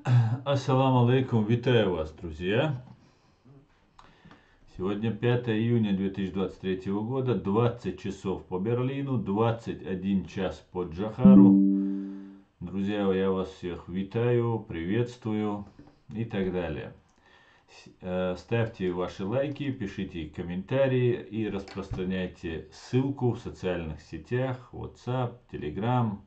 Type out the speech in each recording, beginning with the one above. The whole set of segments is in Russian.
Ассаламу алейкум, витаю вас, друзья. Сегодня 5 июня 2023 года, 20 часов по Берлину, 21 час по Джохару. Друзья, я вас всех витаю, приветствую и так далее. Ставьте ваши лайки, пишите комментарии и распространяйте ссылку в социальных сетях, WhatsApp, Telegram,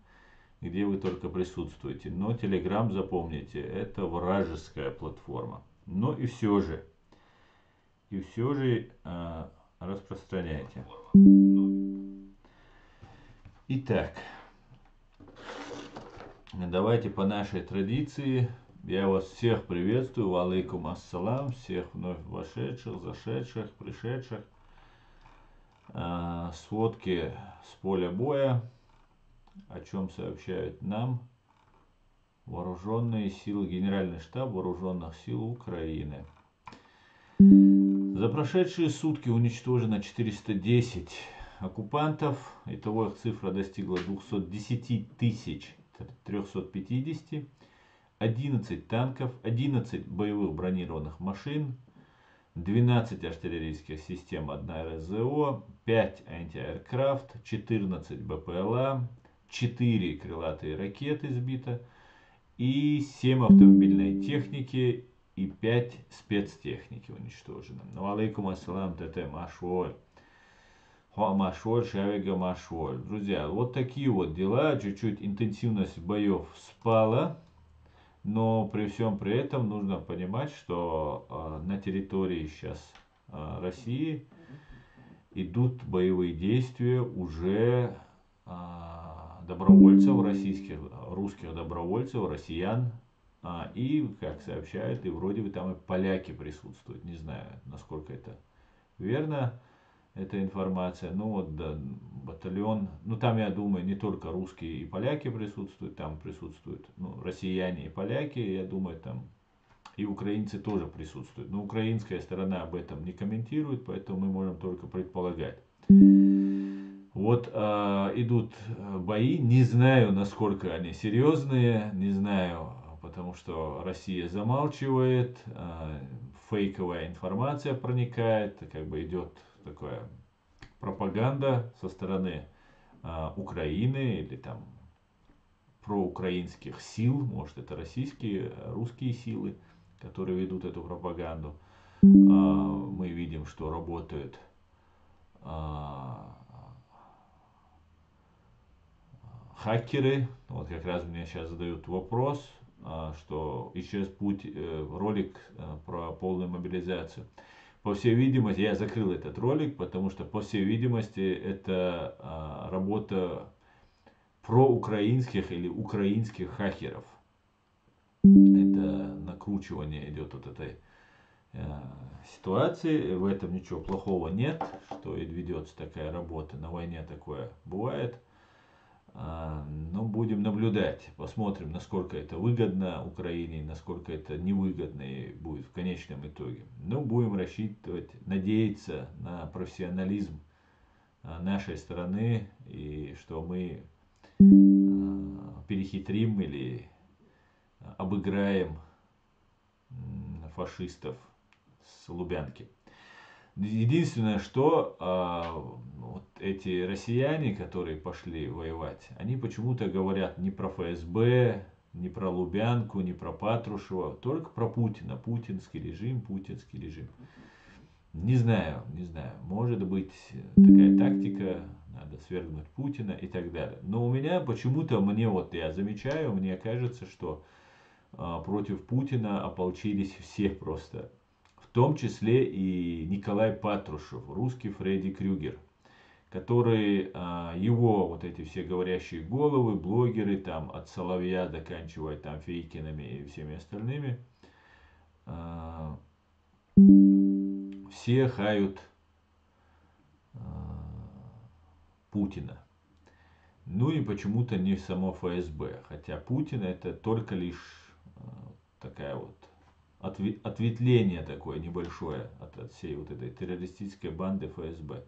где вы только присутствуете. Но Telegram, запомните, это вражеская платформа. Но и все же распространяйте. Итак, давайте по нашей традиции. Я вас всех приветствую. Алейкум ассалам. Всех вновь вошедших, зашедших, пришедших. Сводки с поля боя. О чем сообщают нам Вооруженные силы, Генеральный штаб Вооруженных сил Украины. За прошедшие сутки уничтожено 410 оккупантов. Итого их цифра достигла 210 350. 11 танков, 11 боевых бронированных машин, 12 артиллерийских систем, 1 РСЗО, 5 антиаэркрафт, 14 БПЛА, 4 крылатые ракеты сбито и 7 автомобильной техники и 5 спецтехники уничтожено. Ну, алейкум ассалам, ТТ Машоль. Машоль, Шавига Машоль. Друзья, вот такие вот дела. Чуть-чуть интенсивность боев спала. Но при всем при этом нужно понимать, что на территории сейчас России идут боевые действия уже добровольцев российских, русских добровольцев, россиян. И, как сообщают, и вроде бы там и поляки присутствуют. Не знаю, насколько это верно, эта информация. Ну вот, да, батальон, ну там, я думаю, не только русские и поляки присутствуют, там присутствуют, ну, россияне и поляки, я думаю, там и украинцы тоже присутствуют. Но украинская сторона об этом не комментирует, поэтому мы можем только предполагать. Вот идут бои, не знаю, насколько они серьезные, не знаю, потому что Россия замалчивает, фейковая информация проникает, как бы идет такая пропаганда со стороны Украины или там проукраинских сил, может это российские, русские силы, которые ведут эту пропаганду. Мы видим, что работают хакеры. Вот как раз мне сейчас задают вопрос, что исчез путь, ролик про полную мобилизацию. По всей видимости, я закрыл этот ролик, потому что, по всей видимости, это работа проукраинских или украинских хакеров. Это накручивание идет от этой ситуации. В этом ничего плохого нет, что и ведется такая работа. На войне такое бывает. Но будем наблюдать, посмотрим, насколько это выгодно Украине, насколько это невыгодно будет в конечном итоге. Но будем рассчитывать, надеяться на профессионализм нашей стороны, и что мы перехитрим или обыграем фашистов с Лубянки. Единственное, что вот эти россияне, которые пошли воевать, они почему-то говорят не про ФСБ, не про Лубянку, не про Патрушева, только про Путина. Путинский режим, путинский режим. Не знаю, может быть такая тактика, надо свергнуть Путина и так далее. Но у меня почему-то, я замечаю, мне кажется, что против Путина ополчились все просто. В том числе и Николай Патрушев, русский Фредди Крюгер, который его вот эти все говорящие головы, блогеры, там от Соловья заканчивая там Фейкинами и всеми остальными, все хают Путина. Ну и почему-то не само ФСБ, хотя Путин это только лишь такая вот ответвление такое небольшое от всей вот этой террористической банды ФСБ.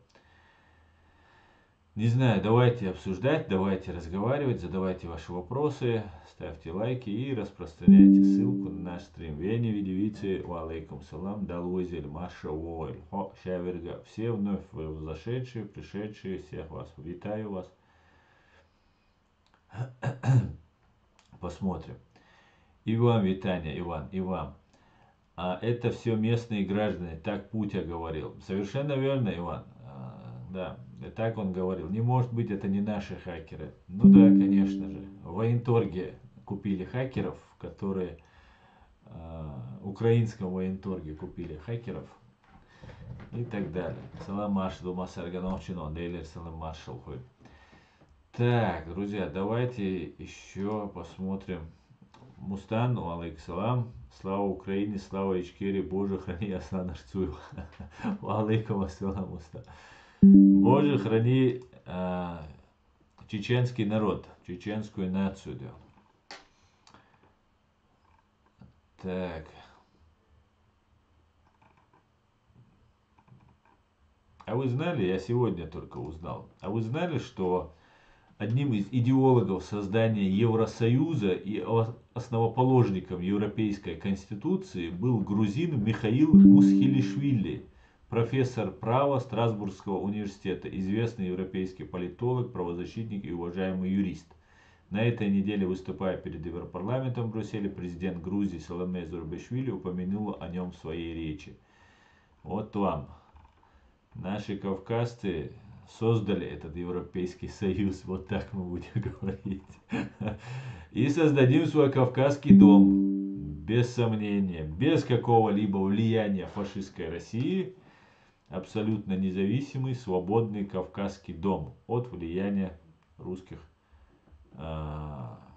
Не знаю, давайте обсуждать, давайте разговаривать, задавайте ваши вопросы, ставьте лайки и распространяйте ссылку на наш стрим. Вени видевицы, валейкум салам, далуизель, маша войль, хо, шаверга. Все вновь зашедшие, пришедшие, всех вас витаю вас. Посмотрим. И вам, Витания, Иван, и вам. А это все местные граждане, так Путя говорил. Совершенно верно, Иван. Да, так он говорил. Не может быть, это не наши хакеры. Ну да, конечно же. В военторге купили хакеров, которые... в украинском военторге купили хакеров и так далее. Салам маршал, Масаргановчино, Дейлер салам маршал. Так, друзья, давайте еще посмотрим. Мустан, алейкум салам. Слава Украине, слава Ичкерии, Боже, храни Аслана Арцуева. Алейкум ассалам, Мустан. Боже, храни чеченский народ, чеченскую нацию. Так. А вы знали, я сегодня только узнал, а вы знали, что одним из идеологов создания Евросоюза и основоположником Европейской Конституции был грузин Михаил Мусхилишвили, профессор права Страсбургского университета, известный европейский политолог, правозащитник и уважаемый юрист. На этой неделе, выступая перед Европарламентом в Брюсселе, президент Грузии Саломе Зурбишвили упомянула о нем в своей речи. Вот вам. Наши кавказцы создали этот Европейский Союз, вот так мы будем говорить. И создадим свой кавказский дом, без сомнения, без какого-либо влияния фашистской России, абсолютно независимый, свободный кавказский дом от влияния русских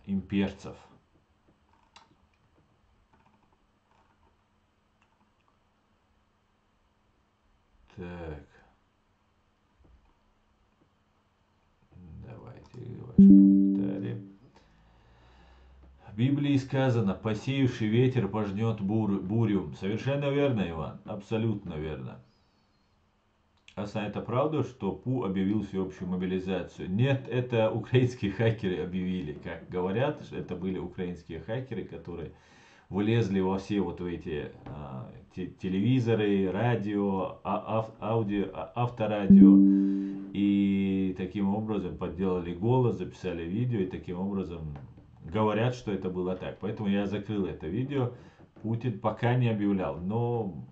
имперцев. Так. Давайте ваши комментарии. В Библии сказано, посеявший ветер пожнет бурю. Совершенно верно, Иван. Абсолютно верно. Аса, это правда, что ПУ объявил всеобщую мобилизацию? Нет, это украинские хакеры объявили. Как говорят, это были украинские хакеры, которые влезли во все вот эти телевизоры, радио, авторадио. И таким образом подделали голос, записали видео, и таким образом говорят, что это было так. Поэтому я закрыл это видео. Путин пока не объявлял, но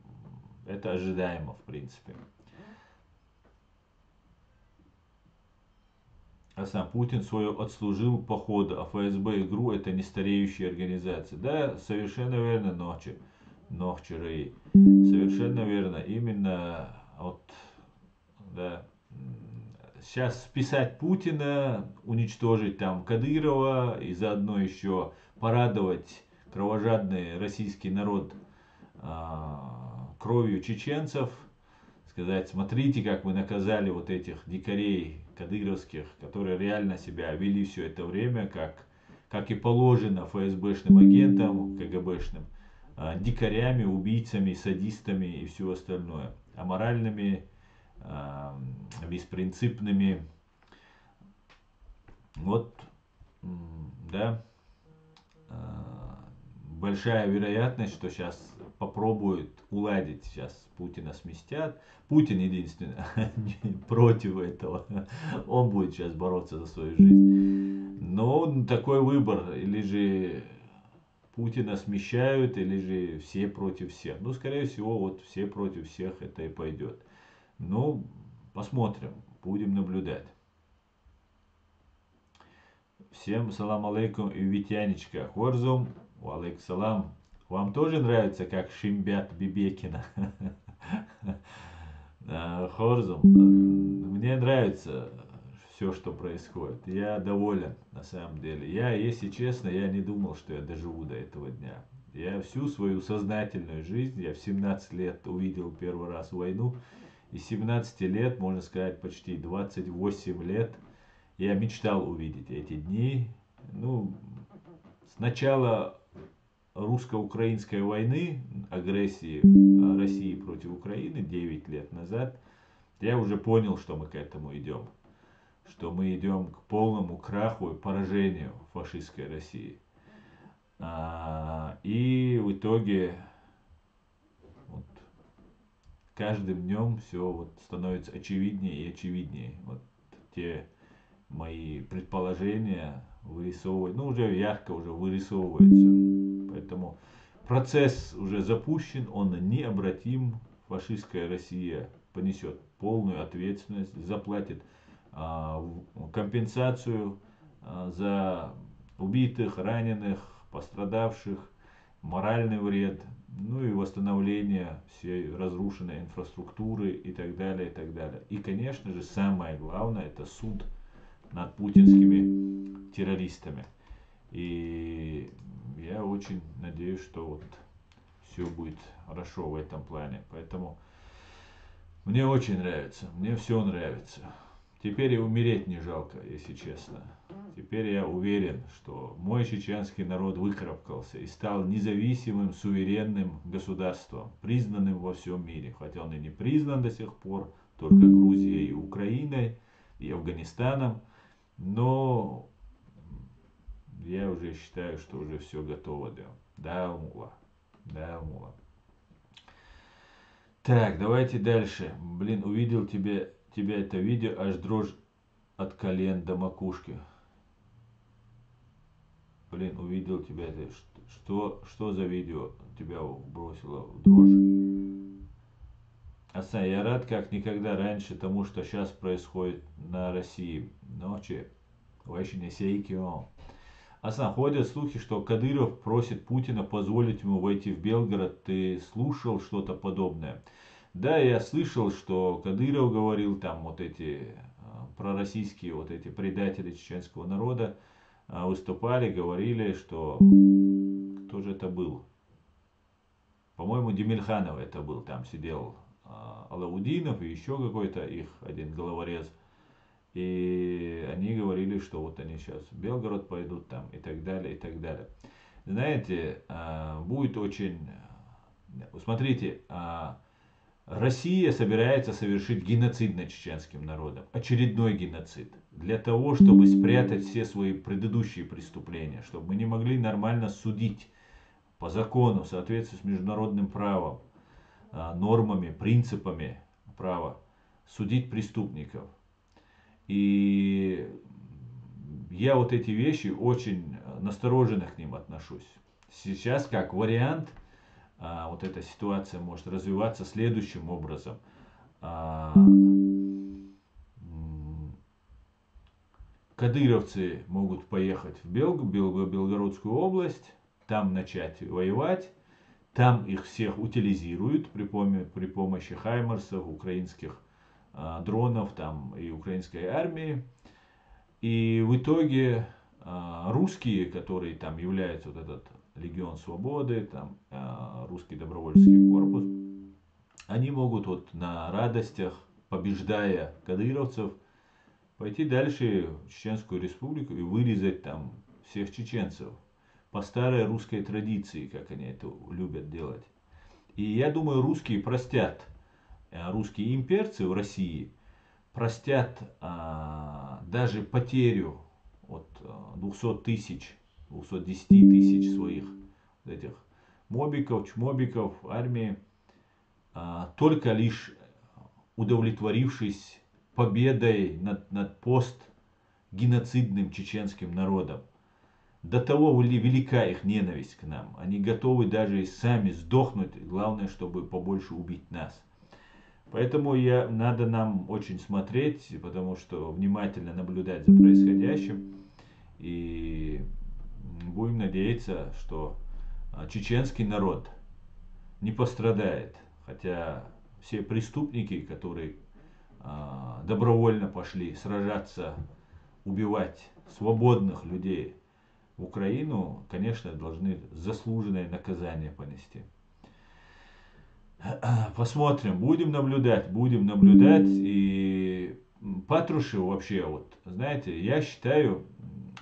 это ожидаемо, в принципе. А сам Путин свое отслужил по ходу, а ФСБ и ГРУ это не стареющие организации. Да, совершенно верно, Нохчеры. Совершенно верно. Именно вот, да, сейчас списать Путина, уничтожить там Кадырова и заодно еще порадовать кровожадный российский народ кровью чеченцев, сказать, смотрите, как вы наказали вот этих дикарей кадыровских, которые реально себя вели все это время, как и положено ФСБшным агентам, КГБшным, дикарями, убийцами, садистами и все остальное, аморальными, беспринципными. Вот, да, большая вероятность, что сейчас попробуют уладить, сейчас Путина сместят. Путин единственный против этого. Он будет сейчас бороться за свою жизнь. Но такой выбор, или же Путина смещают, или же все против всех. Ну, скорее всего, вот все против всех это и пойдет. Ну, посмотрим, будем наблюдать. Всем салам алейкум и Витянечка. Хорзум, алейкум салам. Вам тоже нравится, как шимбят Бибекина? Хорзум, мне нравится все, что происходит. Я доволен, на самом деле. Я, если честно, я не думал, что я доживу до этого дня. Я всю свою сознательную жизнь, я в 17 лет увидел первый раз войну. И 17 лет, можно сказать, почти 28 лет, я мечтал увидеть эти дни. Ну, с начала русско-украинской войны, агрессии России против Украины 9 лет назад, я уже понял, что мы к этому идем. что мы идем к полному краху и поражению фашистской России. И в итоге вот, каждым днем все вот становится очевиднее и очевиднее. Вот те мои предположения вырисовывают, ну уже ярко уже вырисовываются. Поэтому процесс уже запущен, он необратим. Фашистская Россия понесет полную ответственность, заплатит компенсацию за убитых, раненых, пострадавших, моральный вред, ну и восстановление всей разрушенной инфраструктуры и так далее, и так далее. И, конечно же, самое главное, это суд над путинскими террористами. И я очень надеюсь, что вот все будет хорошо в этом плане. Поэтому мне очень нравится, мне все нравится. Теперь и умереть не жалко, если честно. Теперь я уверен, что мой чеченский народ выкарабкался и стал независимым, суверенным государством, признанным во всем мире. Хотя он и не признан до сих пор, только Грузией и Украиной, и Афганистаном. Но я уже считаю, что уже все готово. Да, Мула. Да, Мула. Так, давайте дальше. Блин, увидел тебя это видео, аж дрожь от колен до макушки. Блин, увидел тебя это. Что за видео тебя бросило в дрожь? Асан, я рад как никогда раньше тому, что сейчас происходит на России. Ночи. Очень не сейкио. Асан, ходят слухи, что Кадыров просит Путина позволить ему войти в Белгород. Ты слушал что-то подобное? Да, я слышал, что Кадыров говорил, там вот эти пророссийские вот эти предатели чеченского народа выступали, говорили, что кто же это был? По-моему, Демельханов это был, там сидел Алаудинов и еще какой-то их один головорез. И они говорили, что вот они сейчас в Белгород пойдут там и так далее, и так далее. Знаете, будет очень... Смотрите, Россия собирается совершить геноцид над чеченским народом. Очередной геноцид. Для того, чтобы спрятать все свои предыдущие преступления. Чтобы мы не могли нормально судить по закону, в соответствии с международным правом, нормами, принципами права. Судить преступников. И я вот эти вещи очень настороженно к ним отношусь. Сейчас как вариант вот эта ситуация может развиваться следующим образом. Кадыровцы могут поехать в Белгородскую область, там начать воевать, там их всех утилизируют при помощи хаймерсов, украинских дронов там, и украинской армии. И в итоге русские, которые там являются вот этот Легион Свободы, там русский добровольческий корпус, они могут вот на радостях, побеждая кадыровцев, пойти дальше в Чеченскую республику и вырезать там всех чеченцев по старой русской традиции, как они это любят делать. И я думаю, русские простят, русские имперцы в России простят даже потерю от 200 тысяч, 210 тысяч своих вот этих мобиков, чмобиков, армии, только лишь удовлетворившись победой над постгеноцидным чеченским народом. До того велика их ненависть к нам. Они готовы даже и сами сдохнуть. Главное, чтобы побольше убить нас. Поэтому надо нам очень смотреть, потому что внимательно наблюдать за происходящим. И будем надеяться, что чеченский народ не пострадает. Хотя все преступники, которые добровольно пошли сражаться, убивать свободных людей в Украину, конечно, должны заслуженное наказание понести. Посмотрим, будем наблюдать. И Патрушев вообще, вот, знаете, я считаю,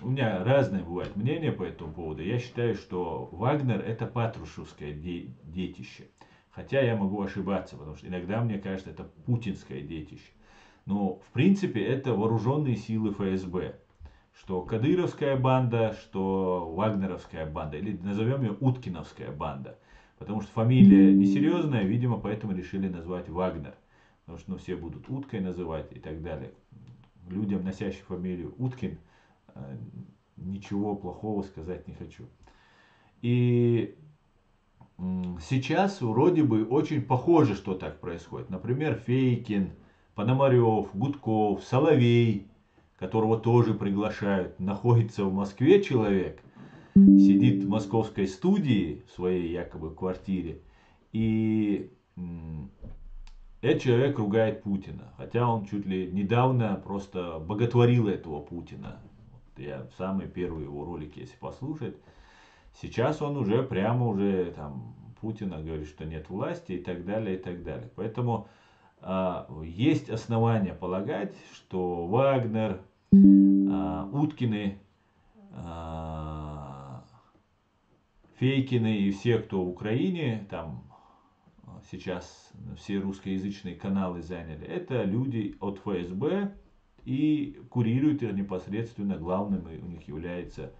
у меня разное бывает мнение по этому поводу. Я считаю, что Вагнер это патрушевское детище. Хотя я могу ошибаться, потому что иногда мне кажется, это путинское детище. Но в принципе это вооруженные силы ФСБ. Что кадыровская банда, что вагнеровская банда, или назовем ее уткиновская банда. Потому что фамилия несерьезная, видимо, поэтому решили назвать Вагнер. Потому что все будут уткой называть и так далее. Людям, носящим фамилию Уткин, ничего плохого сказать не хочу. И сейчас вроде бы очень похоже, что так происходит. Например, Фейкин, Пономарев, Гудков, Соловей, которого тоже приглашают, находится в Москве человек, сидит в московской студии, в своей якобы квартире, и этот человек ругает Путина. Хотя он чуть ли недавно просто боготворил этого Путина. Я самые первые его ролики, если послушать, сейчас он уже прямо уже там Путина говорит, что нет власти и так далее, и так далее. Поэтому есть основания полагать, что Вагнер, Уткины, Фейкины и все, кто в Украине, там сейчас все русскоязычные каналы заняли, это люди от ФСБ и курируют их непосредственно. Главным у них является,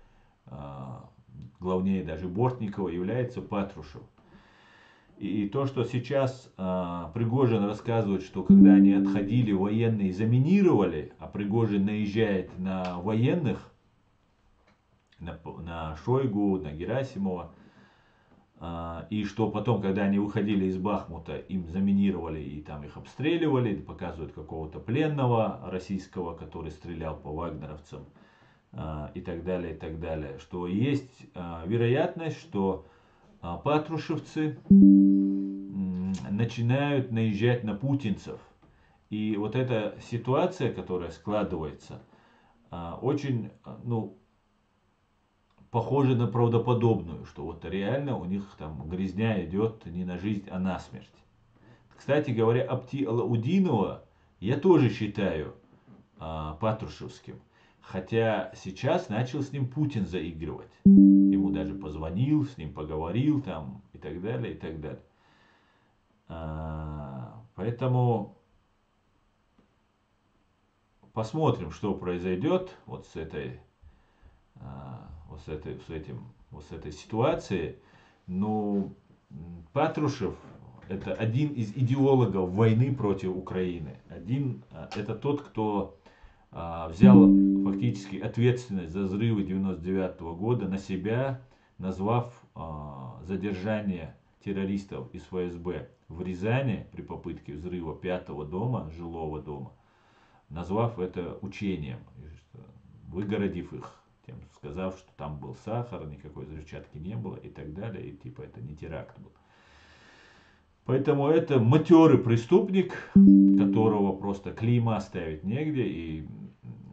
главнее даже Бортникова, является Патрушев. И то, что сейчас Пригожин рассказывает, что когда они отходили, военные заминировали, а Пригожин наезжает на военных, на Шойгу, на Герасимова, и что потом, когда они выходили из Бахмута, им заминировали и там их обстреливали, показывают какого-то пленного российского, который стрелял по вагнеровцам, и так далее, и так далее. Что есть вероятность, что патрушевцы начинают наезжать на путинцев. И вот эта ситуация, которая складывается, очень, похожа на правдоподобную, что вот реально у них там грязня идет не на жизнь, а на смерть. Кстати говоря, Апти Алаудинова я тоже считаю патрушевским. Хотя сейчас начал с ним Путин заигрывать. Ему даже позвонил, с ним поговорил там и так далее, и так далее. Поэтому посмотрим, что произойдет вот с этой ситуацией. Но Патрушев это один из идеологов войны против Украины. Это тот, кто взял фактически ответственность за взрывы 1999 года на себя, назвав задержание террористов из ФСБ в Рязани при попытке взрыва 5-го дома, жилого дома, назвав это учением, выгородив их, тем, сказав, что там был сахар, никакой взрывчатки не было и так далее, и типа это не теракт был. Поэтому это матерый преступник, которого просто клейма ставить негде, и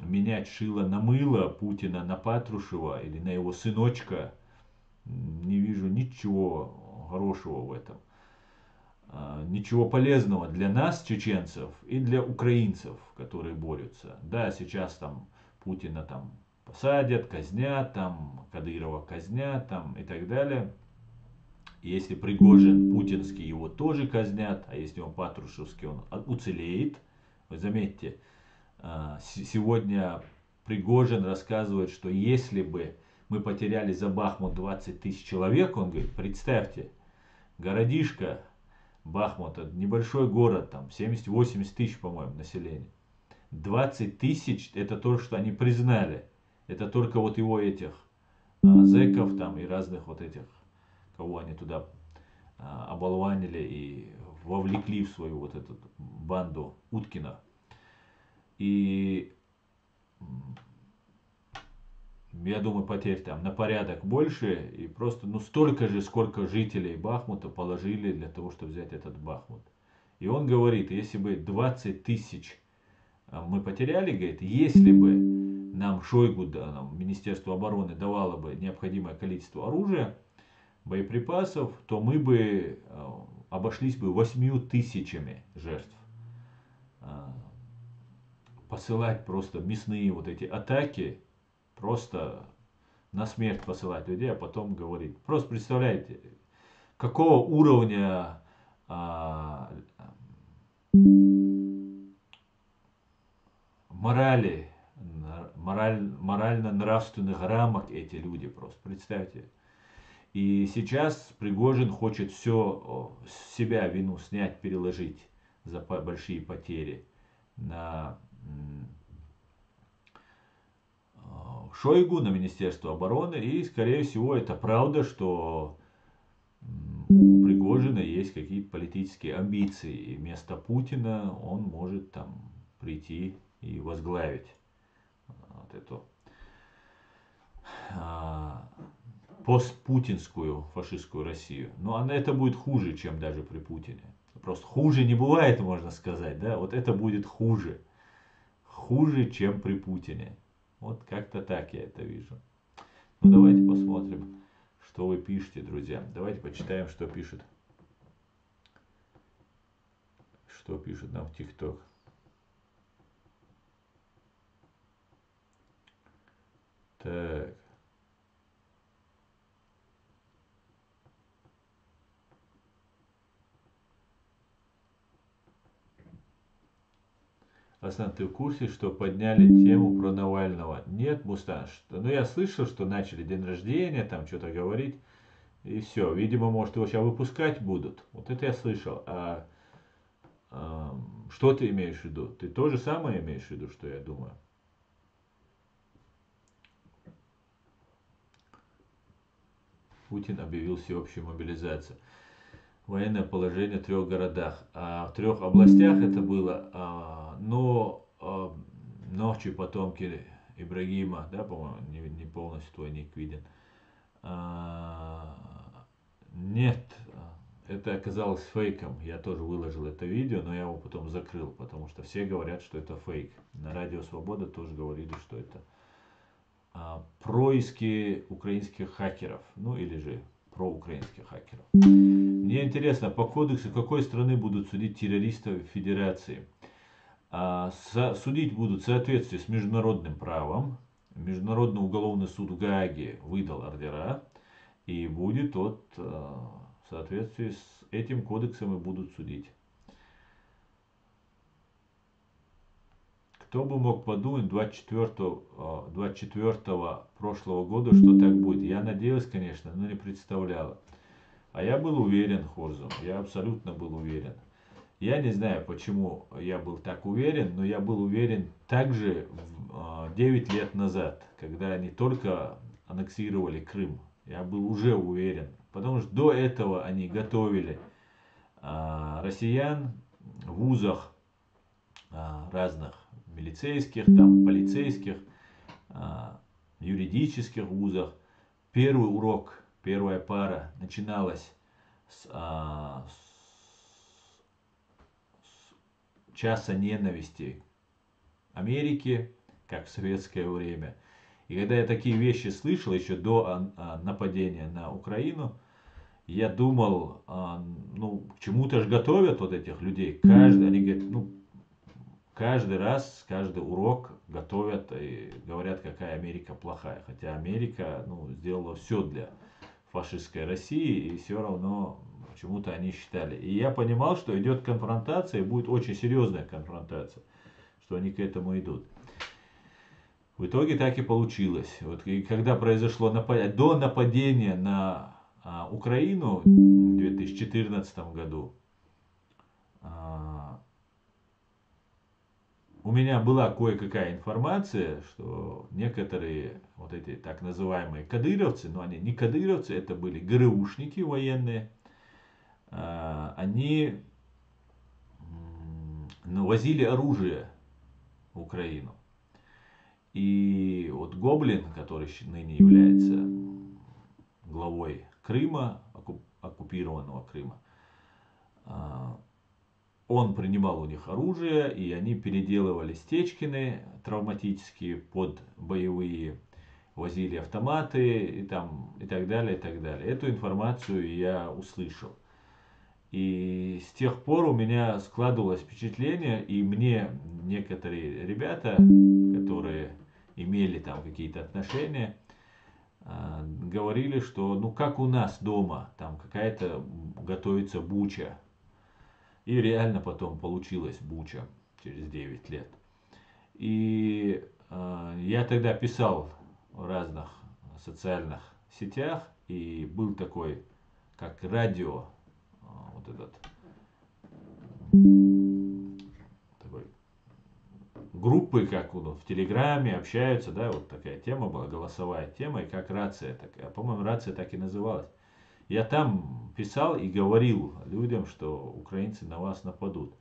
менять шило на мыло Путина на Патрушева или на его сыночка, не вижу ничего хорошего в этом. Ничего полезного для нас, чеченцев, и для украинцев, которые борются. Да, сейчас там Путина там посадят, казнят, там Кадырова казнят, там и так далее. Если Пригожин путинский, его тоже казнят, а если он патрушевский, он уцелеет. Вы заметьте, сегодня Пригожин рассказывает, что если бы мы потеряли за Бахмут 20 тысяч человек, он говорит, представьте, городишко Бахмут, небольшой город, там 70-80 тысяч, по-моему, населения. 20 тысяч, это то, что они признали. Это только вот его этих зэков там и разных вот этих, кого они туда оболванили и вовлекли в свою вот эту банду Уткина. И я думаю, потерь там на порядок больше, и просто столько же, сколько жителей Бахмута положили для того, чтобы взять этот Бахмут. И он говорит, если бы 20 тысяч мы потеряли, говорит, если бы нам Шойгу, нам Министерство обороны давало бы необходимое количество оружия, боеприпасов, то мы бы обошлись бы 8 тысячами жертв. Посылать просто мясные вот эти атаки, просто на смерть посылать людей, а потом говорить. Просто представляете, какого уровня морали, морально-нравственных рамок эти люди просто, представьте. И сейчас Пригожин хочет все с себя вину снять, переложить за большие потери на Шойгу, на Министерство обороны. И, скорее всего, это правда, что у Пригожина есть какие-то политические амбиции. И вместо Путина он может там прийти и возглавить вот эту постпутинскую фашистскую Россию. Но это будет хуже, чем даже при Путине. Просто хуже не бывает, можно сказать. Да? Вот это будет хуже. Хуже, чем при Путине. Вот как-то так я это вижу. Ну давайте посмотрим, что вы пишете, друзья. Давайте почитаем, что пишет. Что пишет нам в ТикТок. Так. Асан, ты в курсе, что подняли тему про Навального? Нет, Мустан. Ну, я слышал, что начали день рождения, там что-то говорить. И все. Видимо, может, его сейчас выпускать будут. Вот это я слышал. Что ты имеешь в виду? Ты то же самое имеешь в виду, что я думаю? Путин объявил всеобщую мобилизацию. Военное положение в 3 городах. А в 3 областях это было, но ночью потомки Ибрагима, да, по-моему, не полностью двойник виден. Нет, это оказалось фейком. Я тоже выложил это видео, но я его потом закрыл, потому что все говорят, что это фейк. На Радио Свобода тоже говорили, что это происки украинских хакеров, ну или же проукраинских хакеров. Мне интересно, по кодексу какой страны будут судить террористов Федерации? Судить будут в соответствии с международным правом. Международный уголовный суд в Гааге выдал ордера. И будет в соответствии с этим кодексом и будут судить. Кто бы мог подумать 24 прошлого года, что так будет. Я надеялся, конечно, но не представляла. А я был уверен, Хорзум, я абсолютно был уверен. Я не знаю, почему я был так уверен, но я был уверен также 9 лет назад, когда они только аннексировали Крым. Я был уже уверен, потому что до этого они готовили россиян в вузах разных милицейских, там, полицейских, юридических вузах. Первый урок, первая пара начиналась с часа ненависти Америки, как в советское время. И когда я такие вещи слышал еще до нападения на Украину, я думал, ну, к чему-то же готовят вот этих людей. Они говорят, ну, каждый раз, каждый урок готовят и говорят, какая Америка плохая. Хотя Америка, ну, сделала все для фашистской России, и все равно почему-то они считали. И я понимал, что идет конфронтация, и будет очень серьезная конфронтация, что они к этому идут. В итоге так и получилось. Вот, и когда произошло до нападения на Украину в 2014 году, у меня была кое-какая информация, что некоторые вот эти так называемые кадыровцы, но они не кадыровцы, это были ГРУшники военные, они возили оружие в Украину. И вот Гоблин, который ныне является главой Крыма, оккупированного Крыма, он принимал у них оружие, и они переделывали стечкины травматические под боевые, возили автоматы и так далее, и так далее. Эту информацию я услышал. И с тех пор у меня складывалось впечатление, и мне некоторые ребята, которые имели там какие-то отношения, говорили, что ну как у нас дома, там какая-то готовится буча. И реально потом получилась буча через 9 лет. И я тогда писал в разных социальных сетях, и был такой, как радио, вот этот такой группы, как в Телеграме общаются, да, вот такая тема была, голосовая тема, и как рация такая, по-моему, рация так и называлась. Я там писал и говорил людям, что украинцы на вас нападут.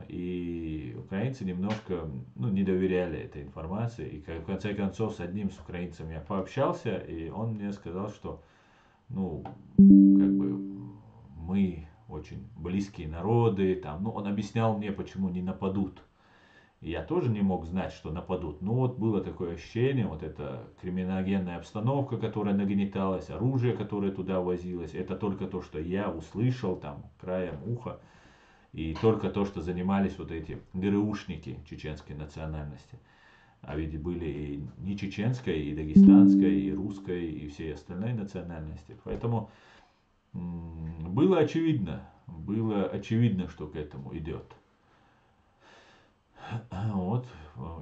И украинцы немножко не доверяли этой информации. И в конце концов с одним с украинцем я пообщался, и он мне сказал, что как бы мы очень близкие народы, там, он объяснял мне, почему не нападут. И я тоже не мог знать, что нападут. Но вот было такое ощущение, вот эта криминогенная обстановка, которая нагнеталась, оружие, которое туда возилось. Это только то, что я услышал там краем уха. И только то, что занимались вот эти ГРУшники чеченской национальности. А ведь были и не чеченской, и дагестанской, и русской, и все остальные национальности. Поэтому было очевидно, что к этому идет. Вот.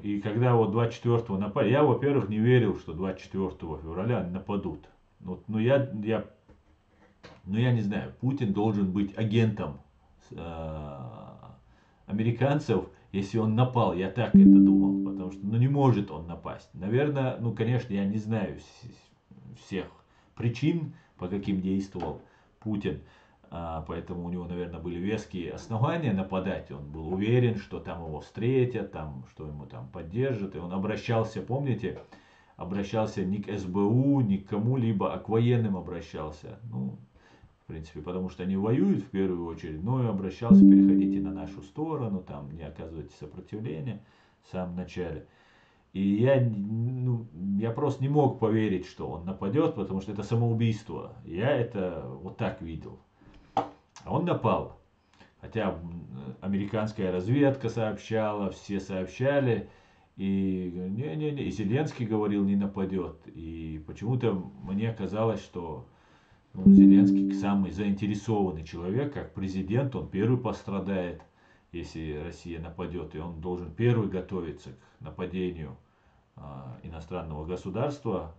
И когда вот 24-го напали, я, во-первых, не верил, что 24 февраля нападут. Вот, я не знаю, Путин должен быть агентом американцев, если он напал. Я так это думал, потому что не может он напасть. Наверное, конечно, я не знаю всех причин, по каким действовал Путин. Поэтому у него, наверное, были веские основания нападать. Он был уверен, что там его встретят, что ему там поддержат. И он обращался, помните, обращался не к СБУ, не к кому-либо, а к военным обращался. В принципе, потому что они воюют в первую очередь, но и обращался, переходите на нашу сторону, не оказывайте сопротивления в самом начале. И я просто не мог поверить, что он нападет, потому что это самоубийство. Я это вот так видел. А он напал. Хотя американская разведка сообщала, все сообщали. И не-не-не, и Зеленский говорил, не нападет. И почему-то мне казалось, что Зеленский самый заинтересованный человек, как президент, он первый пострадает, если Россия нападет. И он должен первый готовиться к нападению иностранного государства.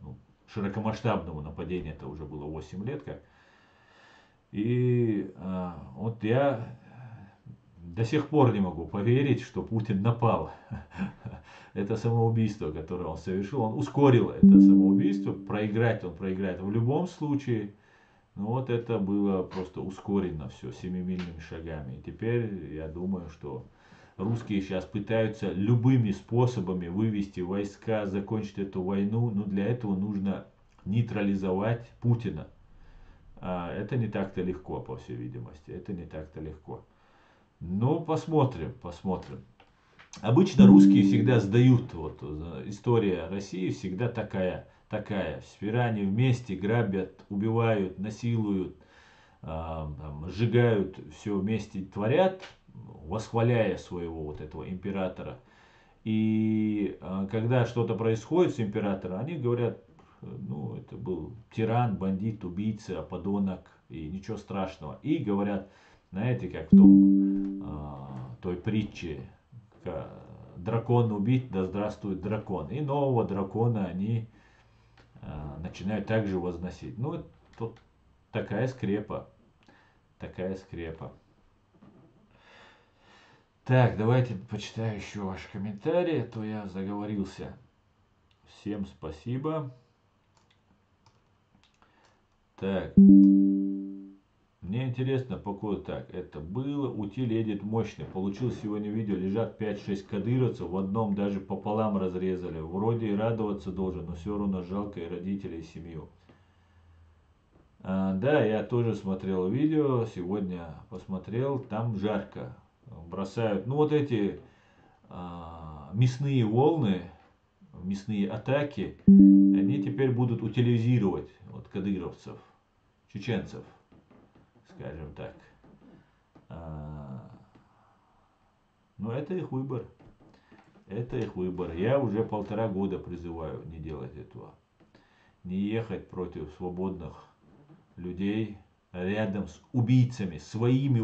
Широкомасштабному нападению это уже было 8 лет как. И вот я до сих пор не могу поверить, что Путин напал. Это самоубийство, которое он совершил. Он ускорил это самоубийство. Проиграть он проиграет в любом случае. Вот это было просто ускорено все семимильными шагами. И теперь я думаю, что русские сейчас пытаются любыми способами вывести войска, закончить эту войну. Но для этого нужно нейтрализовать Путина. Это не так-то легко, по всей видимости. Это не так-то легко. Но посмотрим. Обычно русские всегда сдают. Вот история России всегда такая. Сперва они вместе грабят, убивают, насилуют, сжигают, все вместе творят, восхваляя своего вот этого императора. И когда что-то происходит с императором, они говорят, это был тиран, бандит, убийца, подонок, и ничего страшного. И говорят, знаете, как в той притче, дракон убить, да здравствует дракон. И нового дракона они начинают также возносить. Тут такая скрепа. Так, давайте почитаю еще ваши комментарии, а то я заговорился. Всем спасибо. Так. Мне интересно, так, это было, утиль едет мощный. Получил сегодня видео, лежат 5-6 кадыровцев, в одном даже пополам разрезали. Вроде и радоваться должен, но все равно жалко и родителей, и семью. Да, я тоже смотрел видео, сегодня посмотрел, там жарко. Бросают, вот эти мясные волны, мясные атаки, они теперь будут утилизировать кадыровцев, чеченцев, скажем так. Но это их выбор. Я уже 1,5 года призываю не делать этого. Не ехать против свободных людей рядом с убийцами, своими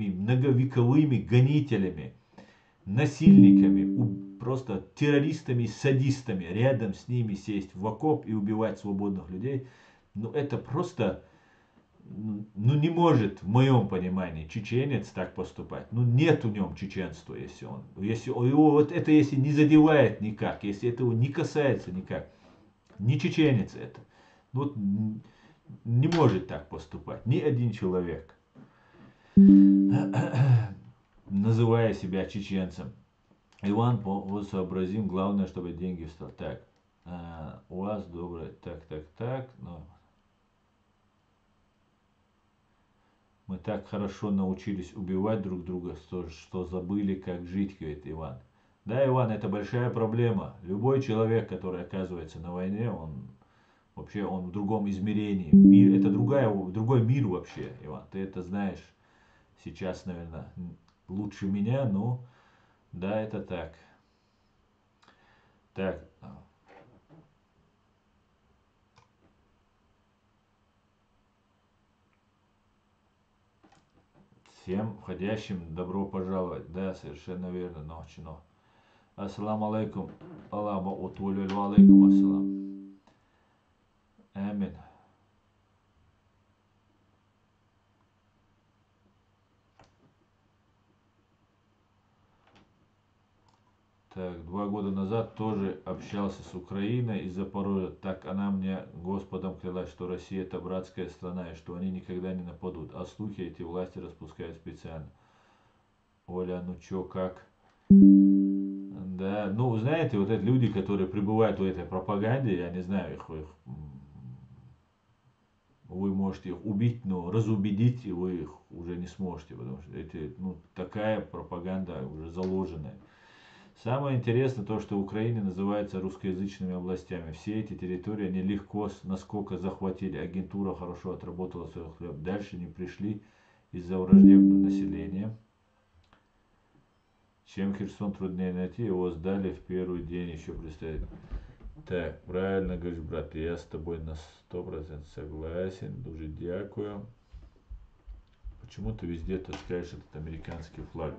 многовековыми гонителями насильниками, просто террористами, садистами, рядом с ними сесть в окоп и убивать свободных людей, ну это просто, ну не может в моем понимании чеченец так поступать. Ну нет у нем чеченства, если его вот это если не задевает никак, если это его не касается никак, не чеченец это. Ну, вот не может так поступать ни один человек, называя себя чеченцем. Иван, вот сообразим, главное, чтобы деньги встал. Так, у вас доброе, так, ну, мы так хорошо научились убивать друг друга, что забыли, как жить, говорит Иван. Да, Иван, это большая проблема. Любой человек, который оказывается на войне, он вообще он в другом измерении. Мир, это другой мир вообще, Иван. Ты это знаешь сейчас, наверное, лучше меня, но да, это так. Так, всем входящим добро пожаловать. Да, совершенно верно, ночью. Ассаламу алейкум. Аллаху утвулю алейкум ассалам. Амин. Так, 2 года назад тоже общался с Украиной из Запорожья. Так она мне Господом клялась, что Россия это братская страна и что они никогда не нападут. А слухи эти власти распускают специально. Оля, ну чё, как? Да, ну, знаете, вот эти люди, которые пребывают в этой пропаганде, я не знаю, вы можете их убить, но разубедить вы их уже не сможете, потому что ну, такая пропаганда уже заложенная. Самое интересное то, что Украина называется русскоязычными областями. Все эти территории они легко, насколько захватили. Агентура хорошо отработала свой хлеб. Дальше не пришли из-за враждебного населения. Чем Херсон труднее найти, его сдали в первый день, еще представить. Так, правильно говоришь, брат, я с тобой на 100% согласен. Дуже дякую. Почему ты везде таскаешь этот американский флаг?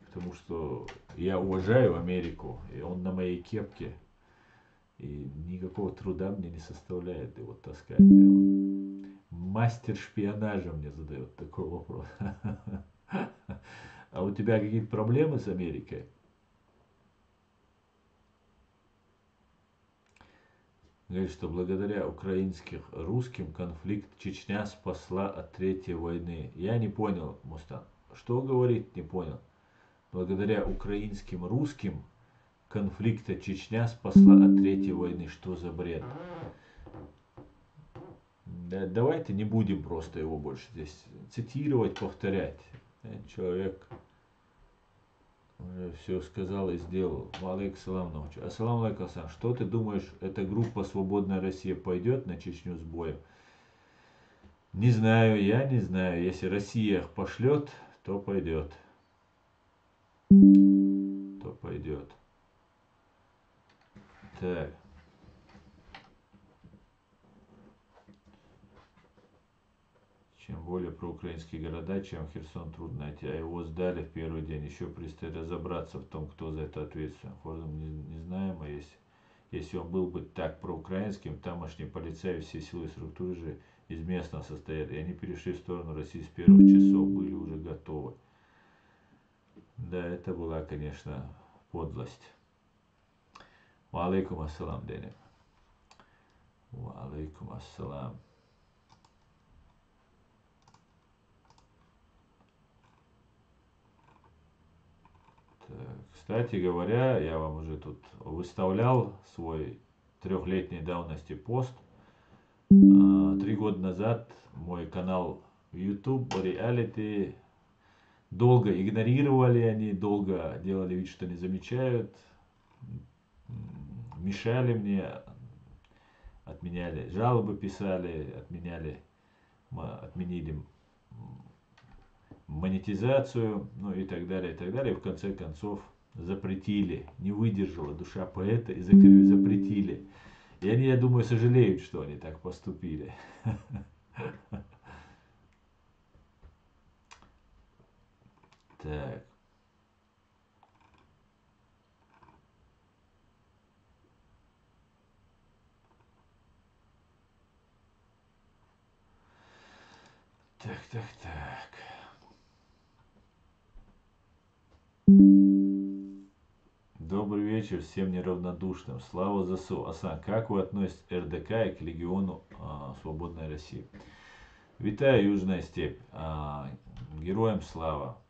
Потому что я уважаю Америку, и он на моей кепке. И никакого труда мне не составляет его таскать. Мастер шпионажа мне задает такой вопрос. А у тебя какие-то проблемы с Америкой? Говорит, что благодаря украинским русским конфликт Чечня спасла от Третьей войны. Я не понял, Мустан. Что говорит, не понял. Благодаря украинским русским конфликта Чечня спасла от Третьей войны. Что за бред? Да, давайте не будем просто его больше здесь цитировать, повторять. Человек уже все сказал и сделал. Алейкум салам ночью. Ассаламу алейкум. Что ты думаешь, эта группа «Свободная Россия» пойдет на Чечню с боем? Не знаю, я не знаю. Если Россия их пошлет, то пойдет. То пойдет. Так. Чем более проукраинские города, чем Херсон трудно найти, а его сдали в первый день. Еще предстоит разобраться в том, кто за это ответственен. Хордом не знаем, а если он был бы так проукраинским, тамошние полицаи, все силы и структуры же из местного состоят, и они перешли в сторону России с первых часов, были уже готовы. Да, это была, конечно, подлость. Ва алейкум ассалам, Дени. Ва алейкум ассалам. Кстати говоря, я вам уже тут выставлял свой 3-летней давности пост. 3 года назад мой канал в YouTube Reality долго игнорировали они, долго делали вид, что не замечают, мешали мне, отменяли жалобы, писали, отменили монетизацию, ну и так далее, и так далее. И в конце концов запретили, не выдержала душа поэта и запретили. И они, я думаю, сожалеют, что они так поступили. Так. Так. Добрый вечер всем неравнодушным. Слава ЗСУ. Асан, как вы относитесь к РДК и к Легиону Свободной России? Витаю, Южная степь. Героям слава.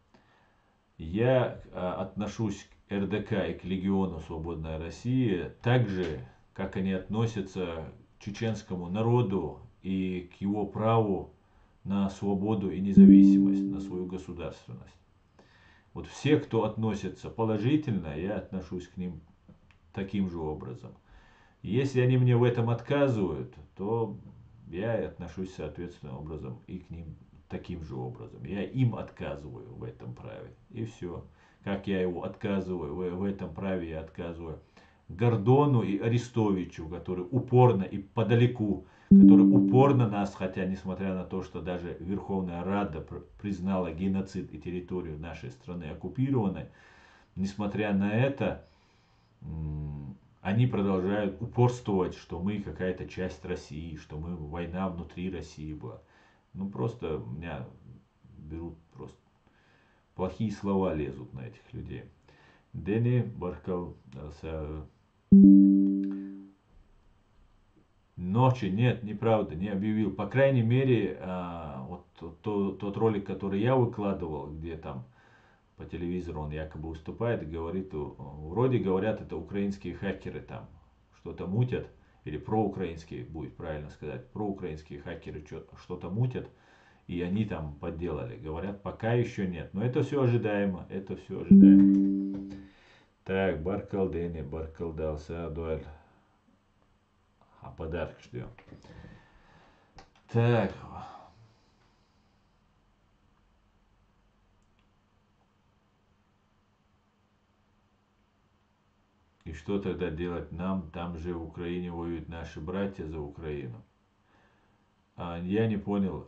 Я отношусь к РДК и к Легиону Свободной России так же, как они относятся к чеченскому народу и к его праву на свободу и независимость, на свою государственность. Вот все, кто относится положительно, я отношусь к ним таким же образом. Если они мне в этом отказывают, то я отношусь соответственным образом и к ним таким же образом. Я им отказываю в этом праве. И все. Как я его отказываю, в этом праве я отказываю Гордону и Арестовичу, которые упорно и подалеку, которые упорно нас, хотя несмотря на то, что даже Верховная Рада признала геноцид и территорию нашей страны оккупированной, несмотря на это, они продолжают упорствовать, что мы какая-то часть России, что мы война внутри России была. Ну просто меня берут просто плохие слова лезут на этих людей. Дени Баркал ночи, нет, неправда, не объявил. По крайней мере, вот тот ролик, который я выкладывал, где там по телевизору он якобы выступает и говорит, вроде говорят, это украинские хакеры там что-то мутят, или проукраинские, будет правильно сказать, проукраинские хакеры что-то мутят, и они там подделали. Говорят, пока еще нет. Но это все ожидаемо, это все ожидаемо. Так, Баркалдени, Баркалдался, Дуэль. А подарок ждем. Так. И что тогда делать нам? Там же в Украине воюют наши братья за Украину. Я не понял,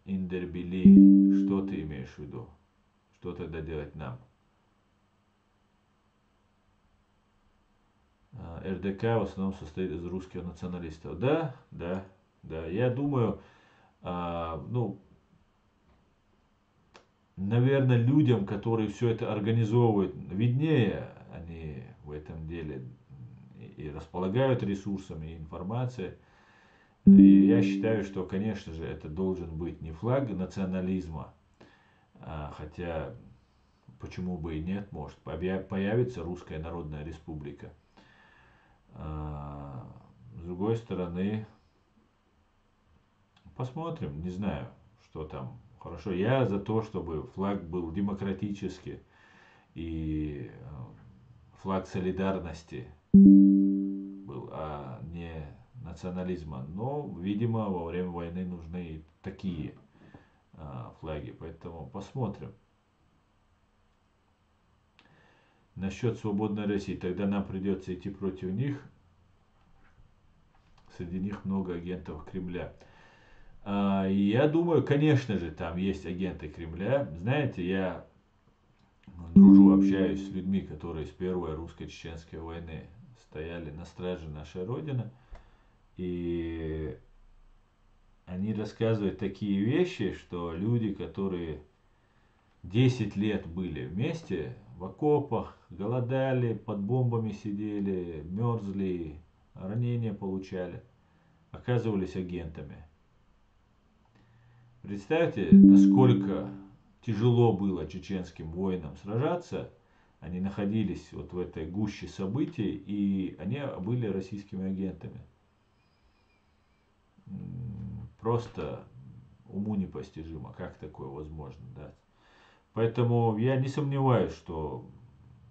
Индербили, что ты имеешь в виду? Что тогда делать нам? РДК в основном состоит из русских националистов. Да. Я думаю, ну, наверное, людям, которые все это организовывают, виднее, они в этом деле и располагают ресурсами, и информацией. И я считаю, что, конечно же, это должен быть не флаг национализма, хотя почему бы и нет, может появится Русская Народная Республика. С другой стороны, посмотрим, не знаю, что там. Хорошо, я за то, чтобы флаг был демократический и флаг солидарности был, а не национализма. Но, видимо, во время войны нужны и такие флаги, поэтому посмотрим. Насчет свободной России, тогда нам придется идти против них. Среди них много агентов Кремля. Я думаю, конечно же, там есть агенты Кремля. Знаете, я дружу, общаюсь с людьми, которые с первой русско-чеченской войны стояли на страже нашей Родины. И они рассказывают такие вещи, что люди, которые 10 лет были вместе, в окопах, голодали, под бомбами сидели, мерзли, ранения получали, оказывались агентами. Представьте, насколько тяжело было чеченским воинам сражаться. Они находились вот в этой гуще событий, и они были российскими агентами. Просто уму непостижимо, как такое возможно, да. Поэтому я не сомневаюсь, что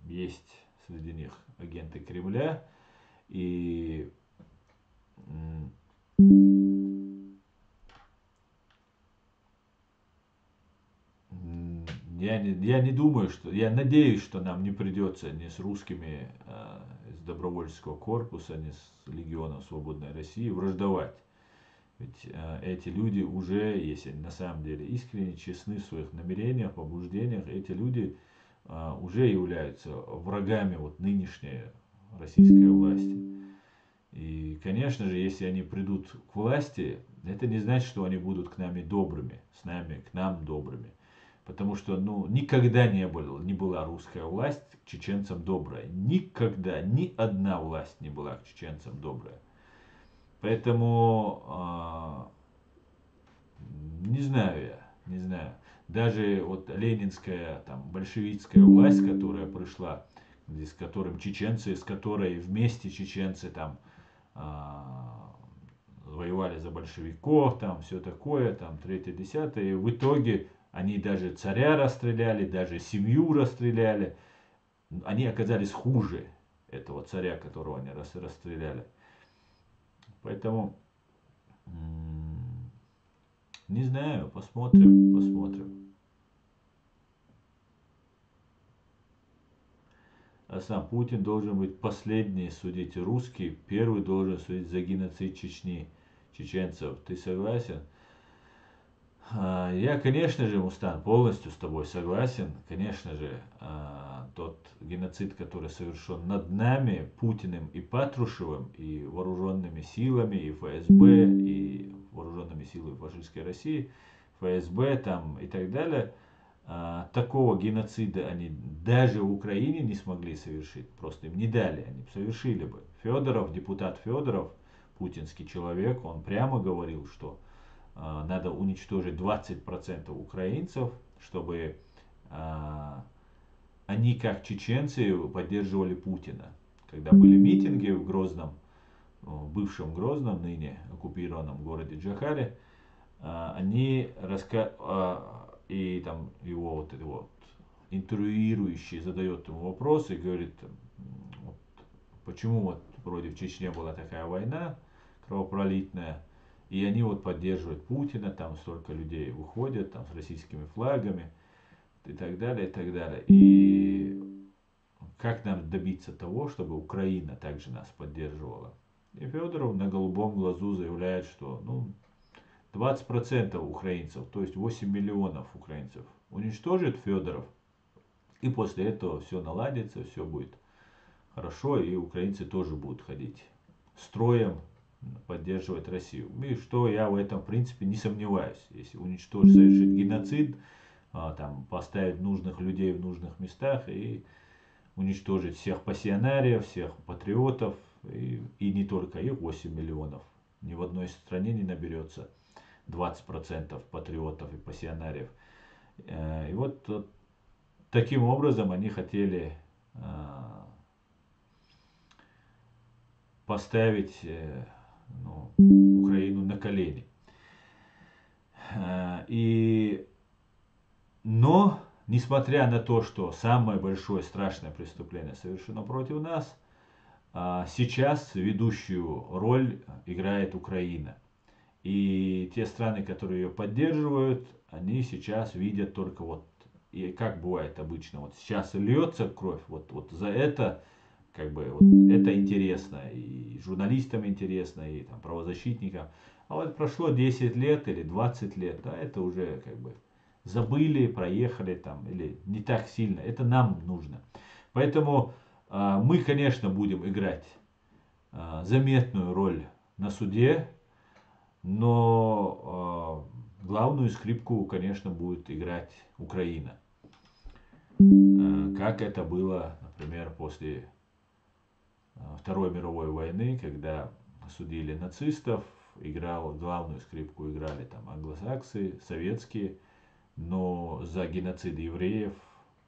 есть среди них агенты Кремля, и я не думаю, что... Я надеюсь, что нам не придется ни с русскими из добровольческого корпуса, ни с Легионом Свободной России враждовать. Ведь эти люди уже, если на самом деле искренне честны в своих намерениях, побуждениях, эти люди уже являются врагами вот нынешней российской власти. И, конечно же, если они придут к власти, это не значит, что они будут к нами добрыми, с нами, к нам добрыми. Потому что, ну, никогда не была русская власть к чеченцам добрая. Никогда, ни одна власть не была к чеченцам добрая. Поэтому, не знаю я, не знаю. Даже вот ленинская, там, большевистская власть, которая пришла, с которым чеченцы, с которой вместе чеченцы там а, воевали за большевиков, там все такое, там третье, десятое. И в итоге они даже царя расстреляли, даже семью расстреляли. Они оказались хуже этого царя, которого они расстреляли. Поэтому не знаю, посмотрим, посмотрим. А сам Путин должен быть последний судить русский, первый должен судить за геноцид Чечни, чеченцев. Ты согласен? Я, конечно же, Мустан, полностью с тобой согласен. Конечно же, тот геноцид, который совершен над нами, Путиным и Патрушевым, и вооруженными силами, и ФСБ, и вооруженными силами фашистской России, ФСБ там и так далее, такого геноцида они даже в Украине не смогли совершить. Просто им не дали, они совершили бы. Федоров, депутат Федоров, путинский человек, он прямо говорил, что надо уничтожить 20% украинцев, чтобы они, как чеченцы, поддерживали Путина. Когда были митинги в Грозном, в бывшем Грозном, ныне оккупированном городе Джахаре, они и там его вот это вот интервьюирующий задает ему вопросы и говорит, вот, почему вот вроде в Чечне была такая война кровопролитная, и они вот поддерживают Путина, там столько людей выходят там с российскими флагами и так далее, и так далее. И как нам добиться того, чтобы Украина также нас поддерживала? И Федоров на голубом глазу заявляет, что 20% украинцев, то есть 8 миллионов украинцев, уничтожит Федоров, и после этого все наладится, все будет хорошо, и украинцы тоже будут ходить строем, поддерживать Россию. И что я в этом, в принципе, не сомневаюсь. Если уничтожить, совершить геноцид, там, поставить нужных людей в нужных местах и уничтожить всех пассионариев, всех патриотов, и не только их, 8 миллионов. Ни в одной стране не наберется 20% патриотов и пассионариев. И вот таким образом они хотели поставить Украину на колени. Но, несмотря на то, что самое большое страшное преступление совершено против нас, сейчас ведущую роль играет Украина. И те страны, которые ее поддерживают, они сейчас видят только вот, и как бывает обычно, вот сейчас льется кровь, вот за это, как бы, вот это интересно, и журналистам интересно, и там, правозащитникам. А вот прошло 10 лет или 20 лет, да, это уже как бы забыли, проехали там, или не так сильно, это нам нужно. Поэтому мы, конечно, будем играть заметную роль на суде, но главную скрипку, конечно, будет играть Украина. Как это было, например, после Второй мировой войны, когда судили нацистов, главную скрипку играли там англосаксы, советские, но за геноцид евреев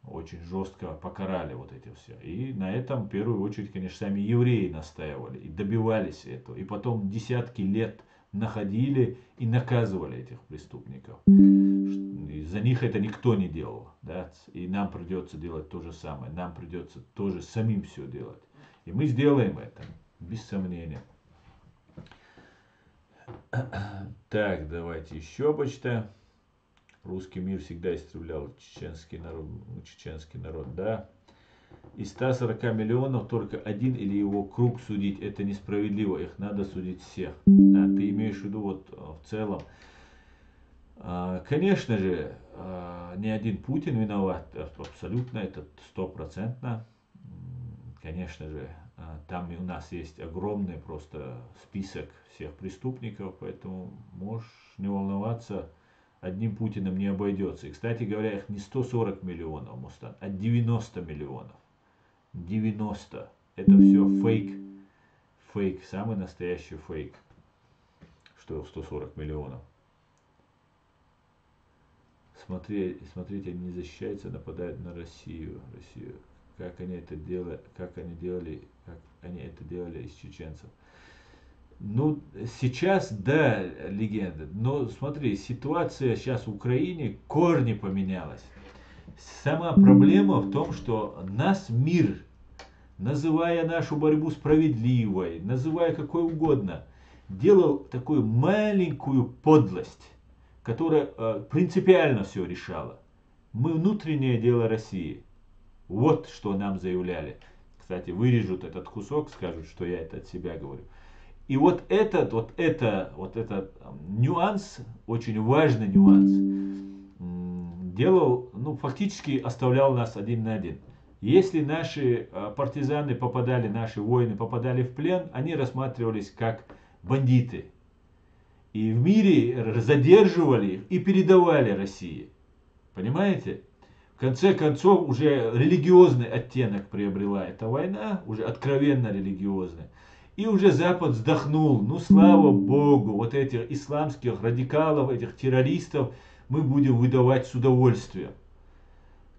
очень жестко покарали вот эти все. И на этом в первую очередь, конечно, сами евреи настаивали и добивались этого. И потом десятки лет находили и наказывали этих преступников. И за них это никто не делал. Да? И нам придется делать то же самое. Нам придется тоже самим все делать. И мы сделаем это, без сомнения. Так, давайте еще почитаем. Русский мир всегда истреблял чеченский народ, да. Из 140 миллионов только один или его круг судить, это несправедливо, их надо судить всех. Ты имеешь в виду вот в целом. Конечно же, не один Путин виноват, абсолютно, это стопроцентно. Конечно же, Там у нас есть огромный просто список всех преступников, поэтому можешь не волноваться, одним Путиным не обойдется. И, кстати говоря, их не 140 миллионов, Мустан, а 90 миллионов. 90. Это все фейк. Фейк, самый настоящий фейк. Что 140 миллионов. Смотрите, они не защищаются, нападают на Россию. Как они это делали, как они это делали из чеченцев. Ну, сейчас, да, легенда. Но смотри, ситуация сейчас в Украине корни поменялась. Сама проблема в том, что нас мир, называя нашу борьбу справедливой, называя какой угодно, делал такую маленькую подлость, которая принципиально все решала. Мы внутреннее дело России. Вот что нам заявляли. Кстати, вырежут этот кусок, скажут, что я это от себя говорю. И вот этот нюанс, очень важный нюанс, делал, ну, фактически оставлял нас один на один. Если наши партизаны попадали, наши воины попадали в плен, они рассматривались как бандиты. И в мире задерживали их и передавали России. Понимаете? В конце концов, уже религиозный оттенок приобрела эта война, уже откровенно религиозный. И уже Запад вздохнул, ну слава Богу, вот этих исламских радикалов, этих террористов мы будем выдавать с удовольствием.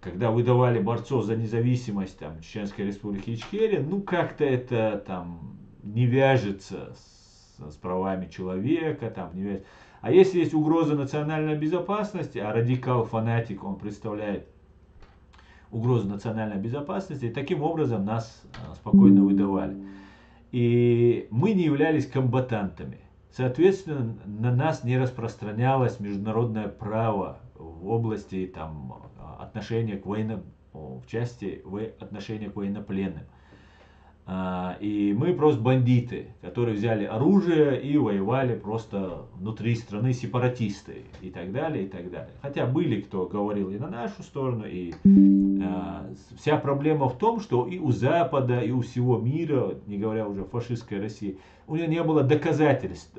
Когда выдавали борцов за независимость там, Чеченской Республики Ичкерия, ну как-то это там не вяжется с правами человека. Там, не вяжется. А если есть угроза национальной безопасности, а радикал-фанатик, он представляет угрозу национальной безопасности, и таким образом нас спокойно выдавали. И мы не являлись комбатантами. Соответственно, на нас не распространялось международное право в области там, отношения к в части отношения к военнопленным. И мы просто бандиты, которые взяли оружие и воевали просто внутри страны, сепаратисты и так далее, и так далее. Хотя были, кто говорил и на нашу сторону, и вся проблема в том, что и у Запада, и у всего мира, не говоря уже о фашистской России, у нее не было доказательств,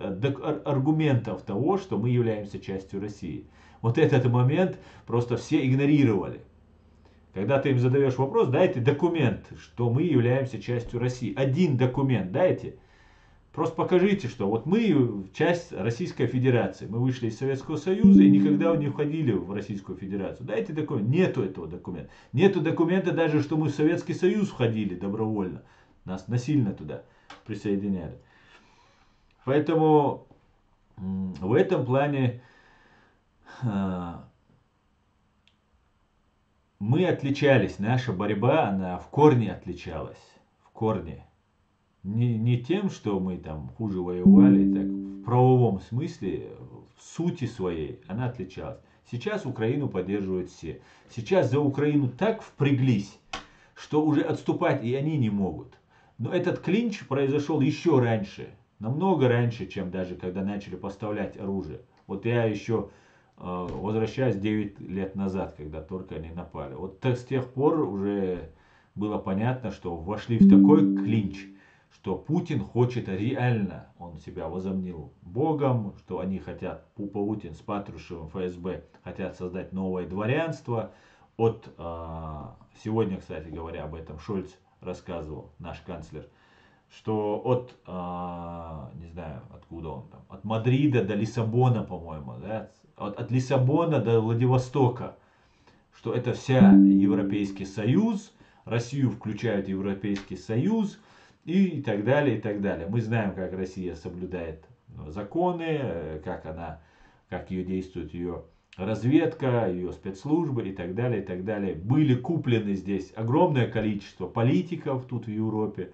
аргументов того, что мы являемся частью России. Вот этот момент просто все игнорировали. Когда ты им задаешь вопрос, дайте документ, что мы являемся частью России. Один документ дайте. Просто покажите, что вот мы часть Российской Федерации. Мы вышли из Советского Союза и никогда не входили в Российскую Федерацию. Дайте документ. Нету этого документа. Нету документа даже, что мы в Советский Союз входили добровольно. Нас насильно туда присоединяли. Поэтому в этом плане мы отличались, наша борьба, она в корне отличалась. В корне. Не тем, что мы там хуже воевали, так, в правовом смысле, в сути своей, она отличалась. Сейчас Украину поддерживают все. Сейчас за Украину так впряглись, что уже отступать и они не могут. Но этот клинч произошел еще раньше. Намного раньше, чем даже когда начали поставлять оружие. Вот я еще возвращаюсь 9 лет назад, когда только они напали. Вот с тех пор уже было понятно, что вошли в такой клинч, что Путин хочет реально, он себя возомнил Богом, что они хотят, Путин с Патрушевым, ФСБ, хотят создать новое дворянство. Сегодня, кстати говоря, об этом Шольц рассказывал, наш канцлер, что не знаю, откуда он там, от Мадрида до Лиссабона, по-моему, да, от Лиссабона до Владивостока, что это вся Европейский Союз, Россию включают в Европейский Союз и так далее, и так далее. Мы знаем, как Россия соблюдает законы, как ее действует ее разведка, ее спецслужбы и так далее, и так далее. Были куплены здесь огромное количество политиков тут в Европе.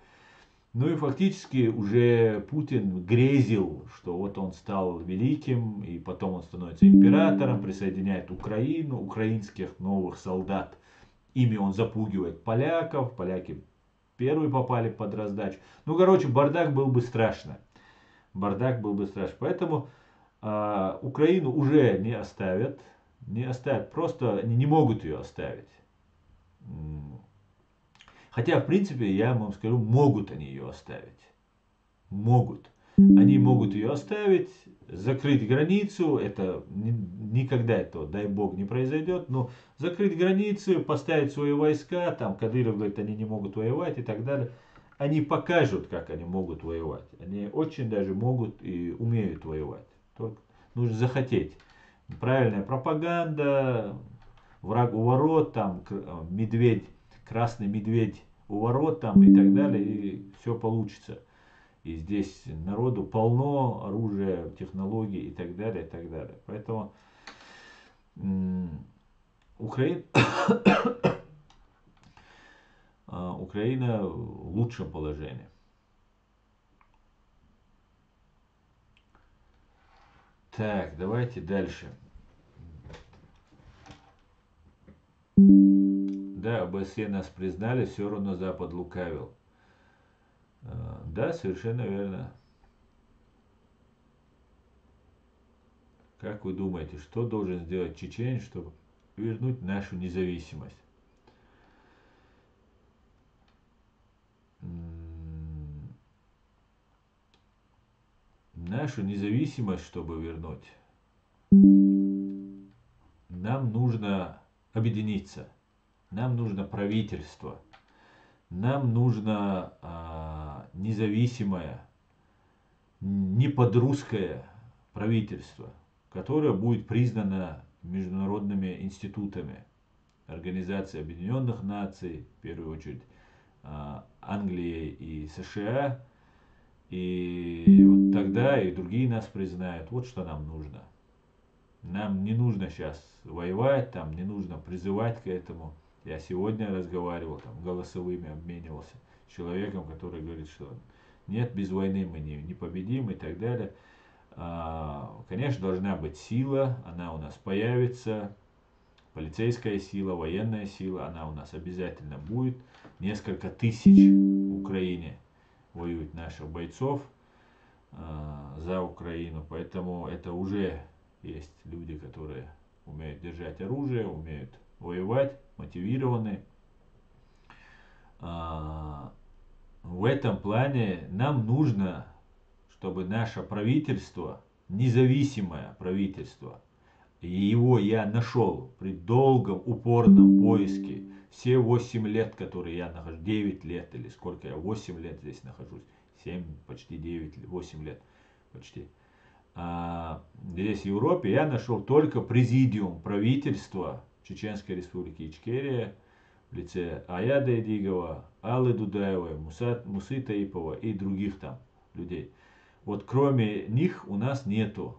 Ну и фактически уже Путин грезил, что вот он стал великим, и потом он становится императором, присоединяет Украину, украинских новых солдат. Ими он запугивает поляков, поляки первые попали под раздачу. Ну, короче, бардак был бы страшно. Бардак был бы страшно. Поэтому Украину уже не оставят, просто они не могут ее оставить. Хотя, в принципе, я вам скажу, могут они ее оставить. Могут. Они могут ее оставить, закрыть границу, это никогда этого, дай бог, не произойдет, но закрыть границу, поставить свои войска, там Кадыров говорит, они не могут воевать и так далее. Они покажут, как они могут воевать. Они очень даже могут и умеют воевать. Только нужно захотеть. Правильная пропаганда, враг у ворот, там медведь, красный медведь у ворот там и так далее, и все получится. И здесь народу полно оружия, технологий и так далее, и так далее. Поэтому Украина, Украина в лучшем положении. Так, давайте дальше. Да, ОБСЕ нас признали, все равно Запад лукавил. Да, совершенно верно. Как вы думаете, что должен сделать Чечень, чтобы вернуть нашу независимость? Нашу независимость, чтобы вернуть, нам нужно объединиться, нам нужно правительство, нам нужно независимое, не подрусское правительство, которое будет признано международными институтами, Организацией Объединенных Наций, в первую очередь Англией и США, и вот тогда и другие нас признают. Вот что нам нужно. Нам не нужно сейчас воевать, там не нужно призывать к этому. Я сегодня разговаривал, там голосовыми обменивался с человеком, который говорит, что нет, без войны мы не победим и так далее. Конечно, должна быть сила, она у нас появится, полицейская сила, военная сила, она у нас обязательно будет. Несколько тысяч в Украине воюют наших бойцов за Украину, поэтому это уже есть люди, которые умеют держать оружие, умеют воевать, мотивированы. В этом плане нам нужно, чтобы наше правительство, независимое правительство, и его я нашел при долгом, упорном поиске, все 8 лет, которые я нахожусь, 9 лет или сколько я, 8 лет здесь нахожусь, 7, почти 9, 8 лет почти. Здесь в Европе я нашел только президиум правительства Чеченской Республики Ичкерия в лице Аяда Эдигова, Аллы Дудаевой, Мусы Таипова и других там людей. Вот кроме них у нас нету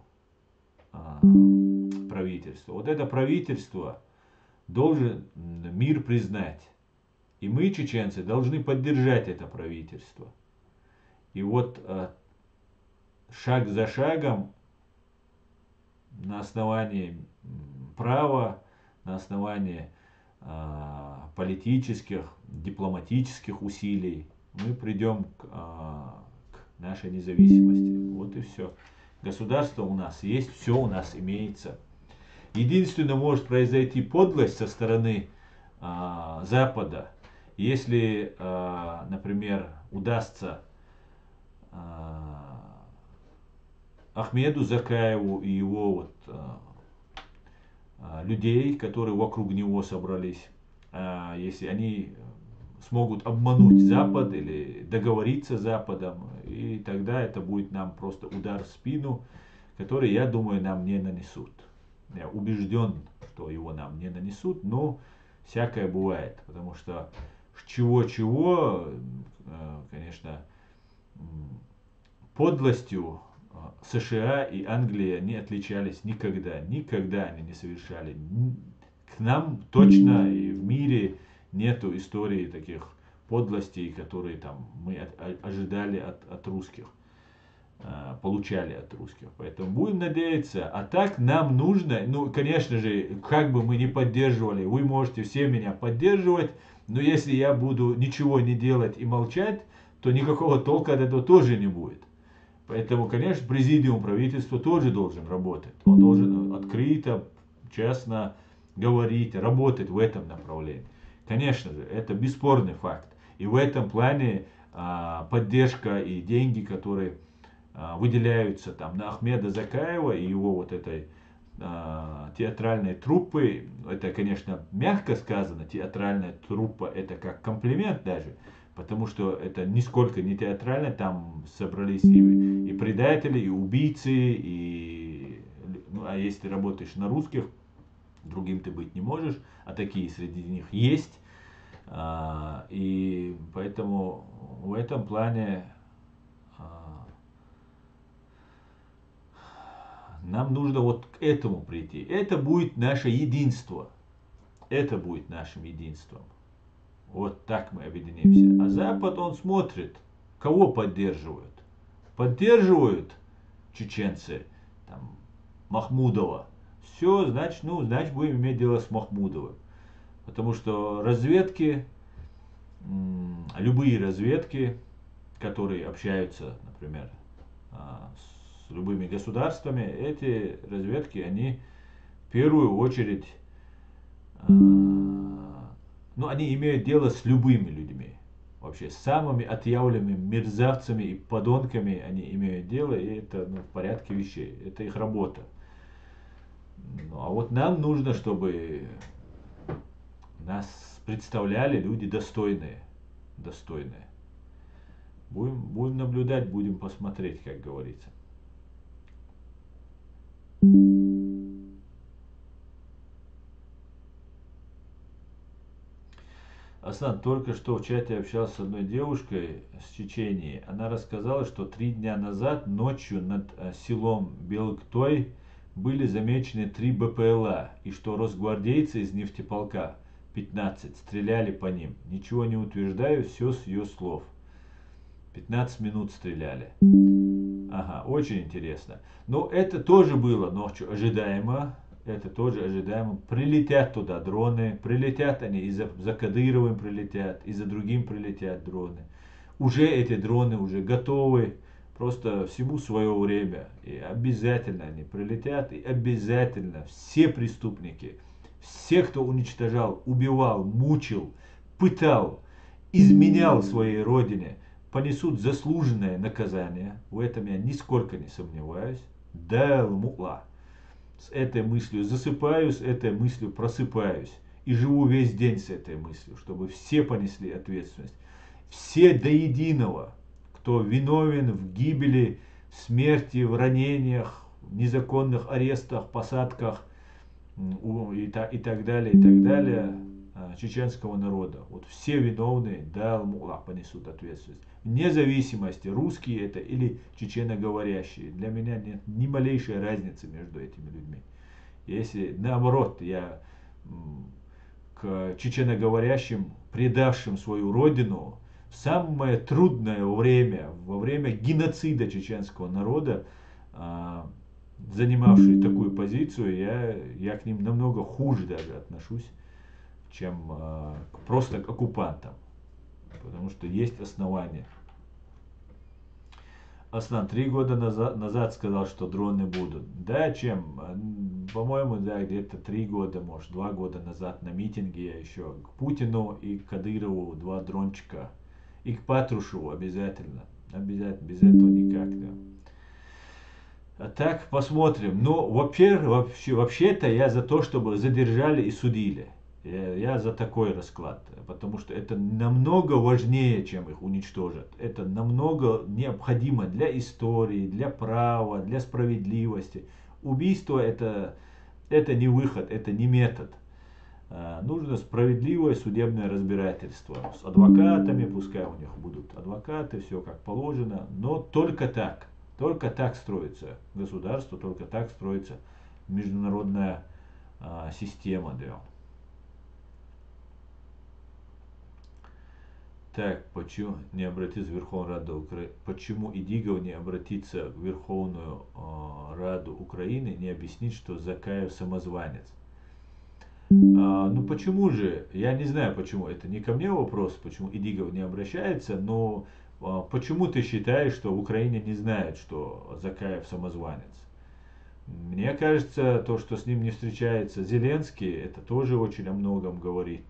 правительства. Вот это правительство должен мир признать. И мы, чеченцы, должны поддержать это правительство. И вот шаг за шагом на основании права, на основании политических, дипломатических усилий мы придем к нашей независимости. Вот и все. Государство у нас есть, все у нас имеется. Единственное, может произойти подлость со стороны Запада, если, например, удастся Ахмеду Закаеву и его вот, людей, которые вокруг него собрались, если они смогут обмануть Запад или договориться с Западом, и тогда это будет нам просто удар в спину, который, я думаю, нам не нанесут. Я убежден, что его нам не нанесут, но всякое бывает, потому что чего-чего, конечно, подлостью США и Англия не отличались никогда. Никогда они не совершали. К нам точно и в мире нету истории таких подлостей, которые там мы ожидали от русских, получали от русских. Поэтому будем надеяться. А так нам нужно, ну, конечно же, как бы мы ни поддерживали, вы можете все меня поддерживать, но если я буду ничего не делать и молчать, то никакого толка от этого тоже не будет. Поэтому, конечно, президиум правительства тоже должен работать. Он должен открыто, честно говорить, работать в этом направлении. Конечно же, это бесспорный факт. И в этом плане поддержка и деньги, которые выделяются там на Ахмеда Закаева и его вот этой театральной труппы, это, конечно, мягко сказано, театральная труппа это как комплимент даже, потому что это нисколько не театрально, там собрались и предатели, и убийцы, а если ты работаешь на русских, другим ты быть не можешь, а такие среди них есть. И поэтому в этом плане нам нужно вот к этому прийти. Это будет наше единство. Это будет нашим единством. Вот так мы объединимся. А Запад, он смотрит, кого поддерживают. Поддерживают чеченцы, там, Махмудова. Все, значит, значит будем иметь дело с Махмудовым. Потому что разведки, любые разведки, которые общаются, например, с любыми государствами, эти разведки, они в первую очередь, они имеют дело с любыми людьми. Вообще, с самыми отъявленными мерзавцами и подонками они имеют дело, и это в порядке вещей. Это их работа. А вот нам нужно, чтобы нас представляли люди достойные. Достойные. Будем наблюдать, будем посмотреть, как говорится. Асан, только что в чате общался с одной девушкой с Чечении. Она рассказала, что 3 дня назад ночью над селом Белктой были замечены 3 БПЛА, и что росгвардейцы из нефтеполка 15 стреляли по ним. Ничего не утверждаю, все с ее слов. 15 минут стреляли. Ага, очень интересно. Но это тоже было ночью ожидаемо. Это тоже ожидаемо. Прилетят туда дроны, прилетят они, и за Кадыровым прилетят, и за другим прилетят дроны. Уже эти дроны уже готовы, просто всему свое время. И обязательно они прилетят, и обязательно все преступники, все, кто уничтожал, убивал, мучил, пытал, изменял своей родине, понесут заслуженное наказание. В этом я нисколько не сомневаюсь. Да, мула. С этой мыслью засыпаю, с этой мыслью просыпаюсь. И живу весь день с этой мыслью, чтобы все понесли ответственность. Все до единого, кто виновен в гибели, смерти, в ранениях, в незаконных арестах, посадках и так далее, чеченского народа. Вот все виновные, да, Аллах, понесут ответственность. Вне зависимости, русские это или чеченоговорящие. Для меня нет ни малейшей разницы между этими людьми. Если наоборот, я к чеченоговорящим, предавшим свою родину, в самое трудное время, во время геноцида чеченского народа, занимавшие такую позицию, я к ним намного хуже даже отношусь, чем просто к оккупантам. Потому что есть основания. Аслан 3 года назад сказал, что дроны будут. Да, чем? По-моему, да, где-то 3 года, может, 2 года назад на митинге я еще к Путину и к Кадырову 2 дрончика. И к Патрушеву обязательно. Обязательно, без этого никак, да. А так, посмотрим. Но вообще-то я за то, чтобы задержали и судили. Я за такой расклад, потому что это намного важнее, чем их уничтожат. Это намного необходимо для истории, для права, для справедливости. Убийство это не выход, это не метод. Нужно справедливое судебное разбирательство с адвокатами, пускай у них будут адвокаты, все как положено, но только так строится государство, только так строится международная система. Да. Так, почему не обратиться в Верховную Раду Украины? Почему Идигов не обратиться в Верховную Раду Украины, не объяснить, что Закаев самозванец? Ну почему же? Я не знаю почему. Это не ко мне вопрос, почему Идигов не обращается, но почему ты считаешь, что в Украине не знают, что Закаев самозванец? Мне кажется, то, что с ним не встречается Зеленский, это тоже очень о многом говорит.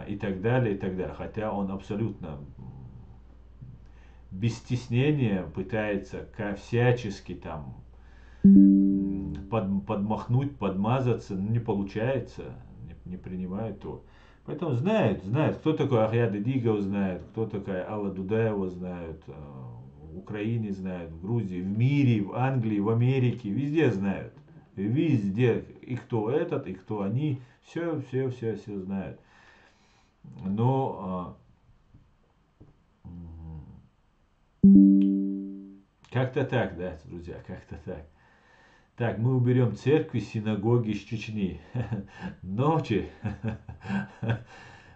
и так далее, и так далее. Хотя он абсолютно без стеснения пытается всячески там подмахнуть, подмазаться, но не получается, не принимает то. Поэтому знают, кто такой Ахьяд Дигов знает, кто такая Алла Дудаева знают, в Украине знают, в Грузии, в мире, в Англии, в Америке, везде знают. Везде. И кто этот, и кто они, все знают. Но как-то так, да, друзья, как-то так. Так, мы уберем церкви, синагоги из Чечни. Ночи.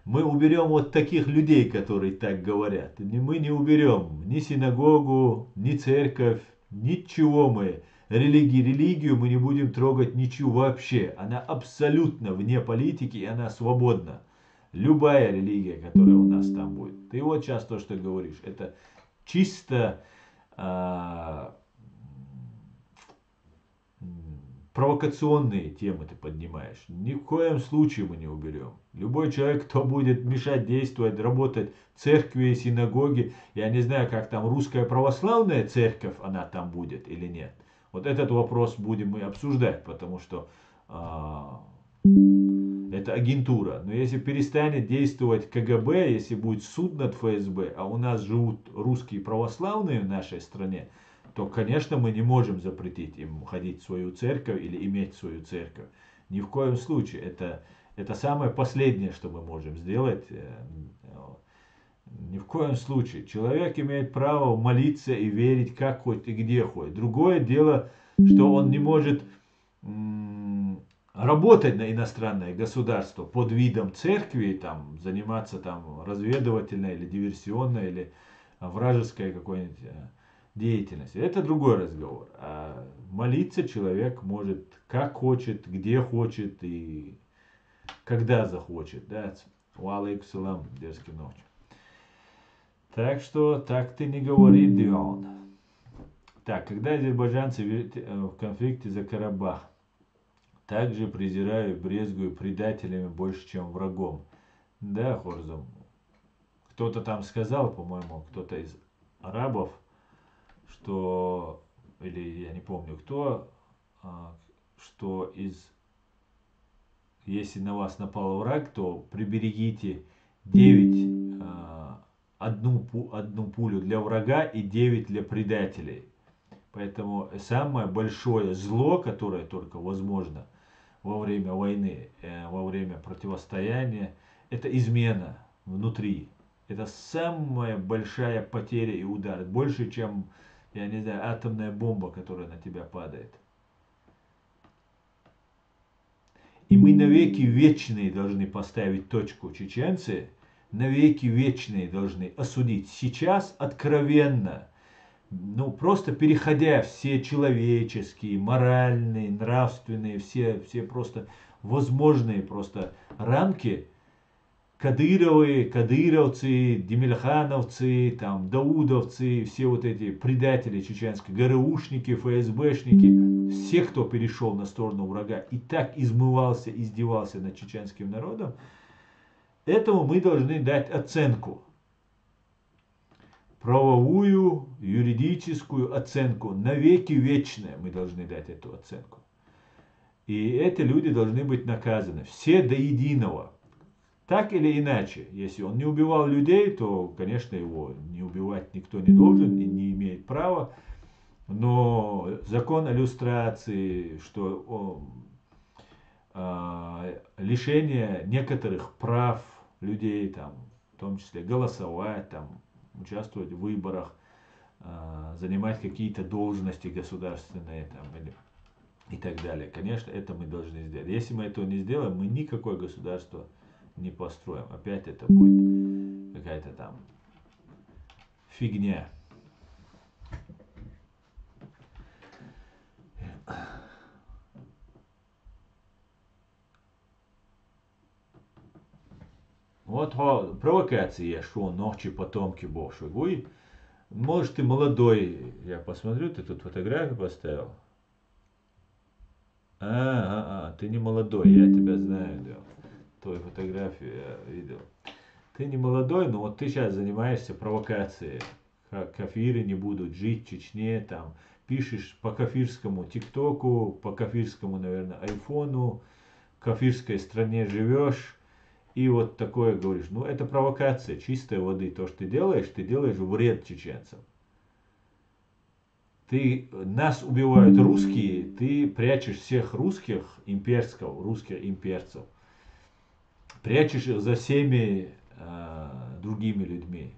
Мы уберем вот таких людей, которые так говорят. Мы не уберем ни синагогу, ни церковь, ничего мы. Религию мы не будем трогать ничего вообще. Она абсолютно вне политики, и она свободна. Любая религия, которая у нас там будет. Ты вот сейчас то, что говоришь, это чисто провокационные темы ты поднимаешь. Ни в коем случае мы не уберем. Любой человек, кто будет мешать действовать, работать в церкви, синагоги, я не знаю, как там русская православная церковь, она там будет или нет. Вот этот вопрос будем мы обсуждать, потому что это агентура. Но если перестанет действовать КГБ, если будет суд над ФСБ, а у нас живут русские православные в нашей стране, то, конечно, мы не можем запретить им ходить в свою церковь или иметь свою церковь. Ни в коем случае. Это самое последнее, что мы можем сделать. Ни в коем случае. Человек имеет право молиться и верить, как хоть и где хоть. Другое дело, что он не может работать на иностранное государство под видом церкви, там, заниматься там разведывательной или диверсионной или вражеской какой-нибудь деятельности. Это другой разговор. А молиться человек может как хочет, где хочет и когда захочет. Да? Валейкум салам, дерзкий ночи. Так что так ты не говори, Дион. Так, когда азербайджанцы в конфликте за Карабах, также презираю, брезгую предателями больше, чем врагом. Да, Хорзам. Кто-то там сказал, по-моему, кто-то из арабов, что, или я не помню кто, что если на вас напал враг, то приберегите 9, одну пулю для врага и 9 для предателей. Поэтому самое большое зло, которое только возможно во время войны, во время противостояния, это измена внутри. Это самая большая потеря и удар. Больше, чем, я не знаю, атомная бомба, которая на тебя падает. И мы навеки вечные должны поставить точку. Чеченцы навеки вечные должны осудить. Сейчас откровенно, ну просто переходя все человеческие, моральные, нравственные, все просто возможные просто рамки, Кадыровы, кадыровцы, демельхановцы, там, даудовцы, все вот эти предатели чеченские, ГРУшники, ФСБшники, все, кто перешел на сторону врага и так измывался, издевался над чеченским народом, этому мы должны дать оценку. Правовую, юридическую оценку. Навеки вечная мы должны дать эту оценку. И эти люди должны быть наказаны. Все до единого. Так или иначе, если он не убивал людей, то, конечно, его не убивать никто не должен и не имеет права. Но закон о люстрации, что лишение некоторых прав людей, там, в том числе голосовать, там, участвовать в выборах, занимать какие-то должности государственные там, и так далее. Конечно, это мы должны сделать. Если мы этого не сделаем, мы никакое государство не построим. Опять это будет какая-то там фигня. Вот провокация, что ночи потомки Боши. Вы, может, ты молодой, я посмотрю, ты тут фотографию поставил. Ты не молодой, я тебя знаю, да. твою фотографию я видел. Ты не молодой, но вот ты сейчас занимаешься провокацией. Кафиры не будут жить в Чечне, там, пишешь по кафирскому ТикТоку, по кафирскому, наверное, айфону, в кафирской стране живешь, и вот такое говоришь. Ну, это провокация чистой воды. То, что ты делаешь вред чеченцам. Нас убивают русские, ты прячешь всех русских, русских имперцев, прячешь их за всеми другими людьми.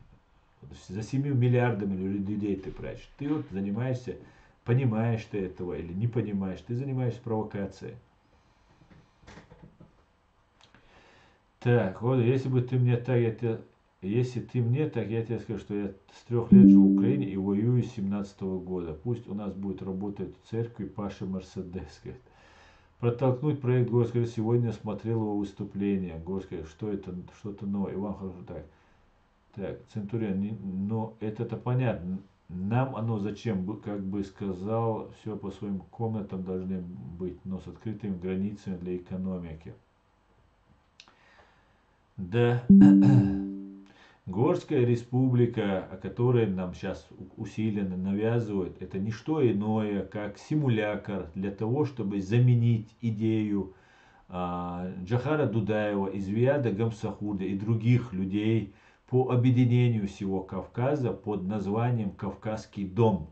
За 7 миллиардами людей ты прячешь. Ты вот занимаешься, понимаешь ты этого или не понимаешь, ты занимаешься провокацией. Так, вот, если ты мне так, я тебе скажу, что я с 3 лет живу в Украине и воюю с 17 года. Пусть у нас будет работать в церкви Паша Мерседес. Говорит. Протолкнуть проект Горского. Сегодня смотрел его выступление. Горского, что это, что-то новое. Иван хорошо так. Так, Центурион, но это-то понятно. Нам оно зачем? Как бы сказал, все по своим комнатам должны быть, но с открытыми границами для экономики. Да, Горская республика, о которой нам сейчас усиленно навязывают, это не что иное, как симулятор для того, чтобы заменить идею Джохара Дудаева, Извияда Гамсахурда и других людей по объединению всего Кавказа под названием Кавказский дом.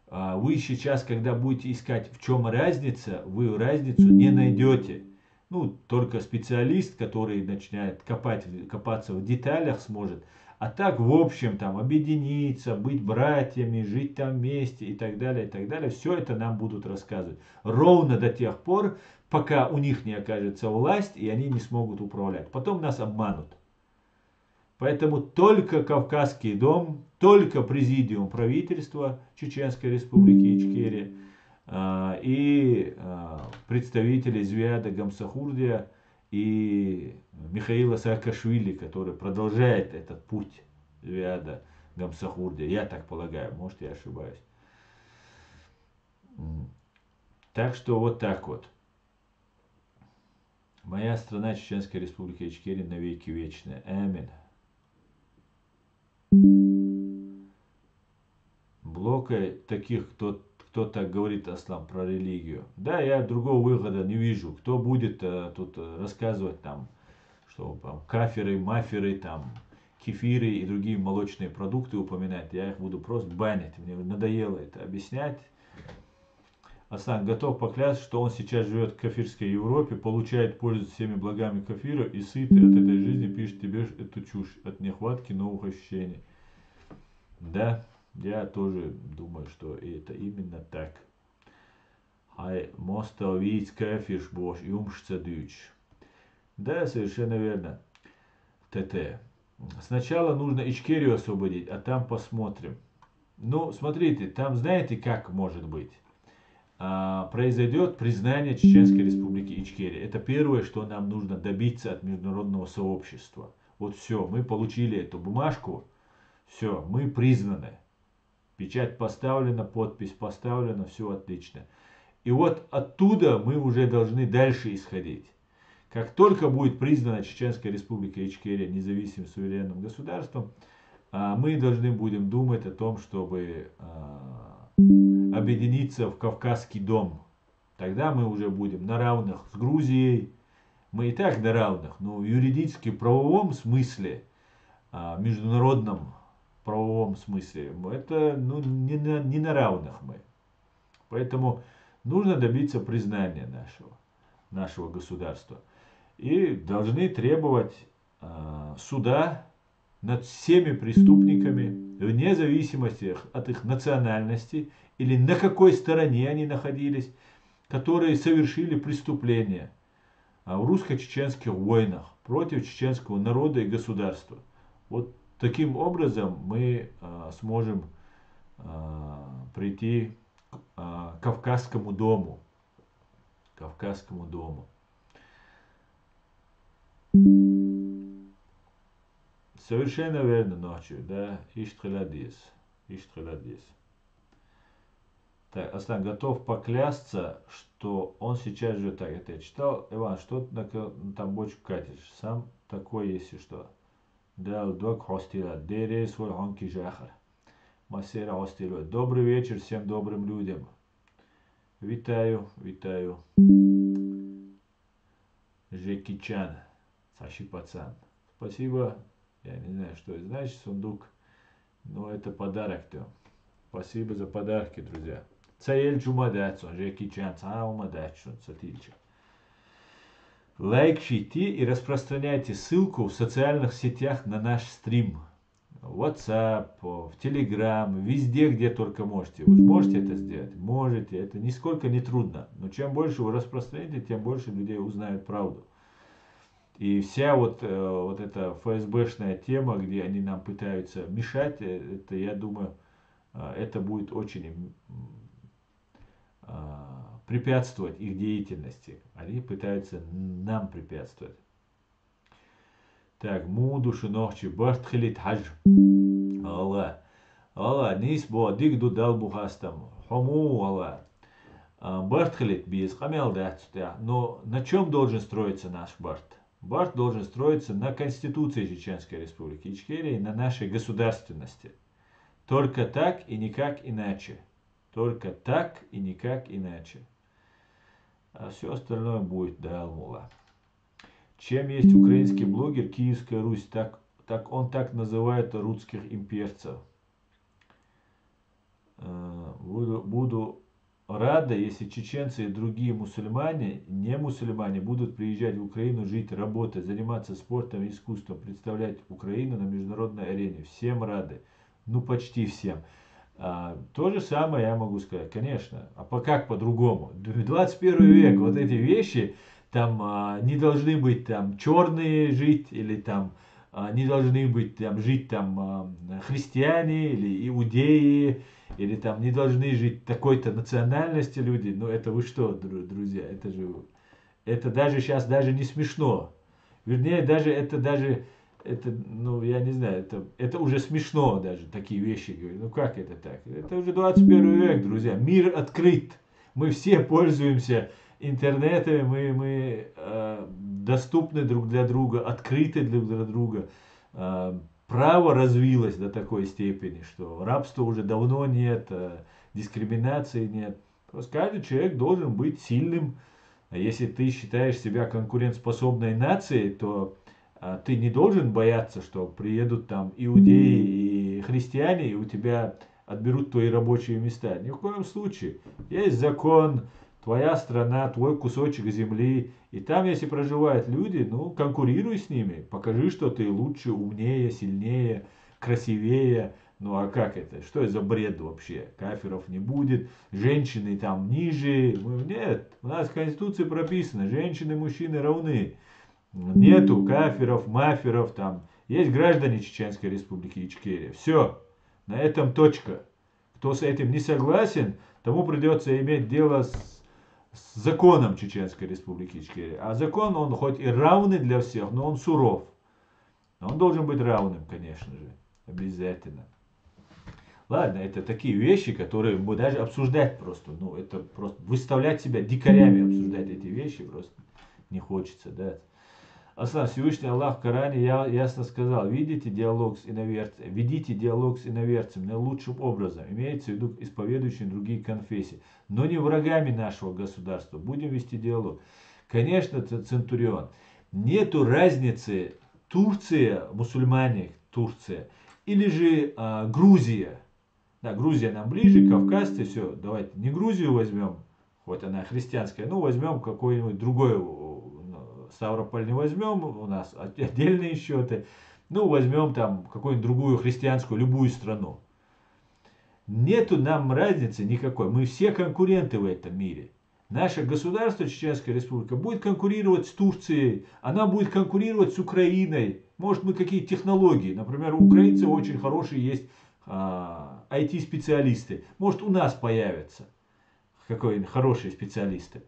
Вы сейчас, когда будете искать, в чем разница, вы разницу не найдете. Ну, только специалист, который начинает копаться в деталях, сможет. А так, в общем, там, объединиться, быть братьями, жить там вместе и так далее, все это нам будут рассказывать. Ровно до тех пор, пока у них не окажется власть, и они не смогут управлять. Потом нас обманут. Поэтому только Кавказский дом, только президиум правительства Чеченской Республики Ичкерия и представители Звияда Гамсахурдия и Михаила Саакашвили, который продолжает этот путь Звияда Гамсахурдия. Я так полагаю, может я ошибаюсь. Так что вот так вот. Моя страна, Чеченская Республика Ичкерия, навеки вечная. Аминь. Блока таких, кто так говорит, Аслам, про религию. Да, я другого выхода не вижу. Кто будет тут рассказывать там, что там, кафиры, мафиры, там, кефиры и другие молочные продукты упоминать, я их буду просто банить. Мне надоело это объяснять. Аслан готов поклясться, что он сейчас живет в кафирской Европе, получает пользу всеми благами кафира и сытый от этой жизни пишет тебе эту чушь от нехватки новых ощущений. Да, я тоже думаю, что это именно так. Хай мостовить кафиш бош юмшца дюч. Да, совершенно верно. ТТ. Сначала нужно Ичкерию освободить, а там посмотрим. Ну, смотрите, там знаете, как может быть? Произойдет признание Чеченской Республики Ичкерия. Это первое, что нам нужно добиться от международного сообщества. Вот все, мы получили эту бумажку, все, мы признаны. Печать поставлена, подпись поставлена, все отлично. И вот оттуда мы уже должны дальше исходить. Как только будет признана Чеченская Республика Ичкерия независимым суверенным государством, мы должны будем думать о том, чтобы объединиться в Кавказский дом. Тогда мы уже будем на равных с Грузией. Мы и так на равных, но в юридически правовом смысле, международном правовом смысле, это не на равных мы. Поэтому нужно добиться признания нашего государства. И должны требовать суда над всеми преступниками, вне зависимости от их национальности или на какой стороне они находились, которые совершили преступления в русско-чеченских войнах против чеченского народа и государства. Вот таким образом мы сможем прийти к Кавказскому дому. Кавказскому дому. Совершенно верно ночью, да, Иштхаладис. Так, Аслан готов поклясться, что он сейчас же так. Это я читал. Иван, что ты на тамбочку катишь? Сам такой, если что. Дал док хостила. Дере свой хонки жахар. Масера хостила. Добрый вечер всем добрым людям. Витаю, витаю. Жеки Чан. Саши пацан. Спасибо. Я не знаю, что это значит, сундук. Но это подарок-то. Спасибо за подарки, друзья. Цаэльчу мадацу, Жеки Чан, мадачу, сатильча. Лайкните и распространяйте ссылку в социальных сетях на наш стрим. В WhatsApp, в Telegram, везде, где только можете. Вы можете это сделать? Можете. Это нисколько не трудно. Но чем больше вы распространите, тем больше людей узнают правду. И вся вот эта ФСБшная тема, где они нам пытаются мешать, это, я думаю, это будет очень препятствовать их деятельности. Они пытаются нам препятствовать. Так, муду шинохчи, бартхилит хадж. Алла. Алла, нис бо дигду дал бухастам. Хому Алла. Бартхилит без хамел датстя. Но на чем должен строиться наш Барт? Барт должен строиться на Конституции Чеченской Республики Ичкерия и на нашей государственности. Только так и никак иначе. Только так и никак иначе. А все остальное будет Далмула. Чем есть украинский блогер Киевская Русь, он так называет русских имперцев. Буду рада, если чеченцы и другие мусульмане, не мусульмане, будут приезжать в Украину, жить, работать, заниматься спортом и искусством, представлять Украину на международной арене. Всем рады. Ну, почти всем. То же самое я могу сказать, конечно. А как по-другому? 21 век, вот эти вещи, там не должны быть там черные жить, или там не должны быть там жить там христиане, или иудеи, или там не должны жить такой-то национальности люди. Ну, это вы что, друзья? Это даже сейчас даже не смешно. Вернее, ну, я не знаю, это уже смешно даже, такие вещи говорить. Ну, как это так? Это уже 21 век, друзья. Мир открыт. Мы все пользуемся интернетами, мы доступны друг для друга, открыты друг для друга. Право развилось до такой степени, что рабства уже давно нет, дискриминации нет. Просто каждый человек должен быть сильным. А если ты считаешь себя конкурентоспособной нацией, то ты не должен бояться, что приедут там иудеи и христиане, и у тебя отберут твои рабочие места. Ни в коем случае. Есть закон, твоя страна, твой кусочек земли. И там, если проживают люди, ну, конкурируй с ними. Покажи, что ты лучше, умнее, сильнее, красивее. Ну, а как это? Что это за бред вообще? Кафиров не будет, женщины там ниже. Нет, у нас в Конституции прописано, женщины и мужчины равны. Нету кафиров, мафиров там. Есть граждане Чеченской Республики Ичкерия. Все. На этом точка. Кто с этим не согласен, тому придется иметь дело с законом Чеченской Республики Ичкерия. А закон, он хоть и равный для всех, но он суров. Но он должен быть равным, конечно же. Обязательно. Ладно, это такие вещи, которые мы даже обсуждать просто. Ну, это просто выставлять себя дикарями, обсуждать эти вещи просто не хочется, да. Аслан, Всевышний Аллах в Коране ясно сказал, ведите диалог с иноверцем наилучшим образом, имеется в виду исповедующим другие конфессии, но не врагами нашего государства, будем вести диалог. Конечно, Центурион, нету разницы Турция, мусульмане, Турция, или же Грузия. Да, Грузия нам ближе, кавказцы, все, давайте не Грузию возьмем, хоть она христианская, ну возьмем какой-нибудь другой, Ставрополь не возьмем, у нас отдельные счеты. Ну, возьмем там какую-нибудь другую христианскую, любую страну. Нету нам разницы никакой. Мы все конкуренты в этом мире. Наше государство, Чеченская Республика, будет конкурировать с Турцией. Она будет конкурировать с Украиной. Может, мы какие-то технологии. Например, у украинцев очень хорошие есть IT-специалисты. Может, у нас появятся какие-нибудь хорошие специалисты.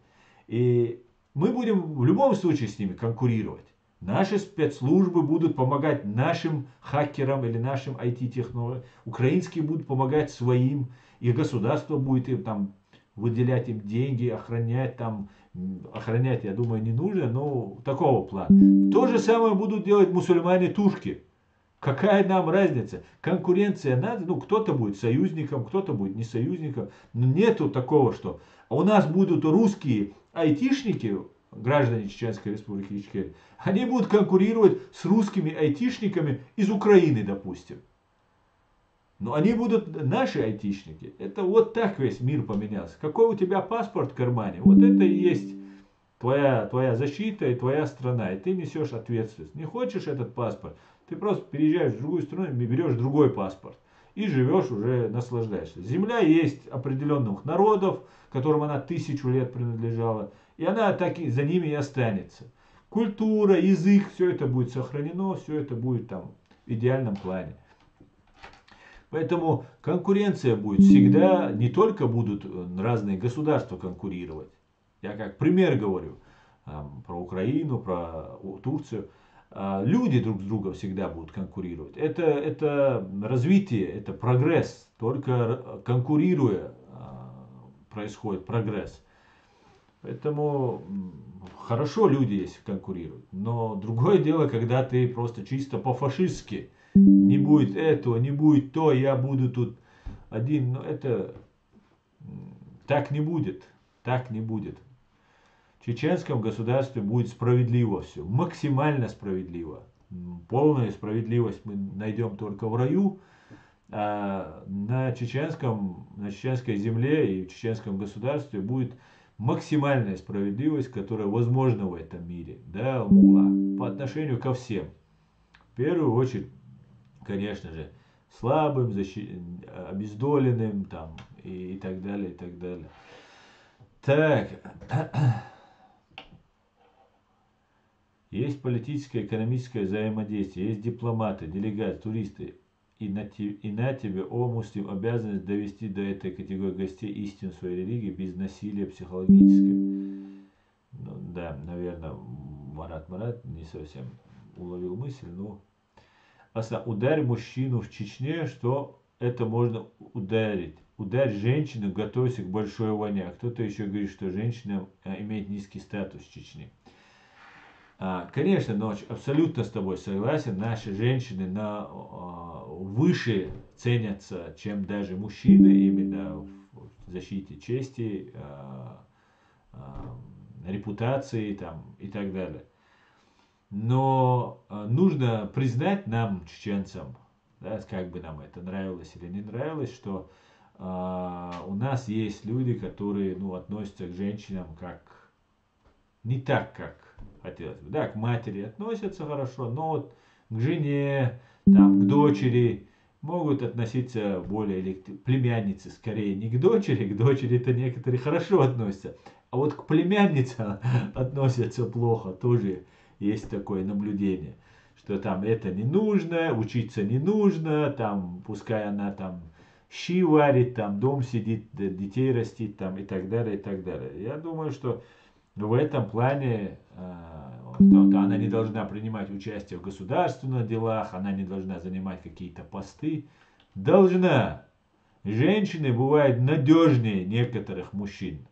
И мы будем в любом случае с ними конкурировать. Наши спецслужбы будут помогать нашим хакерам или нашим IT-технологам. Украинские будут помогать своим. И государство будет им там выделять им деньги, охранять там, охранять, я думаю, не нужно, но такого плана. То же самое будут делать мусульмане-турки. Какая нам разница? Конкуренция надо, ну кто-то будет союзником, кто-то будет не союзником. Но нету такого, что у нас будут русские айтишники, граждане Чеченской Республики Ичкерия, они будут конкурировать с русскими айтишниками из Украины, допустим. Но они будут наши айтишники. Это вот так весь мир поменялся. Какой у тебя паспорт в кармане? Вот это и есть твоя защита и твоя страна. И ты несешь ответственность. Не хочешь этот паспорт, ты просто переезжаешь в другую страну и берешь другой паспорт. И живешь уже, наслаждаешься. Земля есть определенных народов, которым она 1000 лет принадлежала. И она так и за ними и останется. Культура, язык, все это будет сохранено, все это будет там в идеальном плане. Поэтому конкуренция будет всегда, не только будут разные государства конкурировать. Я как пример говорю про Украину, про Турцию. Люди друг с другом всегда будут конкурировать. Это развитие, это прогресс. Только конкурируя происходит прогресс. Поэтому хорошо люди если конкурируют. Но другое дело, когда ты просто чисто по-фашистски. Не будет этого, не будет то, я буду тут один. Но это так не будет. Так не будет. В чеченском государстве будет справедливо все. Максимально справедливо. Полную справедливость мы найдем только в раю. А на чеченской земле и в чеченском государстве будет максимальная справедливость, которая возможна в этом мире. Да, Аллах, по отношению ко всем. В первую очередь, конечно же, слабым, обездоленным там, и так далее, и так далее. Так. Есть политическое, экономическое взаимодействие, есть дипломаты, делегаты, туристы. И на тебе, о муслим, обязанность довести до этой категории гостей истину своей религии без насилия психологического. Ну, да, наверное, Марат не совсем уловил мысль, но ударь мужчину в Чечне, что это можно ударить. Ударь женщину, готовься к большой войне. А кто-то еще говорит, что женщина имеет низкий статус в Чечне. Конечно, но абсолютно с тобой согласен, наши женщины выше ценятся, чем даже мужчины, именно в защите чести, репутации там, и так далее. Но нужно признать нам, чеченцам, да, как бы нам это нравилось или не нравилось, что у нас есть люди, которые относятся к женщинам как не так, как хотелось бы. Да, к матери относятся хорошо, но вот к жене, там, к дочери могут относиться более, или к племяннице скорее не к дочери-то некоторые хорошо относятся, а вот к племяннице относятся плохо, тоже есть такое наблюдение, что там это не нужно, учиться не нужно, там, пускай она там щи варит, там, дом сидит, детей растит, там, и так далее, и так далее. Я думаю, что в этом плане она не должна принимать участие в государственных делах, она не должна занимать какие-то посты. Должна. Женщины бывают надежнее некоторых мужчин.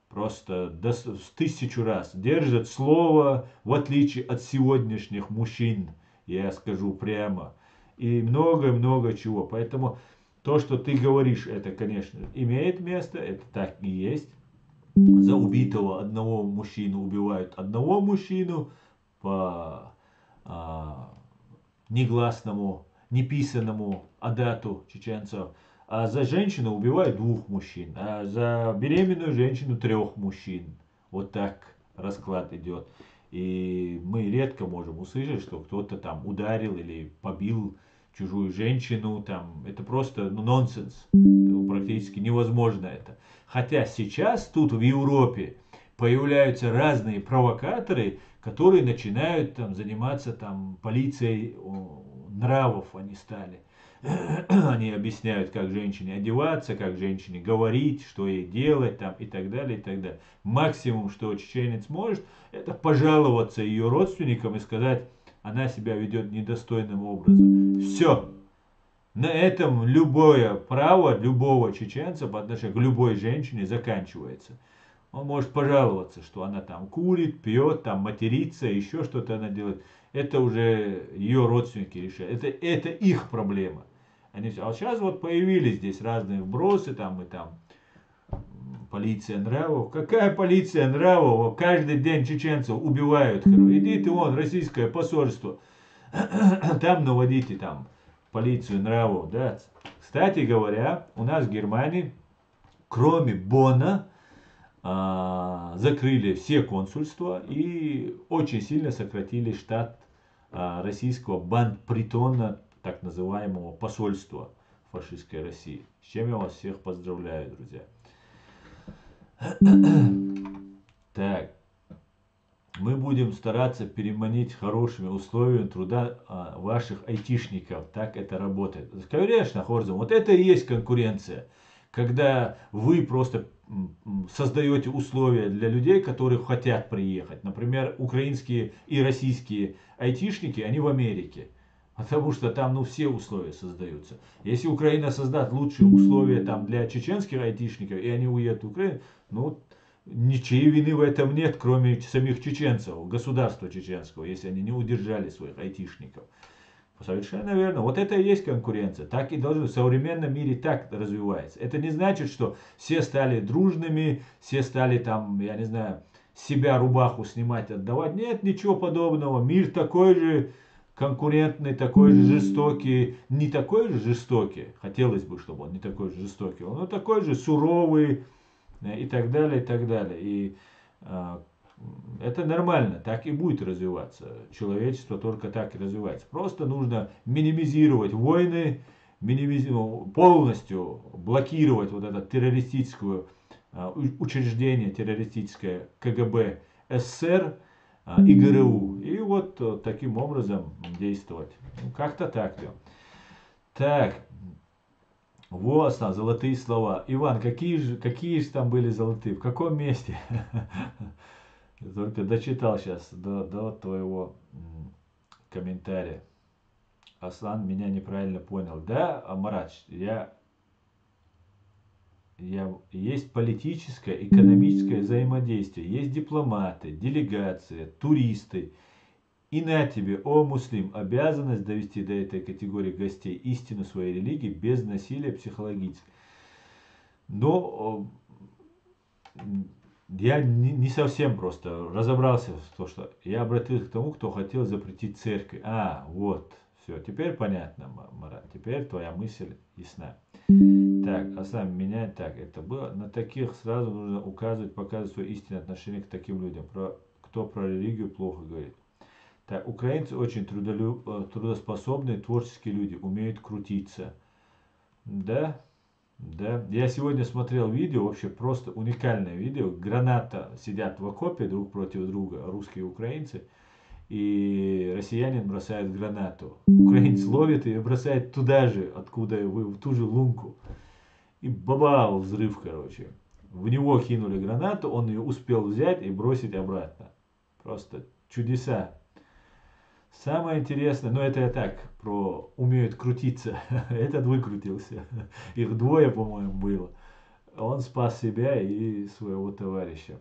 Просто в 1000 раз держат слово, в отличие от сегодняшних мужчин, я скажу прямо. И много-много чего. Поэтому то, что ты говоришь, это, конечно, имеет место, это так и есть. За убитого одного мужчину убивают одного мужчину по негласному, неписанному адату чеченцев. А за женщину убивают 2 мужчин, а за беременную женщину 3 мужчин. Вот так расклад идет. И мы редко можем услышать, что кто-то там ударил или побил чужую женщину. Там, это просто нонсенс. Практически невозможно это. Хотя сейчас тут в Европе появляются разные провокаторы, которые начинают там заниматься там полицией нравов они стали. Они объясняют, как женщине одеваться, как женщине говорить, что ей делать там, и так далее, и так далее. Максимум, что чеченец может, это пожаловаться ее родственникам и сказать, она себя ведет недостойным образом. Все. На этом любое право любого чеченца по отношению к любой женщине заканчивается. Он может пожаловаться, что она там курит, пьет, там матерится, еще что-то она делает. Это уже ее родственники решают. Это их проблема. А вот сейчас вот появились здесь разные вбросы, там и там полиция нравов. Какая полиция нравов? Каждый день чеченцев убивают. Идите вон, российское посольство. Там наводите там полицию нравов. Да. Кстати говоря, у нас в Германии, кроме Бонна, закрыли все консульства и очень сильно сократили штат российского бандпритона, так называемого посольства фашистской России. С чем я вас всех поздравляю, друзья. Так, мы будем стараться переманить хорошими условиями труда ваших айтишников. Так это работает. Конечно, Хорзам, вот это и есть конкуренция. Когда вы просто создаете условия для людей, которые хотят приехать. Например, украинские и российские айтишники, они в Америке. Потому что там все условия создаются. Если Украина создаст лучшие условия там, для чеченских айтишников, и они уедут в Украину, ну, ничьей вины в этом нет, кроме самих чеченцев, государства чеченского, если они не удержали своих айтишников. Совершенно верно. Вот это и есть конкуренция. Так и должно. В современном мире так развивается. Это не значит, что все стали дружными, все стали там, я не знаю, себя рубаху снимать, отдавать. Нет, ничего подобного. Мир такой же конкурентный, такой же жестокий, не такой же жестокий. Хотелось бы, чтобы он не такой же жестокий. Он такой же суровый и так далее, и так далее. И это нормально, так и будет развиваться. Человечество только так и развивается. Просто нужно минимизировать войны, полностью блокировать вот это террористическое учреждение, террористическое КГБ СССР и ГРУ. И вот таким образом действовать. Ну, как-то так. Так, вот там золотые слова. Иван, какие же там были золотые? В каком месте? Только дочитал сейчас до твоего комментария. Аслан меня неправильно понял. Да, Марач, есть политическое, экономическое взаимодействие, есть дипломаты, делегации, туристы. И на тебе, о муслим, обязанность довести до этой категории гостей истину своей религии без насилия психологически. Но я не совсем просто разобрался в том, что я обратился к тому, кто хотел запретить церковь. Вот, все, теперь понятно, Марат, теперь твоя мысль ясна. Так, а сам менять так, это было, на таких сразу нужно указывать, показывать свое истинное отношение к таким людям, кто про религию плохо говорит. Так, украинцы очень трудоспособные, творческие люди, умеют крутиться. Да, да, я сегодня смотрел видео, вообще просто уникальное видео. Граната сидят в окопе друг против друга, русские и украинцы, и россиянин бросает гранату. Украинец ловит ее и бросает туда же, откуда вы, в ту же лунку. И бабау, взрыв, короче. В него кинули гранату, он ее успел взять и бросить обратно. Просто чудеса. Самое интересное, ну это я так, про умеют крутиться. Этот выкрутился. Их двое, по-моему, было. Он спас себя и своего товарища.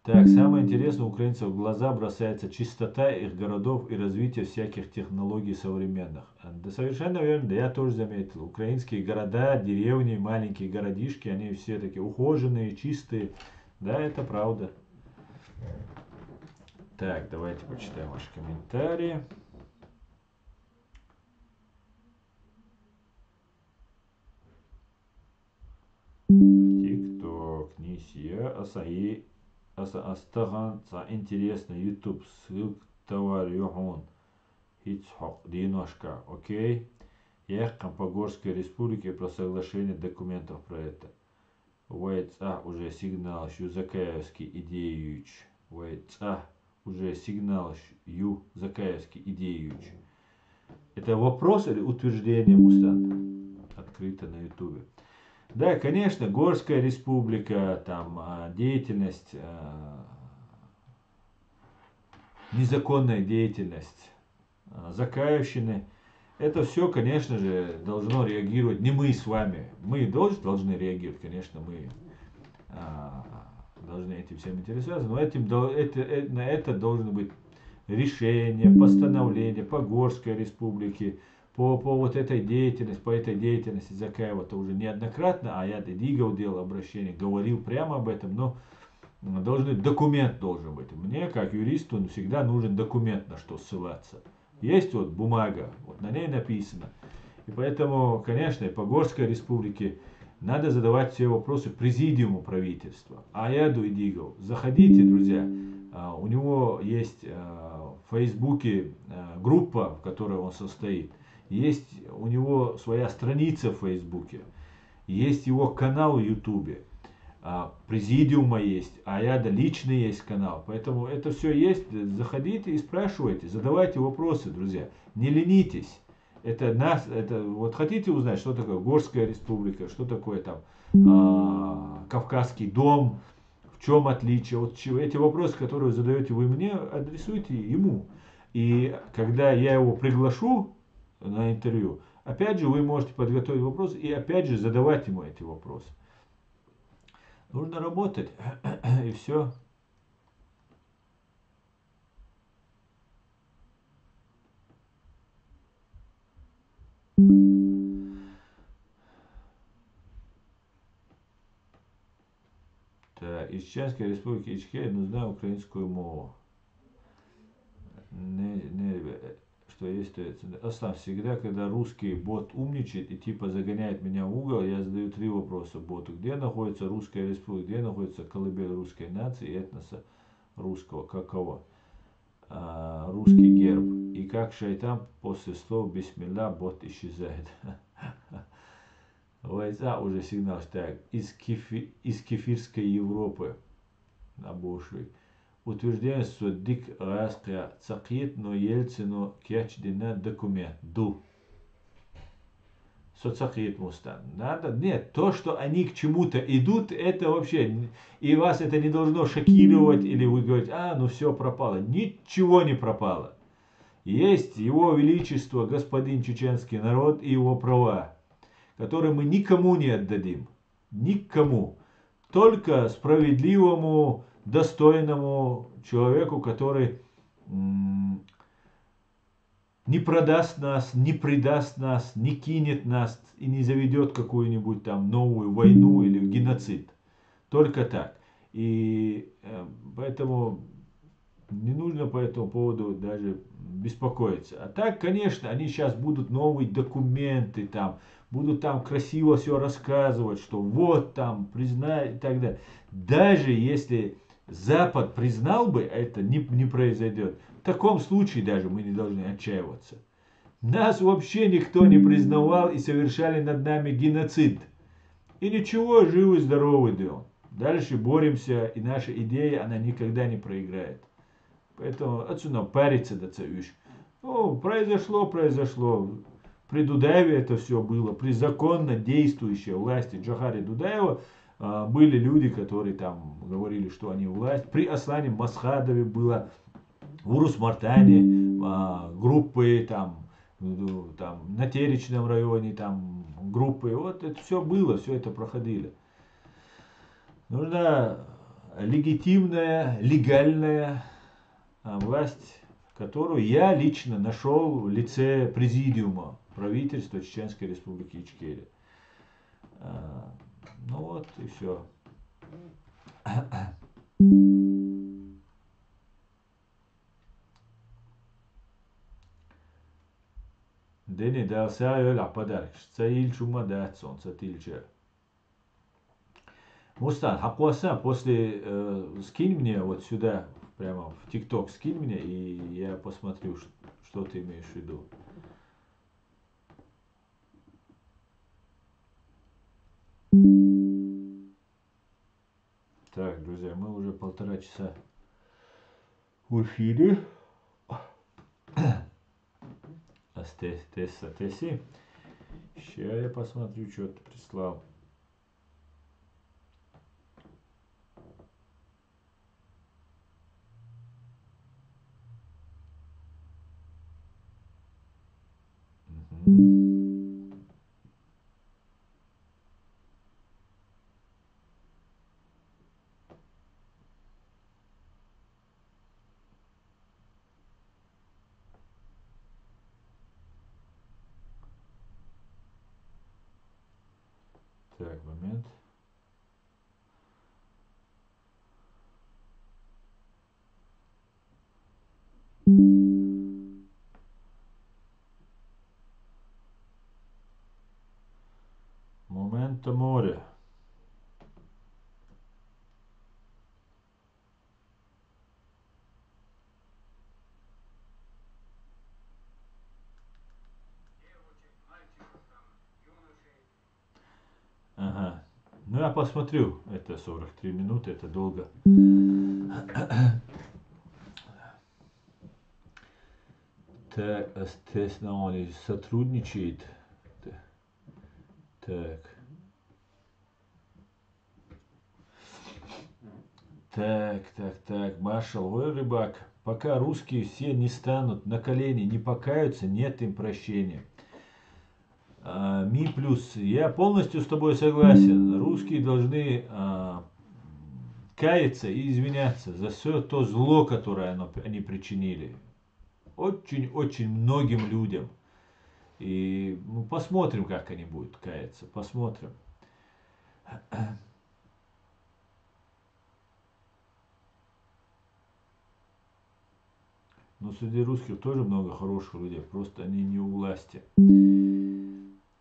Так, самое интересное, у украинцев в глаза бросается чистота их городов и развитие всяких технологий современных. Да, совершенно верно, да, я тоже заметил. Украинские города, деревни, маленькие городишки, они все такие ухоженные, чистые. Да, это правда. Так, давайте почитаем ваши комментарии. ТикТок, Нисия, Асаи, Астаган, интересно, YouTube, ссылка, товар, Йохон, Хицхок, Диношка, окей. Ехкам по Горской республике про соглашение документов про это. Вайца уже сигнал, что Закаевский идеюч. Вайца уже сигнал, ю Закаевский идеюч. Это вопрос или утверждение, Мустан? Открыто на ютубе. Да, конечно, Горская республика, там деятельность, незаконная деятельность Закаевщины. это все, конечно же, должно реагировать не мы с вами. Мы должны реагировать, конечно, мы а, должны этим всем интересоваться, но на это должно быть решение, постановление по Горской республике, по вот этой деятельности, по этой деятельности Закаева-то уже неоднократно, а я Дигов делал обращение, говорил прямо об этом, но документ должен быть. Мне, как юристу, всегда нужен документ, на что ссылаться. Есть вот бумага, вот на ней написано. И поэтому, конечно, и по Горской республике надо задавать все вопросы президиуму правительства. Аяду и Дигов. Заходите, друзья. У него есть в Фейсбуке группа, в которой он состоит. Есть у него своя страница в Фейсбуке. Есть его канал в Ютубе. Президиума есть, Аяда личный есть канал. Поэтому это все есть. Заходите и спрашивайте, задавайте вопросы, друзья. Не ленитесь. Вот хотите узнать, что такое Горская республика, что такое там Кавказский дом, в чем отличие. Вот эти вопросы, которые задаете вы мне, адресуйте ему. И когда я его приглашу на интервью, опять же вы можете подготовить вопрос и опять же задавать ему эти вопросы. Нужно работать, и все. Из Чеченской республики Ичкерия, но знаю украинскую мову. Что есть, Аслан, всегда, когда русский бот умничает и типа загоняет меня в угол, я задаю 3 вопроса боту. Где находится Русская республика, где находится колыбель русской нации и этноса русского, каково? Русский герб. И как шайтан после слов бисмилля бот исчезает. ВСА уже сигнал, что из кефирской Европы на Бошвик. Утверждение, что дик раска цакит, но Ельцину кячдина документ. Ду. Соцакит мустан. Надо, нет, то, что они к чему-то идут, это вообще, и вас это не должно шокировать, или вы говорите, ну все пропало. Ничего не пропало. Есть его величество, господин чеченский народ и его права, которые мы никому не отдадим. Никому. Только справедливому, достойному человеку, который не продаст нас, не предаст нас, не кинет нас и не заведет какую-нибудь там новую войну или геноцид. Только так. И поэтому не нужно по этому поводу даже беспокоиться. А так, конечно, они сейчас будут новые документы там, будут там красиво все рассказывать, что вот там признать и так далее. Даже если Запад признал бы, это не произойдет. В таком случае даже мы не должны отчаиваться. Нас вообще никто не признавал и совершали над нами геноцид. И ничего, живы, здоровы, да. Дальше боремся, и наша идея, она никогда не проиграет. Поэтому отсюда париться до цаюш. Произошло. При Дудаеве это все было. При законно действующей власти Джохари Дудаева были люди, которые там говорили, что они власть. При Аслане Масхадове было, в Урус-Мартане группы там на Теречном районе там группы. Вот это все было, все это проходили. Нужна легитимная, легальная власть, которую я лично нашел в лице президиума правительства Чеченской республики Ичкерия. Ну вот и все. Дени дался öyle подарок. Цаиль чума дать солнце тильчер. Мустан, Хакуасан, после скинь мне вот сюда, прямо в ТикТок скинь мне, и я посмотрю, что ты имеешь в виду. Так, друзья, мы уже 1,5 часа в эфире. Теси. Сейчас я посмотрю, что ты прислал. Так, момент. Момента море. Ага. Ну, я посмотрю. Это 43 минуты, это долго. Так, естественно, он и сотрудничает. Так. Так. Маршал, вы рыбак. Пока русские все не станут на колени, не покаются, нет им прощения. Ми плюс. Я полностью с тобой согласен. Русские должны каяться и извиняться за все то зло, которое они причинили. Очень-очень многим людям. И посмотрим, как они будут каяться. Посмотрим. Но среди русских тоже много хороших людей. Просто они не у власти.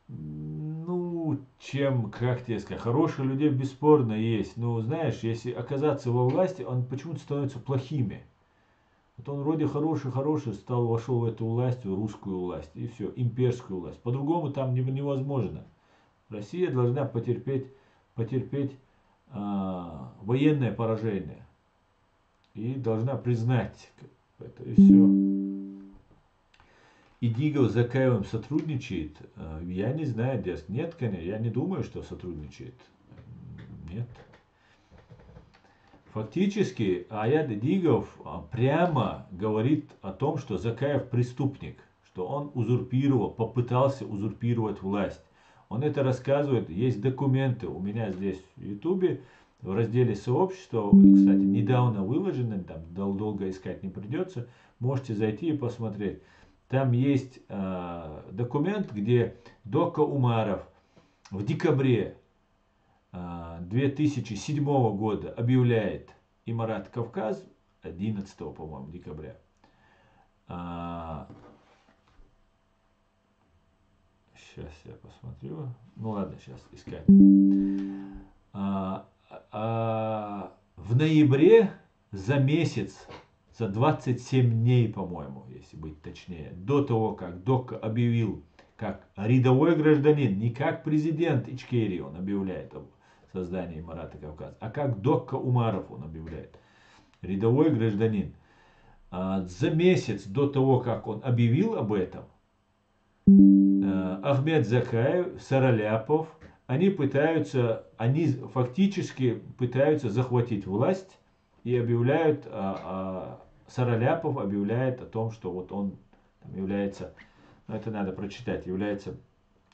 Ну, как тебе сказать, хороших людей бесспорно есть. Но знаешь, если оказаться во власти, он почему-то становится плохими. Вот он вроде хороший, вошел в эту власть, в русскую власть, и все, имперскую власть. По-другому там невозможно. Россия должна потерпеть военное поражение. И должна признать это, и все. И Дигл с Закаевым сотрудничает, я не знаю, дескать. Нет, конечно, я не думаю, что сотрудничает. Нет. Фактически Аят Дигов прямо говорит о том, что Закаев преступник, что он попытался узурпировать власть. Он это рассказывает, есть документы у меня здесь в Ютубе, в разделе сообщества, кстати, недавно выложены, там долго искать не придется, можете зайти и посмотреть. Там есть документ, где Дока Умаров в декабре 2007 года объявляет Имарат Кавказ 11, по-моему, декабря. Сейчас я посмотрю. Ну ладно, сейчас искать. В ноябре за месяц, за 27 дней, по-моему, если быть точнее, до того, как Док объявил как рядовой гражданин, не как президент Ичкерии он объявляет о создании Марата Кавказ, а как Докка Умаров он объявляет, рядовой гражданин. За месяц до того, как он объявил об этом, Ахмед Закаев, Сараляпов, они фактически пытаются захватить власть и объявляют, Сараляпов объявляет о том, что вот он является, это надо прочитать, является,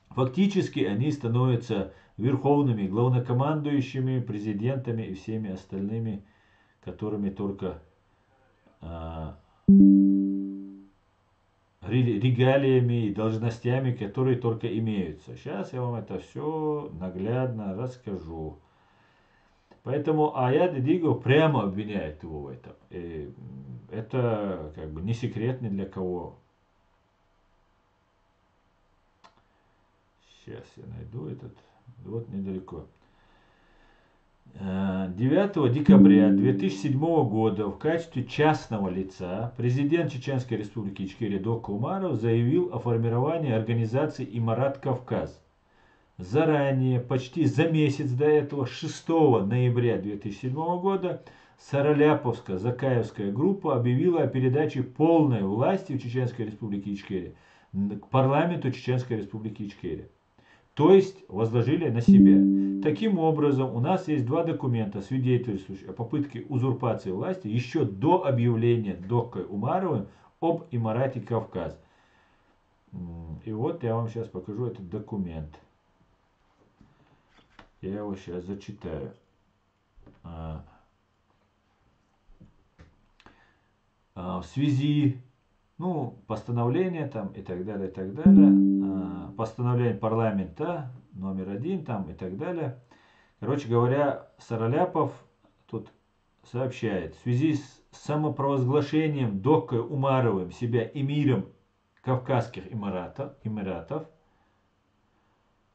фактически они становятся верховными главнокомандующими, президентами и всеми остальными, которыми только регалиями и должностями, которые только имеются. Сейчас я вам это все наглядно расскажу. Поэтому Аят Дигов прямо обвиняет его в этом. И это как бы не секрет ни для кого. Сейчас я найду этот. Вот недалеко. 9 декабря 2007 года в качестве частного лица президент Чеченской республики Ичкерия Док Умаров заявил о формировании организации Имарат Кавказ. Заранее, почти за месяц до этого, 6 ноября 2007 года, Сараляповская Закаевская группа объявила о передаче полной власти в Чеченской республике Ичкерия к парламенту Чеченской республики Ичкерия. То есть возложили на себя. Таким образом, у нас есть два документа, свидетельствующие о попытке узурпации власти еще до объявления Доккой Умаровым об Имарате Кавказ. И вот я вам сейчас покажу этот документ. Я его сейчас зачитаю. В связи, ну, постановление там и так далее, и так далее. Постановление парламента номер 1 там и так далее. Короче говоря, Сараляпов тут сообщает, в связи с самопровозглашением Докой Умаровым себя эмиром Кавказских Эмиратов,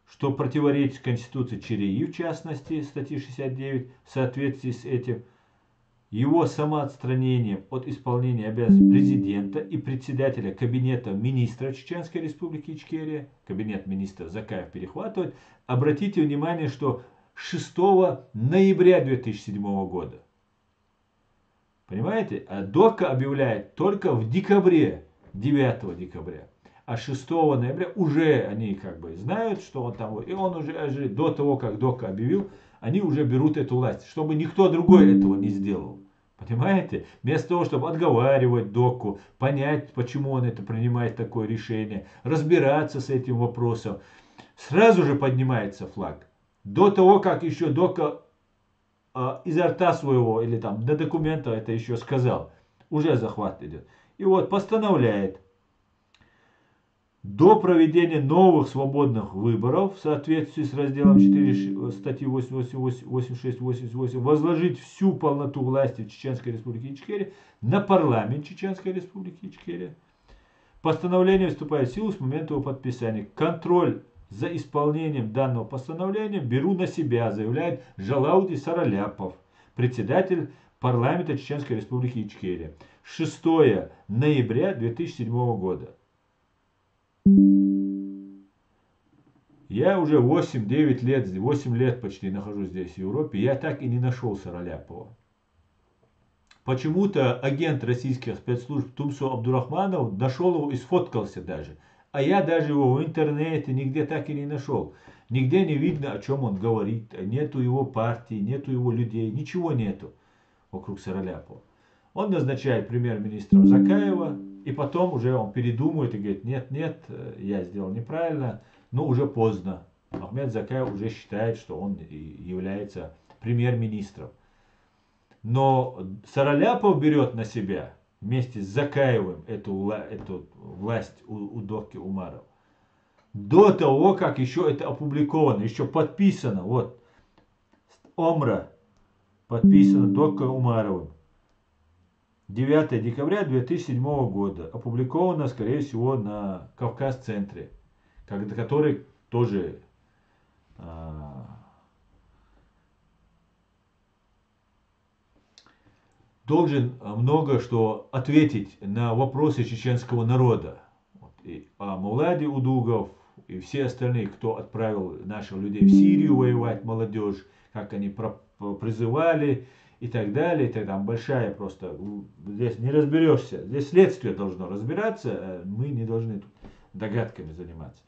что противоречит Конституции ЧРИ, в частности, статьи 69, в соответствии с этим, его самоотстранением от исполнения обязанностей президента и председателя Кабинета министров Чеченской Республики Ичкерия, Кабинет министров Закаев перехватывает, обратите внимание, что 6 ноября 2007 года. Понимаете? А ДОКа объявляет только в декабре, 9 декабря. А 6 ноября уже они как бы знают, что он там, и он уже до того, как ДОКа объявил, они уже берут эту власть, чтобы никто другой этого не сделал. Понимаете? Вместо того, чтобы отговаривать ДОКу, понять, почему он это принимает такое решение, разбираться с этим вопросом, сразу же поднимается флаг. До того, как еще ДОКа изо рта своего или там до документа это еще сказал, уже захват идет. И вот постановляет до проведения новых свободных выборов в соответствии с разделом 4 статьи 86-88 возложить всю полноту власти в Чеченской Республике Ичкерия на парламент Чеченской Республики Ичкерия. Постановление вступает в силу с момента его подписания. Контроль за исполнением данного постановления беру на себя, заявляет Жалауди Сараляпов, председатель парламента Чеченской Республики Ичкерия. 6 ноября 2007 года. Я уже 8-9 лет, 8 лет почти нахожусь здесь в Европе, я так и не нашел Сараляпова. Почему-то агент российских спецслужб Тумсо Абдурахманов нашел его и сфоткался даже. А я даже его в интернете нигде так и не нашел. Нигде не видно, о чем он говорит. Нету его партии, нету его людей, ничего нету вокруг Сараляпова. Он назначает премьер-министром Закаева, и потом уже он передумает и говорит, нет, я сделал неправильно, но уже поздно. Ахмед Закаев уже считает, что он является премьер-министром. Но Сараляпов берет на себя вместе с Закаевым эту власть у Доки Умарова. До того, как еще это опубликовано, еще подписано, вот, Омра, подписано Докой Умаровым. 9 декабря 2007 года. Опубликовано, скорее всего, на Кавказ-центре, который тоже должен много что ответить на вопросы чеченского народа. А Маулади Удугов и все остальные, кто отправил наших людей в Сирию воевать, молодежь, как они призывали и так далее. Это там большая просто, здесь не разберешься. Здесь следствие должно разбираться, мы не должны тут догадками заниматься.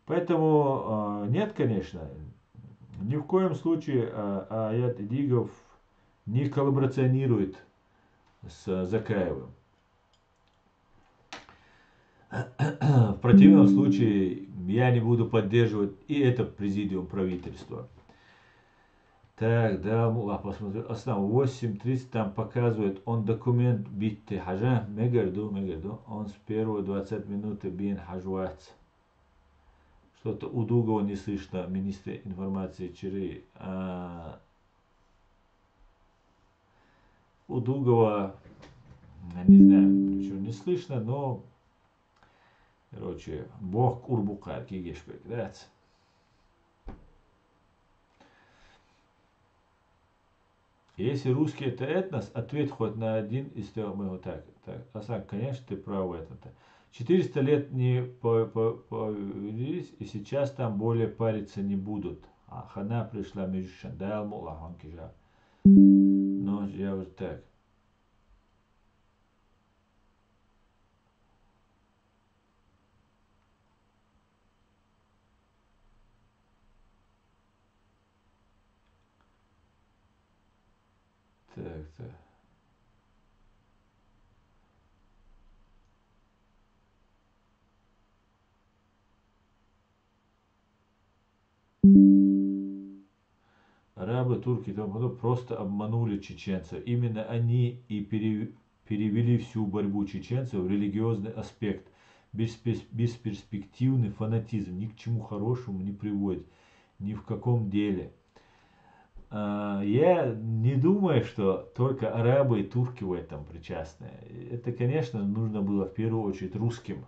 Поэтому нет, конечно, ни в коем случае Аят Идигов не коллаборационирует с Закаевым. В противном случае я не буду поддерживать и этот президиум правительства. Так, да, посмотрю. Основном 8.30 там показывает, он документ битте хажа, мегарду. Он с первой 20 минут бин хажвац. Что-то у Дугова не слышно, министра информации ЧРИ. У Дугова, не знаю, ничего не слышно, но, короче, Бог Урбукар, Кигешбек, да. Если русский это этнос, ответ хоть на один из трех. Мы вот так. Асан, конечно, ты прав в этом-то. 400 лет не повелись, и сейчас там более париться не будут. А хана пришла между Шандал, Мулахан Кижа. Но я вот так. Так. арабы, турки и тому подобное просто обманули чеченцев. Именно они и перевели всю борьбу чеченцев в религиозный аспект. Бесперспективный фанатизм ни к чему хорошему не приводит, ни в каком деле. Я не думаю, что только арабы и турки в этом причастны. Это, конечно, нужно было в первую очередь русским.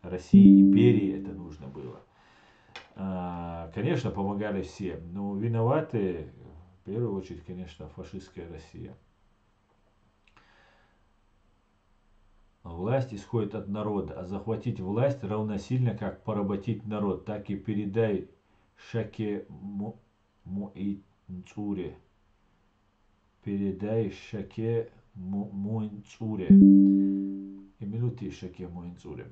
России, империи это нужно было. Конечно, помогали все, но виноваты в первую очередь, конечно, фашистская Россия. Власть исходит от народа, а захватить власть равносильно как поработить народ, так и передай Шаке Муинцуре. Передай Шаке Муинцуре. Именуйте Шаке Муинцуре.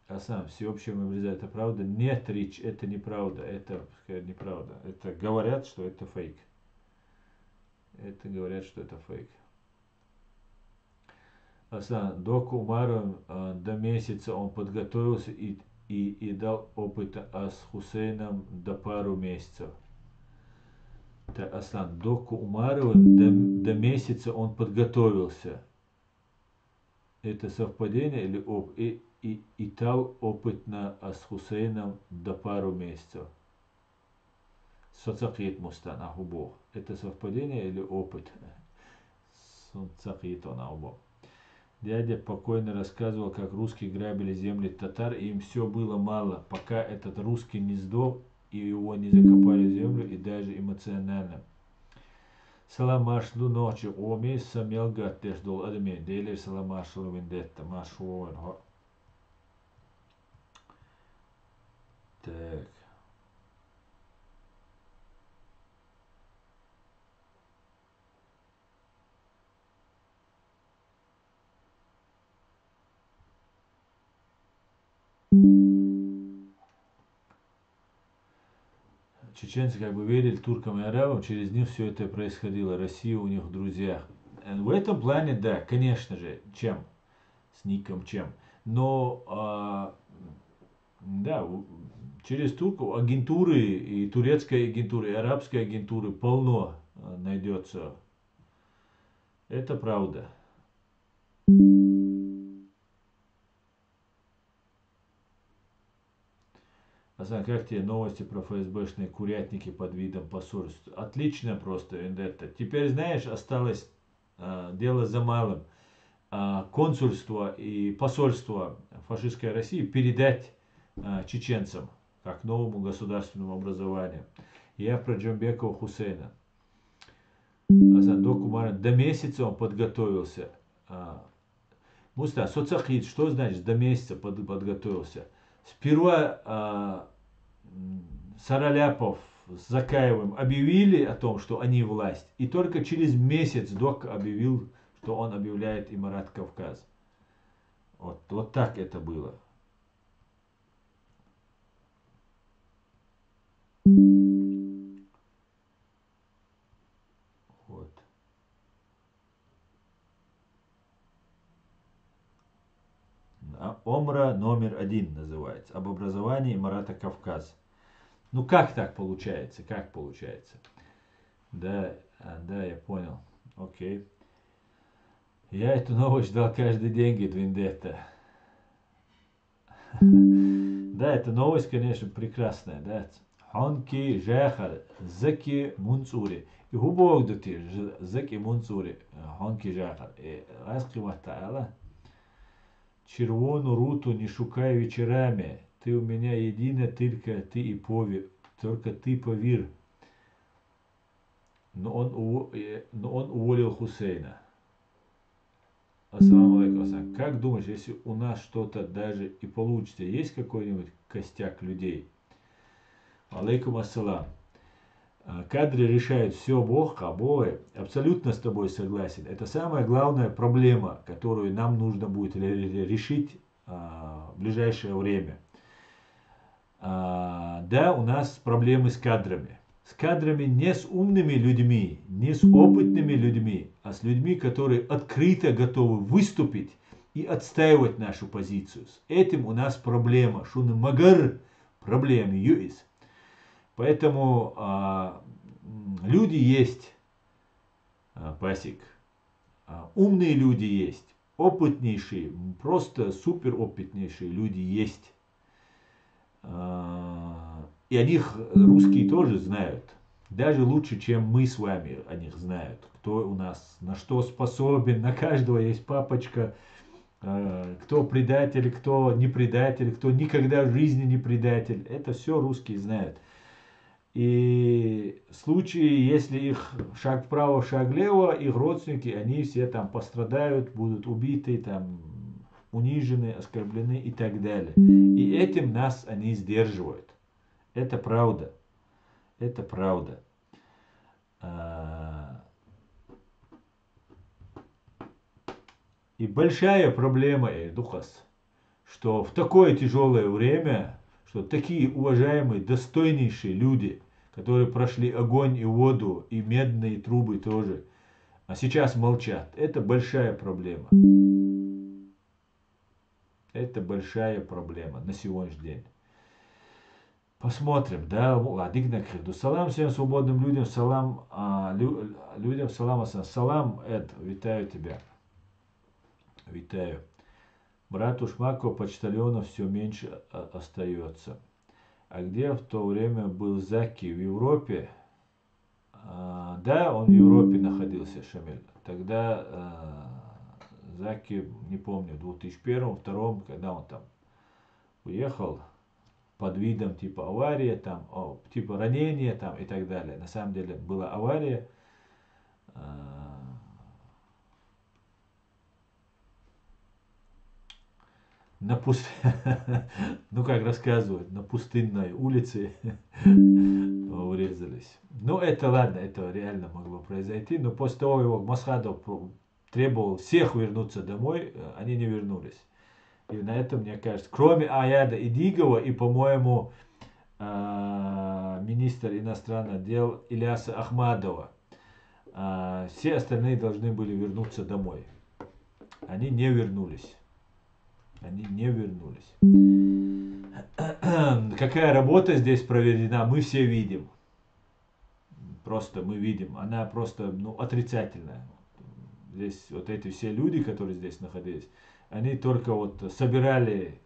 А сам всеобщая мобилизация это правда? Нет, Рич, это неправда. Это неправда. Это говорят, что это фейк. Это говорят, что это фейк. Асан, до Умара до месяца он подготовился и дал опыт с Хусейном до пару месяцев. Асан, до Умара до месяца он подготовился. Это совпадение или и дал опыт с Хусейном до пару месяцев? Соцакит мустан ахубо. Это совпадение или опыт? Соцакит он ахубо. Дядя покойно рассказывал, как русские грабили земли татар, и им все было мало, пока этот русский не сдох, и его не закопали в землю, и даже эмоционально. Салам ашлу ночи, оми самел гаттеш дол адами, дейлер салам ашлу вендетта, машу. Так. Чеченцы как бы верили туркам и арабам, через них все это происходило, Россия у них в друзьях. В этом плане, да, конечно же, чем? С ником чем. Но, да, через турку агентуры, и турецкой агентуры, и арабской агентуры полно найдется. Это правда. Асан, как тебе новости про ФСБшные курятники под видом посольств? Отлично просто, Вендетта. Теперь, знаешь, осталось дело за малым. Консульство и посольство фашистской России передать чеченцам, как новому государственному образованию. Я про Джамбекова Хусейна. Асан, до месяца он подготовился. Муста, соцахид, что значит до месяца подготовился? Сперва Сараляпов с Закаевым объявили о том, что они власть, и только через месяц Док объявил, что он объявляет Имарат Кавказ. Вот так это было. Вот. Омра номер 1 называется. Об образовании Имарата Кавказ. Ну как так получается? Как получается? Да, я понял. Окей. Я эту новость ждал каждый день, говорит Вендетта. Да, эта новость, конечно, прекрасная, да. Хонки Жахар, Заки Мунцури. И губок дути, Заки Мунцури, Хонки Жахар. И Аскривата, червону руту не шукай вечерами. Ты у меня едина, только ты повір. Но он уволил Хусейна. Ассаламу алейкум. Как думаешь, если у нас что-то даже и получится, есть какой-нибудь костяк людей? Алейкум ассалам. Кадры решают все, Бог, обои. Абсолютно с тобой согласен. Это самая главная проблема, которую нам нужно будет решить в ближайшее время. Да, у нас проблемы с кадрами. С кадрами не с умными людьми, не с опытными людьми, а с людьми, которые открыто готовы выступить и отстаивать нашу позицию. С этим у нас проблема. Шуны магар проблемы юис. Поэтому люди есть, Пасик. Умные люди есть. Опытнейшие, просто супер опытнейшие люди есть. И о них русские тоже знают. Даже лучше, чем мы с вами о них знают. Кто у нас на что способен. На каждого есть папочка. Кто предатель, кто не предатель, кто никогда в жизни не предатель. Это все русские знают. И в случае, если их шаг вправо, шаг влево, их родственники, они все там пострадают, будут убиты, там, унижены, оскорблены и так далее. И этим нас они сдерживают. Это правда. Это правда. И большая проблема, Духас, что в такое тяжелое время, что такие уважаемые, достойнейшие люди, которые прошли огонь и воду, и медные трубы тоже, а сейчас молчат. Это большая проблема. Это большая проблема на сегодняшний день. Посмотрим, да, Адигнакхиду. Салам всем свободным людям, салам людям, салам асан. Салам, Эд, витаю тебя. Витаю. Брату Шмако почтальонов все меньше остается. А где в то время был Заки? В Европе? Да, он в Европе находился, Шамиль. Тогда Заки, не помню, в 2001-2002, когда он там уехал под видом типа авария, там, типа ранения там, и так далее. На самом деле была авария. Ну как рассказывают, на пустынной улице урезались. Ну это ладно, это реально могло произойти, но после того его Масхадов требовал всех вернуться домой, они не вернулись. И на этом, мне кажется, кроме Аяда Идигова и, по-моему, министр иностранных дел Ильяса Ахмадова, все остальные должны были вернуться домой. Они не вернулись. Они не вернулись. Какая работа здесь проведена, мы все видим. Просто мы видим. Она просто отрицательная. Здесь вот эти все люди, которые здесь находились, они только вот собирали,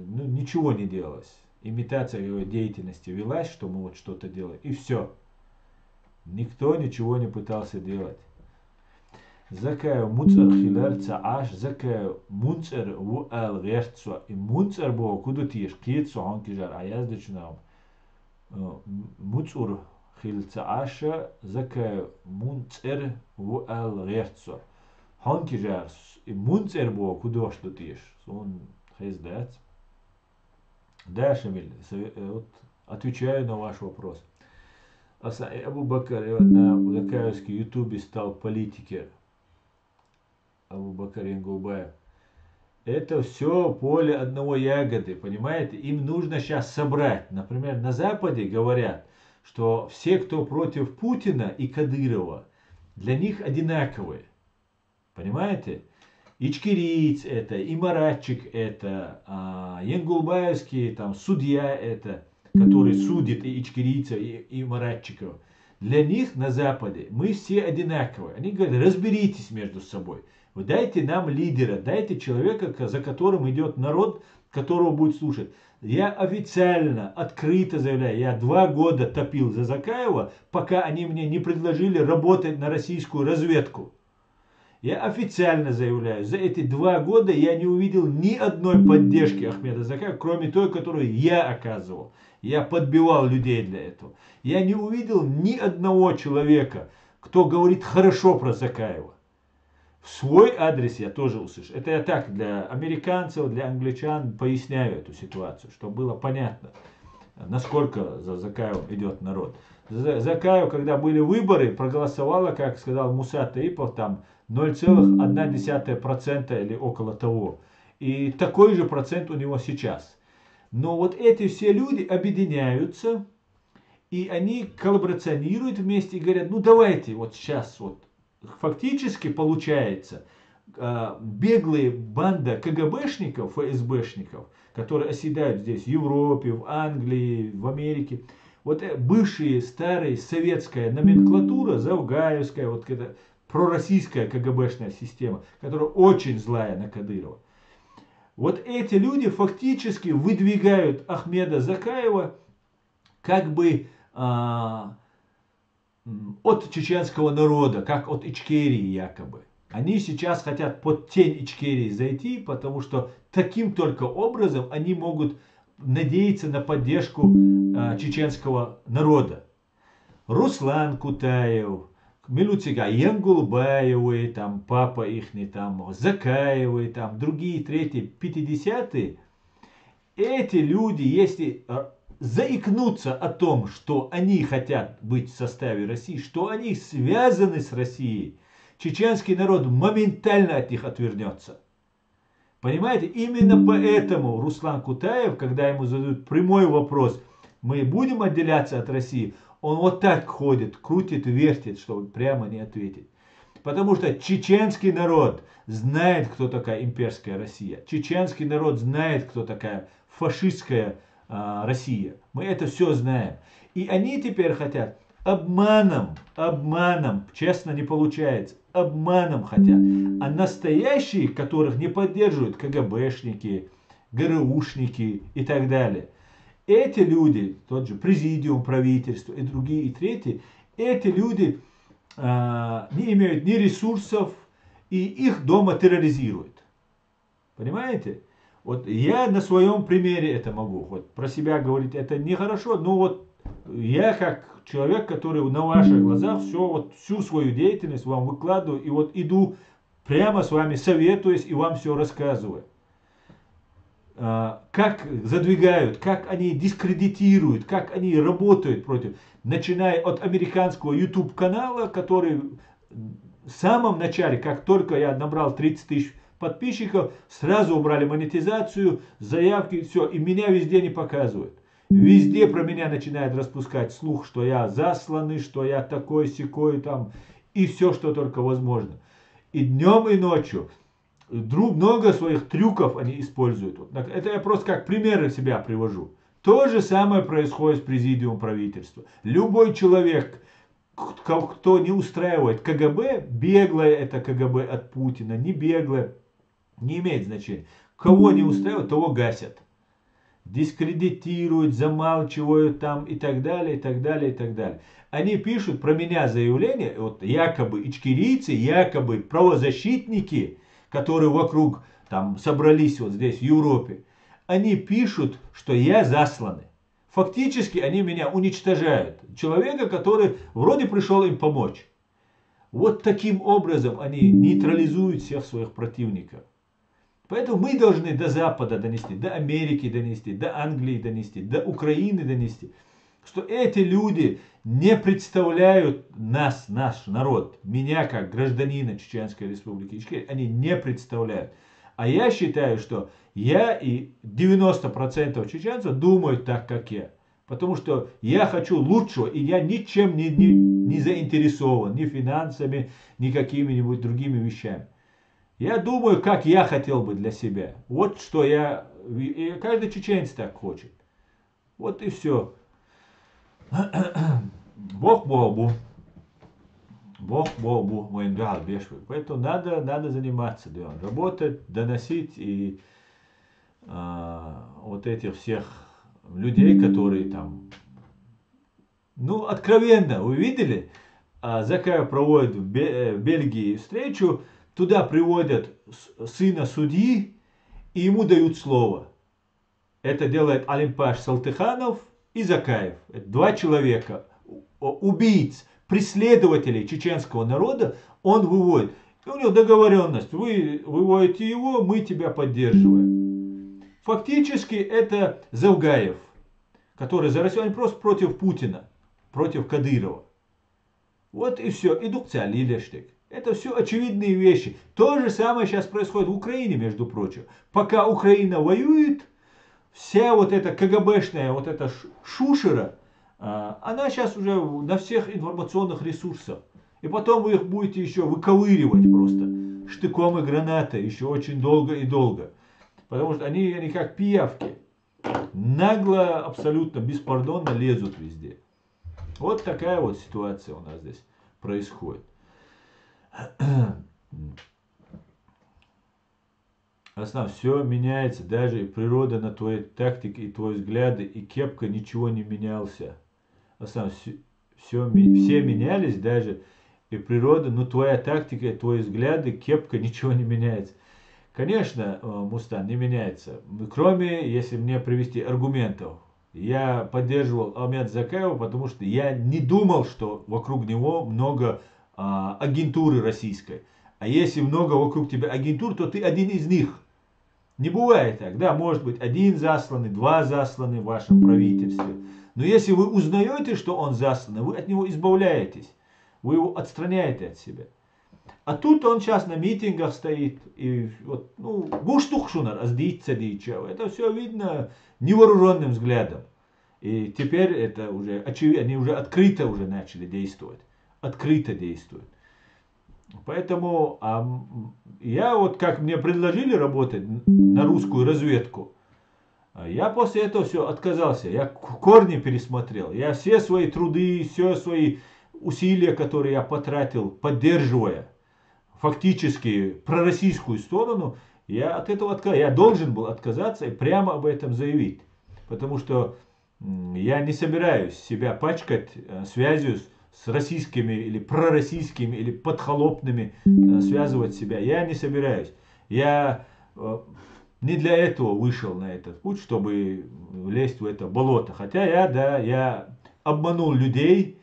ничего не делалось. Имитация деятельности велась, что мы вот что-то делаем, и все. Никто ничего не пытался делать. Закаю муцер хилар цааш, закаю мунцер в ал герцо, и мунцер бо куду тиш кицо ханкижар, а я зачинам муцур хил цааша, закаю мунцер в ал герцо. Ханкижар, и мунцер бо куду что тиш, он хездец. Да, Шамиль, вот отвечаю на ваш вопрос. Абу Бакр на Закаевском ютубе стал политиком. Абу Бакр Янгулбаев. Это все поле одного ягоды, понимаете? Им нужно сейчас собрать. Например, на Западе говорят, что все, кто против Путина и Кадырова, для них одинаковые. Понимаете? Ичкириец это, и Маратчик это, Янгулбаевский там судья это, который судит и ичкирийцев, и Маратчиков. Для них на Западе мы все одинаковые. Они говорят, разберитесь между собой. Вы дайте нам лидера, дайте человека, за которым идет народ, которого будет слушать. Я официально, открыто заявляю, я 2 года топил за Закаева, пока они мне не предложили работать на российскую разведку. Я официально заявляю, за эти 2 года я не увидел ни одной поддержки Ахмеда Закаева, кроме той, которую я оказывал. Я подбивал людей для этого. Я не увидел ни одного человека, кто говорит хорошо про Закаева. В свой адрес я тоже услышал. Это я так для американцев, для англичан поясняю эту ситуацию, чтобы было понятно, насколько за Закаевым идет народ. За Закаев, когда были выборы, проголосовало, как сказал Муса Таипов, там 0,1% или около того. И такой же процент у него сейчас. Но вот эти все люди объединяются, и они коллаборационируют вместе и говорят, ну давайте вот сейчас вот. Фактически получается, беглые банда КГБшников, ФСБшников, которые оседают здесь в Европе, в Англии, в Америке, Вот бывшие старые советская номенклатура, завгаевская, вот это пророссийская КГБшная система, которая очень злая на Кадырова. Вот эти люди фактически выдвигают Ахмеда Закаева как бы от чеченского народа, как от Ичкерии якобы. Они сейчас хотят под тень Ичкерии зайти, потому что таким только образом они могут надеяться на поддержку чеченского народа. Руслан Кутаев, Милуцига Янгулбаевы, там папа ихний, там Закаевы, там другие, третьи, 50-е, эти люди, если заикнуться о том, что они хотят быть в составе России, что они связаны с Россией, чеченский народ моментально от них отвернется. Понимаете, именно поэтому Руслан Кутаев, когда ему задают прямой вопрос, мы будем отделяться от России, он вот так ходит, крутит, вертит, чтобы прямо не ответить. Потому что чеченский народ знает, кто такая имперская Россия. Чеченский народ знает, кто такая фашистская Россия. Мы это все знаем. И они теперь хотят обманом, честно не получается, обманом хотят. А настоящие, которых не поддерживают КГБшники, ГРУшники и так далее, эти люди, тот же президиум правительства и другие, и третьи, эти люди не имеют ни ресурсов, и их дома терроризируют. Понимаете? Вот я на своем примере это могу. Вот про себя говорить это нехорошо, но вот я как человек, который на ваших глазах всю свою деятельность вам выкладываю, и вот иду прямо с вами советуюсь и вам все рассказываю. Как задвигают, как они дискредитируют, как они работают против, начиная от американского YouTube канала, который в самом начале, как только я набрал 30 тысяч подписчиков, сразу убрали монетизацию, заявки, все, и меня везде не показывают. Везде про меня начинают распускать слух, что я засланный, что я такой-сякой там, и все, что только возможно. И днем, и ночью. Много своих трюков они используют. Это я просто как примеры себя привожу. То же самое происходит с президиумом правительства. Любой человек, кто не устраивает КГБ, беглое это КГБ от Путина, не беглое, не имеет значения. Кого не устраивает, того гасят. Дискредитируют, замалчивают там и так далее, и так далее, и так далее. Они пишут про меня заявление, вот якобы ичкерийцы, якобы правозащитники, которые вокруг там собрались вот здесь в Европе, они пишут, что я засланный. Фактически они меня уничтожают. Человека, который вроде пришел им помочь. Вот таким образом они нейтрализуют всех своих противников. Поэтому мы должны до Запада донести, до Америки донести, до Англии донести, до Украины донести, что эти люди не представляют нас, наш народ, меня как гражданина Чеченской Республики Ичкерия, они не представляют. А я считаю, что я и 90% чеченцев думают так, как я. Потому что я хочу лучшего, и я ничем не заинтересован, ни финансами, ни какими-нибудь другими вещами. Я думаю, как я хотел бы для себя. Вот что я... И каждый чеченец так хочет. Вот и все. Бог Богу. Бог Богу. Поэтому надо заниматься делом. Работать, доносить и вот этих всех людей, которые там... Ну, откровенно, вы видели? Закаев проводит в Бельгии встречу. Туда приводят сына судьи и ему дают слово. Это делает Алимпаш Салтыханов и Закаев. Это два человека, убийц, преследователей чеченского народа, он выводит. И у него договоренность. Вы выводите его, мы тебя поддерживаем. Фактически это Завгаев, который за Россию, они просто против Путина, против Кадырова. Вот и все. Идукция Лилештик. Это все очевидные вещи. То же самое сейчас происходит в Украине, между прочим. Пока Украина воюет, вся вот эта КГБшная, вот эта шушера, она сейчас уже на всех информационных ресурсах. И потом вы их будете еще выковыривать просто штыком и гранатой еще очень долго и долго. Потому что они как пиявки. нагло, абсолютно беспардонно лезут везде. Вот такая вот ситуация у нас здесь происходит. Основном, все меняется, даже и природа на твоей тактике, и твои взгляды, и кепка, ничего не менялся. Основном, все менялись, даже и природа, но твоя тактика, и твои взгляды, кепка, ничего не меняется. Конечно, Мустан, не меняется. Кроме, если мне привести аргументов. Я поддерживал Алмет Закаева, потому что я не думал, что вокруг него много агентуры российской. А если много вокруг тебя агентур, то ты один из них. Не бывает так. Да, может быть, один засланный, два засланный в вашем правительстве. Но если вы узнаете, что он засланный, вы от него избавляетесь. Вы его отстраняете от себя. А тут он сейчас на митингах стоит. И вот, ну, гуштухшунар, это все видно невооруженным взглядом. И теперь это уже очевидно, они уже открыто уже начали действовать. Открыто действуют. Поэтому я вот как мне предложили работать на русскую разведку, я после этого все отказался. Я корни пересмотрел. Я все свои труды, все свои усилия, которые я потратил, поддерживая фактически пророссийскую сторону, я от этого отказался. Я должен был отказаться и прямо об этом заявить. Потому что я не собираюсь себя пачкать связью с российскими или пророссийскими или подхолопными связывать себя. Я не собираюсь. Я не для этого вышел на этот путь, чтобы лезть в это болото. Хотя я обманул людей,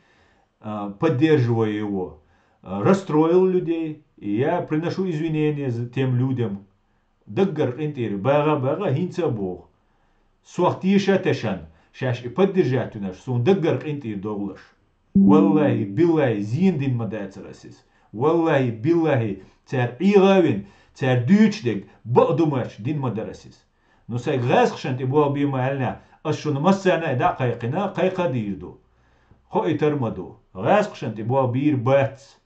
поддерживая его, расстроил людей. И я приношу извинения тем людям. Даггар интери, бага хинца бог. Суахтиша тешан. Шаш и поддержать наш сун даггар интери доглаш. Валлахи, биллахи, зиндин мадацарасис. Валлахи, биллахи, цар иравин, цар дючдег, бадумаш дин мадарасис. Но сай гасхшант и буал бимальна, ашун массана да кайкина кайкадирду. Хо и тармаду. Гасхшант и буал бир бац.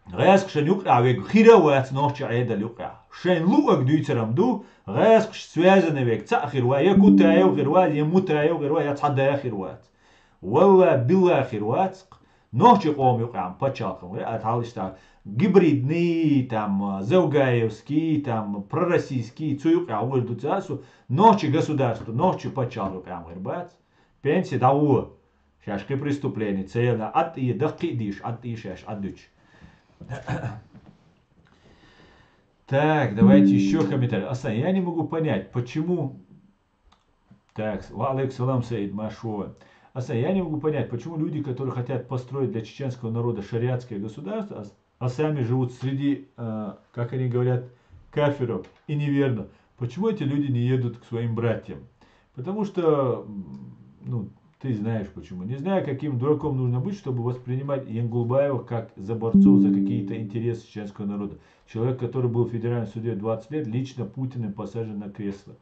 Гасхшан юкра вег хиравац нохча айда люкра. Шен луак дюйцерам ду, гасхш связаны вег цахирва, якутаев гирва, емутаев гирва, яцхадая хирвац. Валла билла хирвацк, нохчи қом юкам пачалкам, аталишта гибридный, там, заугаевский, там, пророссийский, цуюка, вольду цасу, нохчи государство, нохчи пачалкам гирбац. Пенсия дау, шашки преступления, цельно, от и дакидиш, от и шаш, адыч. Так, давайте еще комментарий. Асан, я не могу понять, почему... Так, валейк салам Саид Машова. Асан, я не могу понять, почему люди, которые хотят построить для чеченского народа шариатское государство, а сами живут среди, как они говорят, кафиров и неверно, почему эти люди не едут к своим братьям? Потому что, ну, ты знаешь почему. Не знаю, каким дураком нужно быть, чтобы воспринимать Янгулбаева как за борцов за какие-то интересы чеченского народа. Человек, который был в федеральном суде 20 лет, лично Путиным посажен на кресло.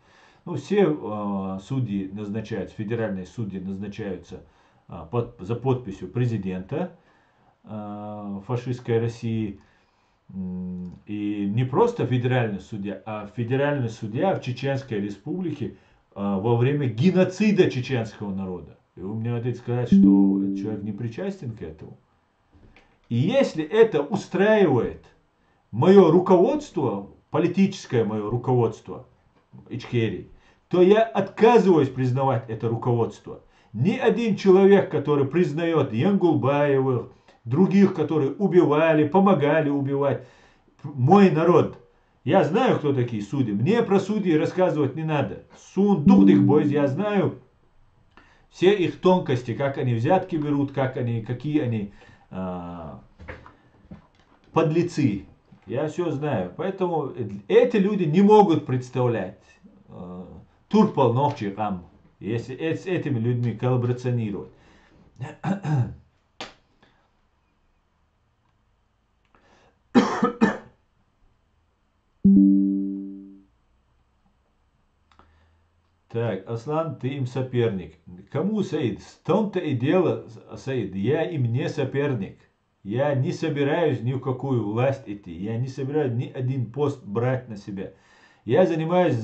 Ну, все судьи назначаются, федеральные судьи назначаются за подписью президента фашистской России. И не просто федеральный судья, а федеральный судья в Чеченской республике во время геноцида чеченского народа. И вы мне хотите сказать, что этот человек не причастен к этому? И если это устраивает мое руководство, политическое мое руководство Ичкерии, то я отказываюсь признавать это руководство. Ни один человек, который признает Янгулбаевых, других, которые убивали, помогали убивать мой народ. Я знаю, кто такие судьи. Мне про судей рассказывать не надо. Сун духдых бойз, я знаю все их тонкости, как они взятки берут, какие они подлецы. Я все знаю. Поэтому эти люди не могут представлять Турпал Нохчикам, если с этими людьми коллаборационировать. Так, Аслан, ты им соперник. Кому, Саид? В том-то и дело, Саид, я им не соперник. Я не собираюсь ни в какую власть идти. Я не собираюсь ни один пост брать на себя. Я собираюсь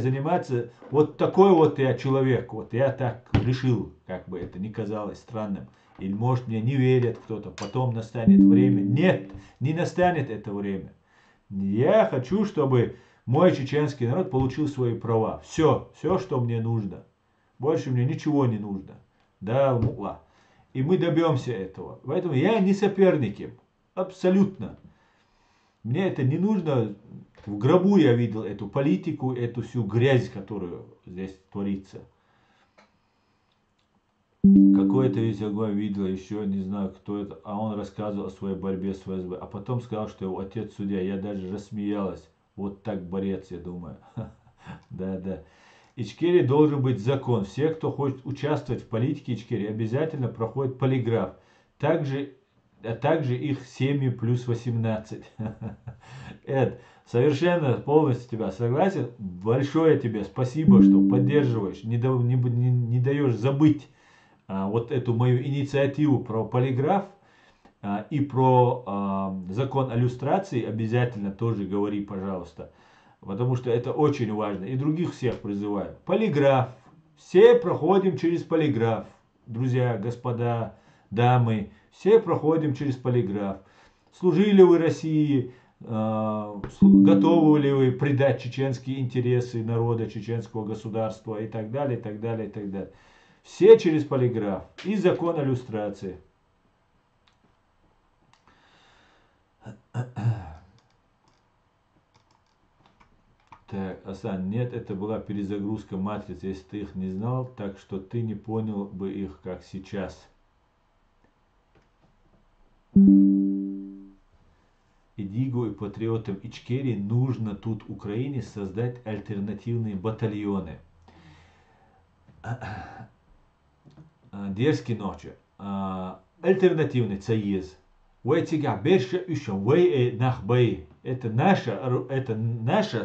заниматься, вот такой вот я человек, вот я так решил, как бы это ни казалось странным. Или может мне не верят кто-то, потом настанет время. Нет, не настанет это время. Я хочу, чтобы мой чеченский народ получил свои права. Все, что мне нужно. Больше мне ничего не нужно. Да, мула. И мы добьемся этого. Поэтому я не соперник им. Абсолютно. Мне это не нужно. В гробу я видел эту политику, эту всю грязь, которую здесь творится. Какой-то весельгой видел, еще не знаю, кто это, а он рассказывал о своей борьбе с ФСБ. А потом сказал, что его отец судья. Я даже рассмеялась. Вот так борец, я думаю. Да. Ичкерии должен быть закон. Все, кто хочет участвовать в политике Ичкерии, обязательно проходят полиграф. А также их семьи плюс 18. Эд, совершенно полностью тебя согласен. Большое тебе спасибо, что поддерживаешь, не даешь забыть вот эту мою инициативу про полиграф и про закон о люстрации. Обязательно тоже говори, пожалуйста. Потому что это очень важно. И других всех призываю. Полиграф. Все проходим через полиграф. Друзья, господа, дамы. Все проходим через полиграф. Служили вы России? Готовы ли вы предать чеченские интересы народа, чеченского государства и так далее, и так далее, и так далее. Все через полиграф. И закон о люстрации. Так, Асан, нет, это была перезагрузка матриц, если ты их не знал, так что ты не понял бы их, как сейчас. Идигу и патриотам Ичкерии нужно тут Украине создать альтернативные батальоны. Дерзкий ночи. Альтернативный союз. Это наша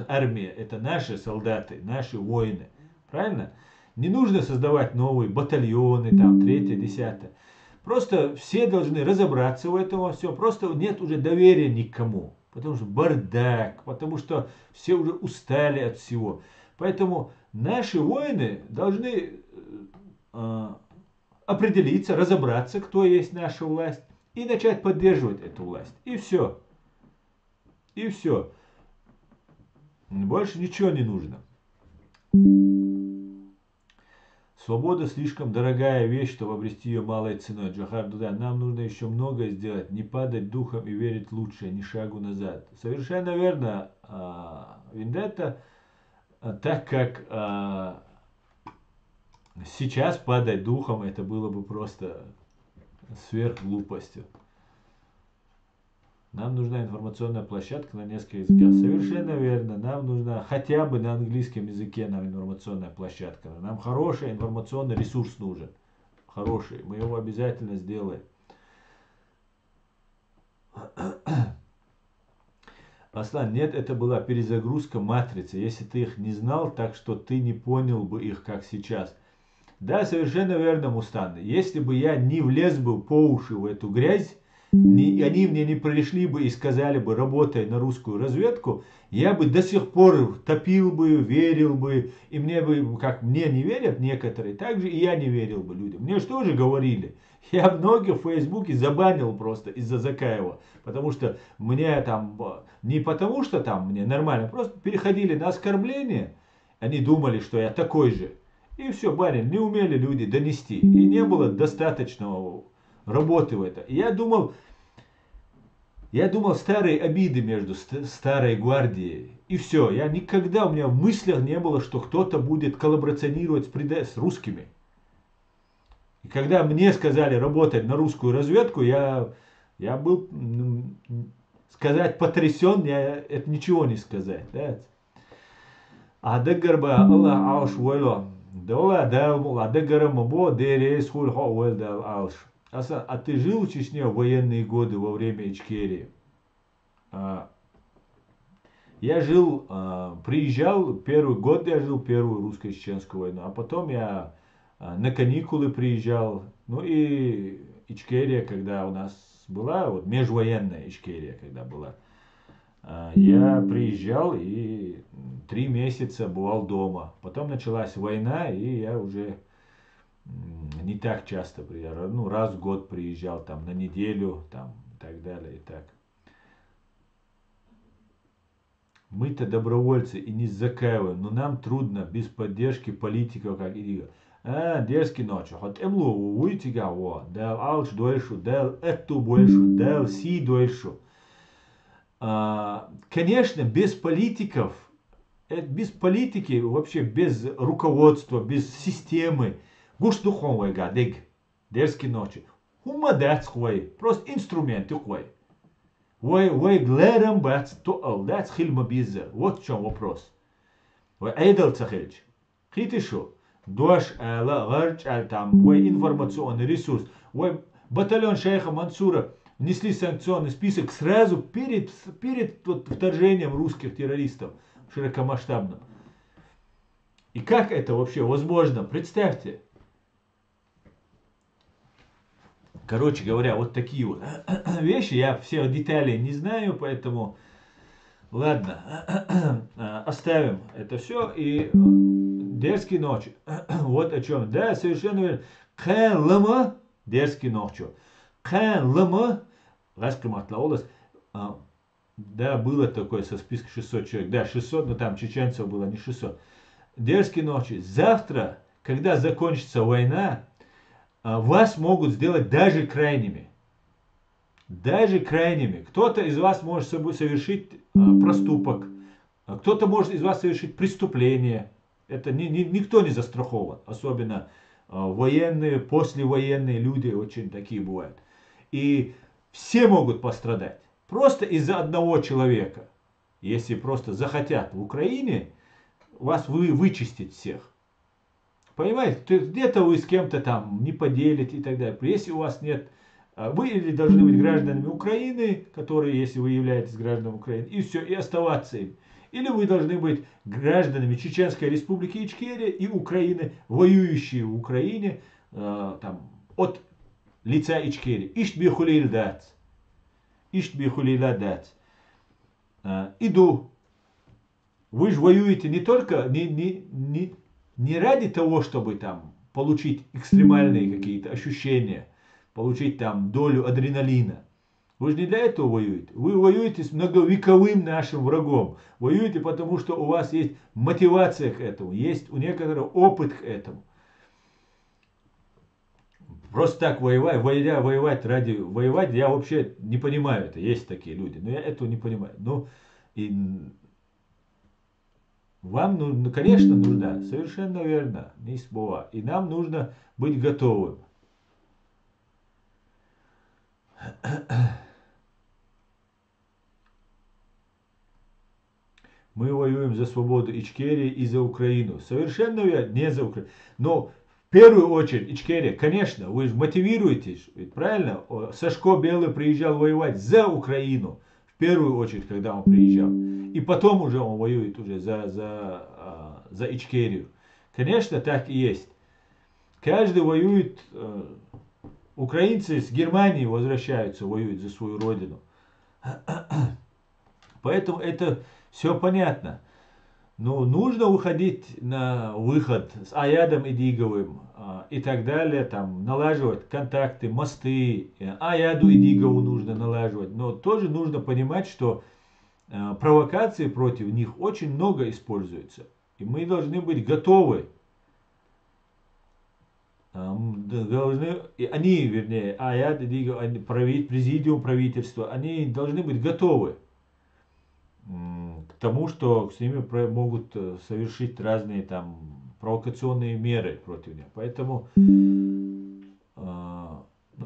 армия, это наши солдаты, наши воины. Правильно? Не нужно создавать новые батальоны, там, третье, десятое. Просто все должны разобраться в этом во всем. Просто нет уже доверия никому. Потому что бардак, потому что все уже устали от всего. Поэтому наши воины должны определиться, разобраться, кто есть наша власть, и начать поддерживать эту власть. И все. И все. Больше ничего не нужно. Свобода слишком дорогая вещь, чтобы обрести ее малой ценой. Джохар Дудан, нам нужно еще многое сделать, не падать духом и верить в лучшее, ни шагу назад. Совершенно верно, Вендетта, так как сейчас падать духом, это было бы просто сверхглупостью. Нам нужна информационная площадка на нескольких языках. Совершенно верно. Нам нужна хотя бы на английском языке нам информационная площадка. Нам хороший информационный ресурс нужен. Хороший. Мы его обязательно сделаем. Аслан, нет, это была перезагрузка матрицы. Если ты их не знал, так что ты не понял бы их, как сейчас. Да, совершенно верно, Мустан. Если бы я не влез бы по уши в эту грязь, они мне не пришли бы и сказали бы, работай на русскую разведку, я бы до сих пор топил бы, верил бы, и мне бы, как мне не верят некоторые, так же и я не верил бы людям. Мне что же говорили? Я многих в Фейсбуке забанил просто из-за Закаева, потому что мне там, не потому что там мне нормально, просто переходили на оскорбление, они думали, что я такой же. И все, барин, не умели люди донести. И не было достаточного работы в это. И я думал, старые обиды между старой гвардией. И все. Я никогда, у меня в мыслях не было, что кто-то будет коллаборационировать с русскими. И когда мне сказали работать на русскую разведку, я был, сказать, потрясен, это ничего не сказать. Да? А даггарба Аллах ауш войло. Дола дал адаггарам бо дерес хул хауэл дал ауш. А ты жил в Чечне в военные годы во время Ичкерии? Я жил, приезжал, первый год я жил первую русско-чеченскую войну, а потом я на каникулы приезжал. Ну и Ичкерия, когда у нас была, вот межвоенная Ичкерия, когда была. Я приезжал и 3 месяца бывал дома. Потом началась война, и я уже не так часто приезжал. Ну, раз в год приезжал, там, на неделю, там, и так далее, и так. Мы-то добровольцы и не закаиваем, но нам трудно без поддержки политиков, как Ирига. Дерзкий ночью, хоть эмлу уйтига во, дел алч дольшу, дел эту большу, дел си дольшу. Конечно, без политиков, без политики, вообще без руководства, без системы, гуштуховой гадег, дерзкий ночи. Хума дац хуай, просто инструменты хуай. Вой глэрам бац туал, дац хильма бизер. Вот в чем вопрос. Вой эйдал цахельч. Хитишу. Дош эла гарч аль там, вой информационный ресурс. Вой батальон шейха Мансура внесли санкционный список сразу перед вторжением русских террористов широкомасштабным. И как это вообще возможно? Представьте. Короче говоря, вот такие вот вещи. Я всех деталей не знаю, поэтому ладно, оставим это все. И дерзкий ночь. Вот о чем. Да, совершенно верно. Кэлэма, дерзкий ночью. Кэлэма, раскоматлаулас. Да, было такое со списка 600 человек. Да, 600, но там чеченцев было не 600. Дерзкие ночи. Завтра, когда закончится война, вас могут сделать даже крайними. Даже крайними. Кто-то из вас может совершить проступок. Кто-то может из вас совершить преступление. Это никто не застрахован. Особенно военные, послевоенные люди очень такие бывают. И все могут пострадать. Просто из-за одного человека. Если просто захотят в Украине вас вычистить всех. Понимаете, где-то вы с кем-то там не поделите и так далее. Если у вас нет, вы или должны быть гражданами Украины, которые, если вы являетесь гражданами Украины, и все, и оставаться им. Или вы должны быть гражданами Чеченской Республики Ичкерия и Украины, воюющие в Украине там, от лица Ичкерии. Иштбихулил дац. Иштбихулила дац. Иду. Вы же воюете не только, не ради того, чтобы там получить экстремальные какие-то ощущения, получить там долю адреналина. Вы же не для этого воюете. Вы воюете с многовековым нашим врагом. Воюете потому, что у вас есть мотивация к этому, есть у некоторых опыт к этому. Просто так воевать ради воевать, я вообще не понимаю это. Есть такие люди, но я этого не понимаю. Ну, и вам, конечно, нужна, совершенно верно, не слова. И нам нужно быть готовым. Мы воюем за свободу Ичкерии и за Украину. Совершенно верно, не за Украину. Но в первую очередь Ичкерия, конечно, вы же мотивируетесь, ведь правильно? Сашко Белый приезжал воевать за Украину. В первую очередь, когда он приезжал. И потом уже он воюет уже за Ичкерию. Конечно, так и есть. Каждый воюет, украинцы с Германии возвращаются, воюют за свою родину. Поэтому это все понятно. Но нужно уходить на выход с Аядом Идиговым и так далее, там, налаживать контакты, мосты. Аяду Идигову нужно налаживать. Но тоже нужно понимать, что провокации против них очень много используется. И мы должны быть готовы. Должны, они, вернее, Аяд Идигов, президиум правительства, они должны быть готовы к тому, что с ними могут совершить разные там провокационные меры против них. Поэтому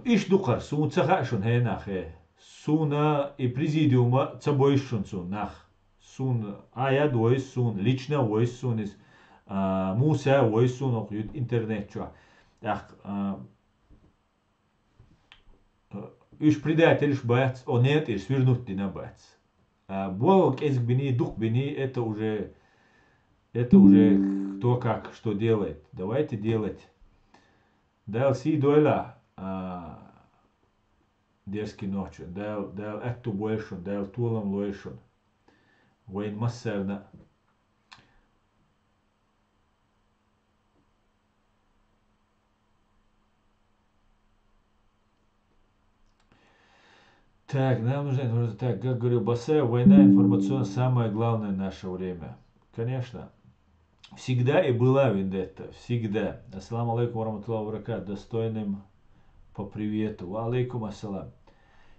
иш-духар сун цахашун хенахе суна и президиума цабойшун нах сун ая дуойс сун лично ойс сун из муса ойс сун окуют интернет чуа. Иш предатель бац, о нет, иш свернуть на бац. Бог эск бини, дух бини, это уже кто как что делает. Давайте делать. Дал си дуэла дерзкий ночью, дал эту большун, дал тулам лойшун. وين مسرنا. Так, нам нужно, так, как говорил Басе, война информационная самое главное в наше время. Конечно. Всегда и была вендетта. Всегда. Ассаламу алейкум вараматуллахи ва баракат. Достойным по привету. Ва алейкум ассалам.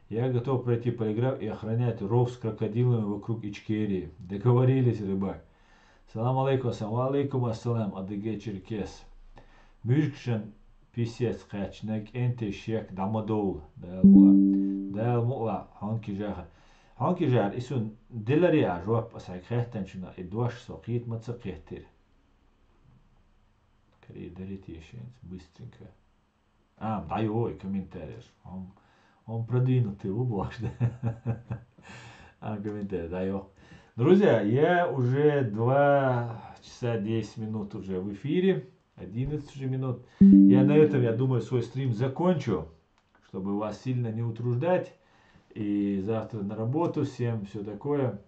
Я готов пройти полиграф и охранять ров с крокодилами вокруг Ичкерии. Договорились, рыбак. Салам алейкум ассалам. Ва алейкум ассалам. Адыгей Черкес. Мюшкшен писец качнак энте шек дамадол. Дал мула. Ханки жаха. Ханки жар исун дилария жвап асай кхехтан шуна идваш соқит маца кхехтир. Скорее дарите еще быстренько. Ой, комментариев. Он продвинутый облак, да? Комментарий, дай. Друзья, я уже 2 часа 10 минут уже в эфире. 11 уже минут. Я на этом, я думаю, свой стрим закончу, чтобы вас сильно не утруждать. И завтра на работу, всем все такое.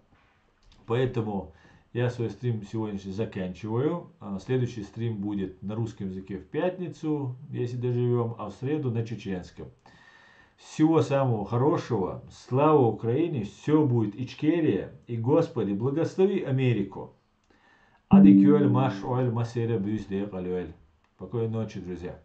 Поэтому я свой стрим сегодняшний заканчиваю. Следующий стрим будет на русском языке в пятницу, если доживем, а в среду на чеченском. Всего самого хорошего. Слава Украине. Все будет Ичкерия. И Господи, благослови Америку. Ади кюэль маш оэль масера бюс де галюэль. Спокойной ночи, друзья.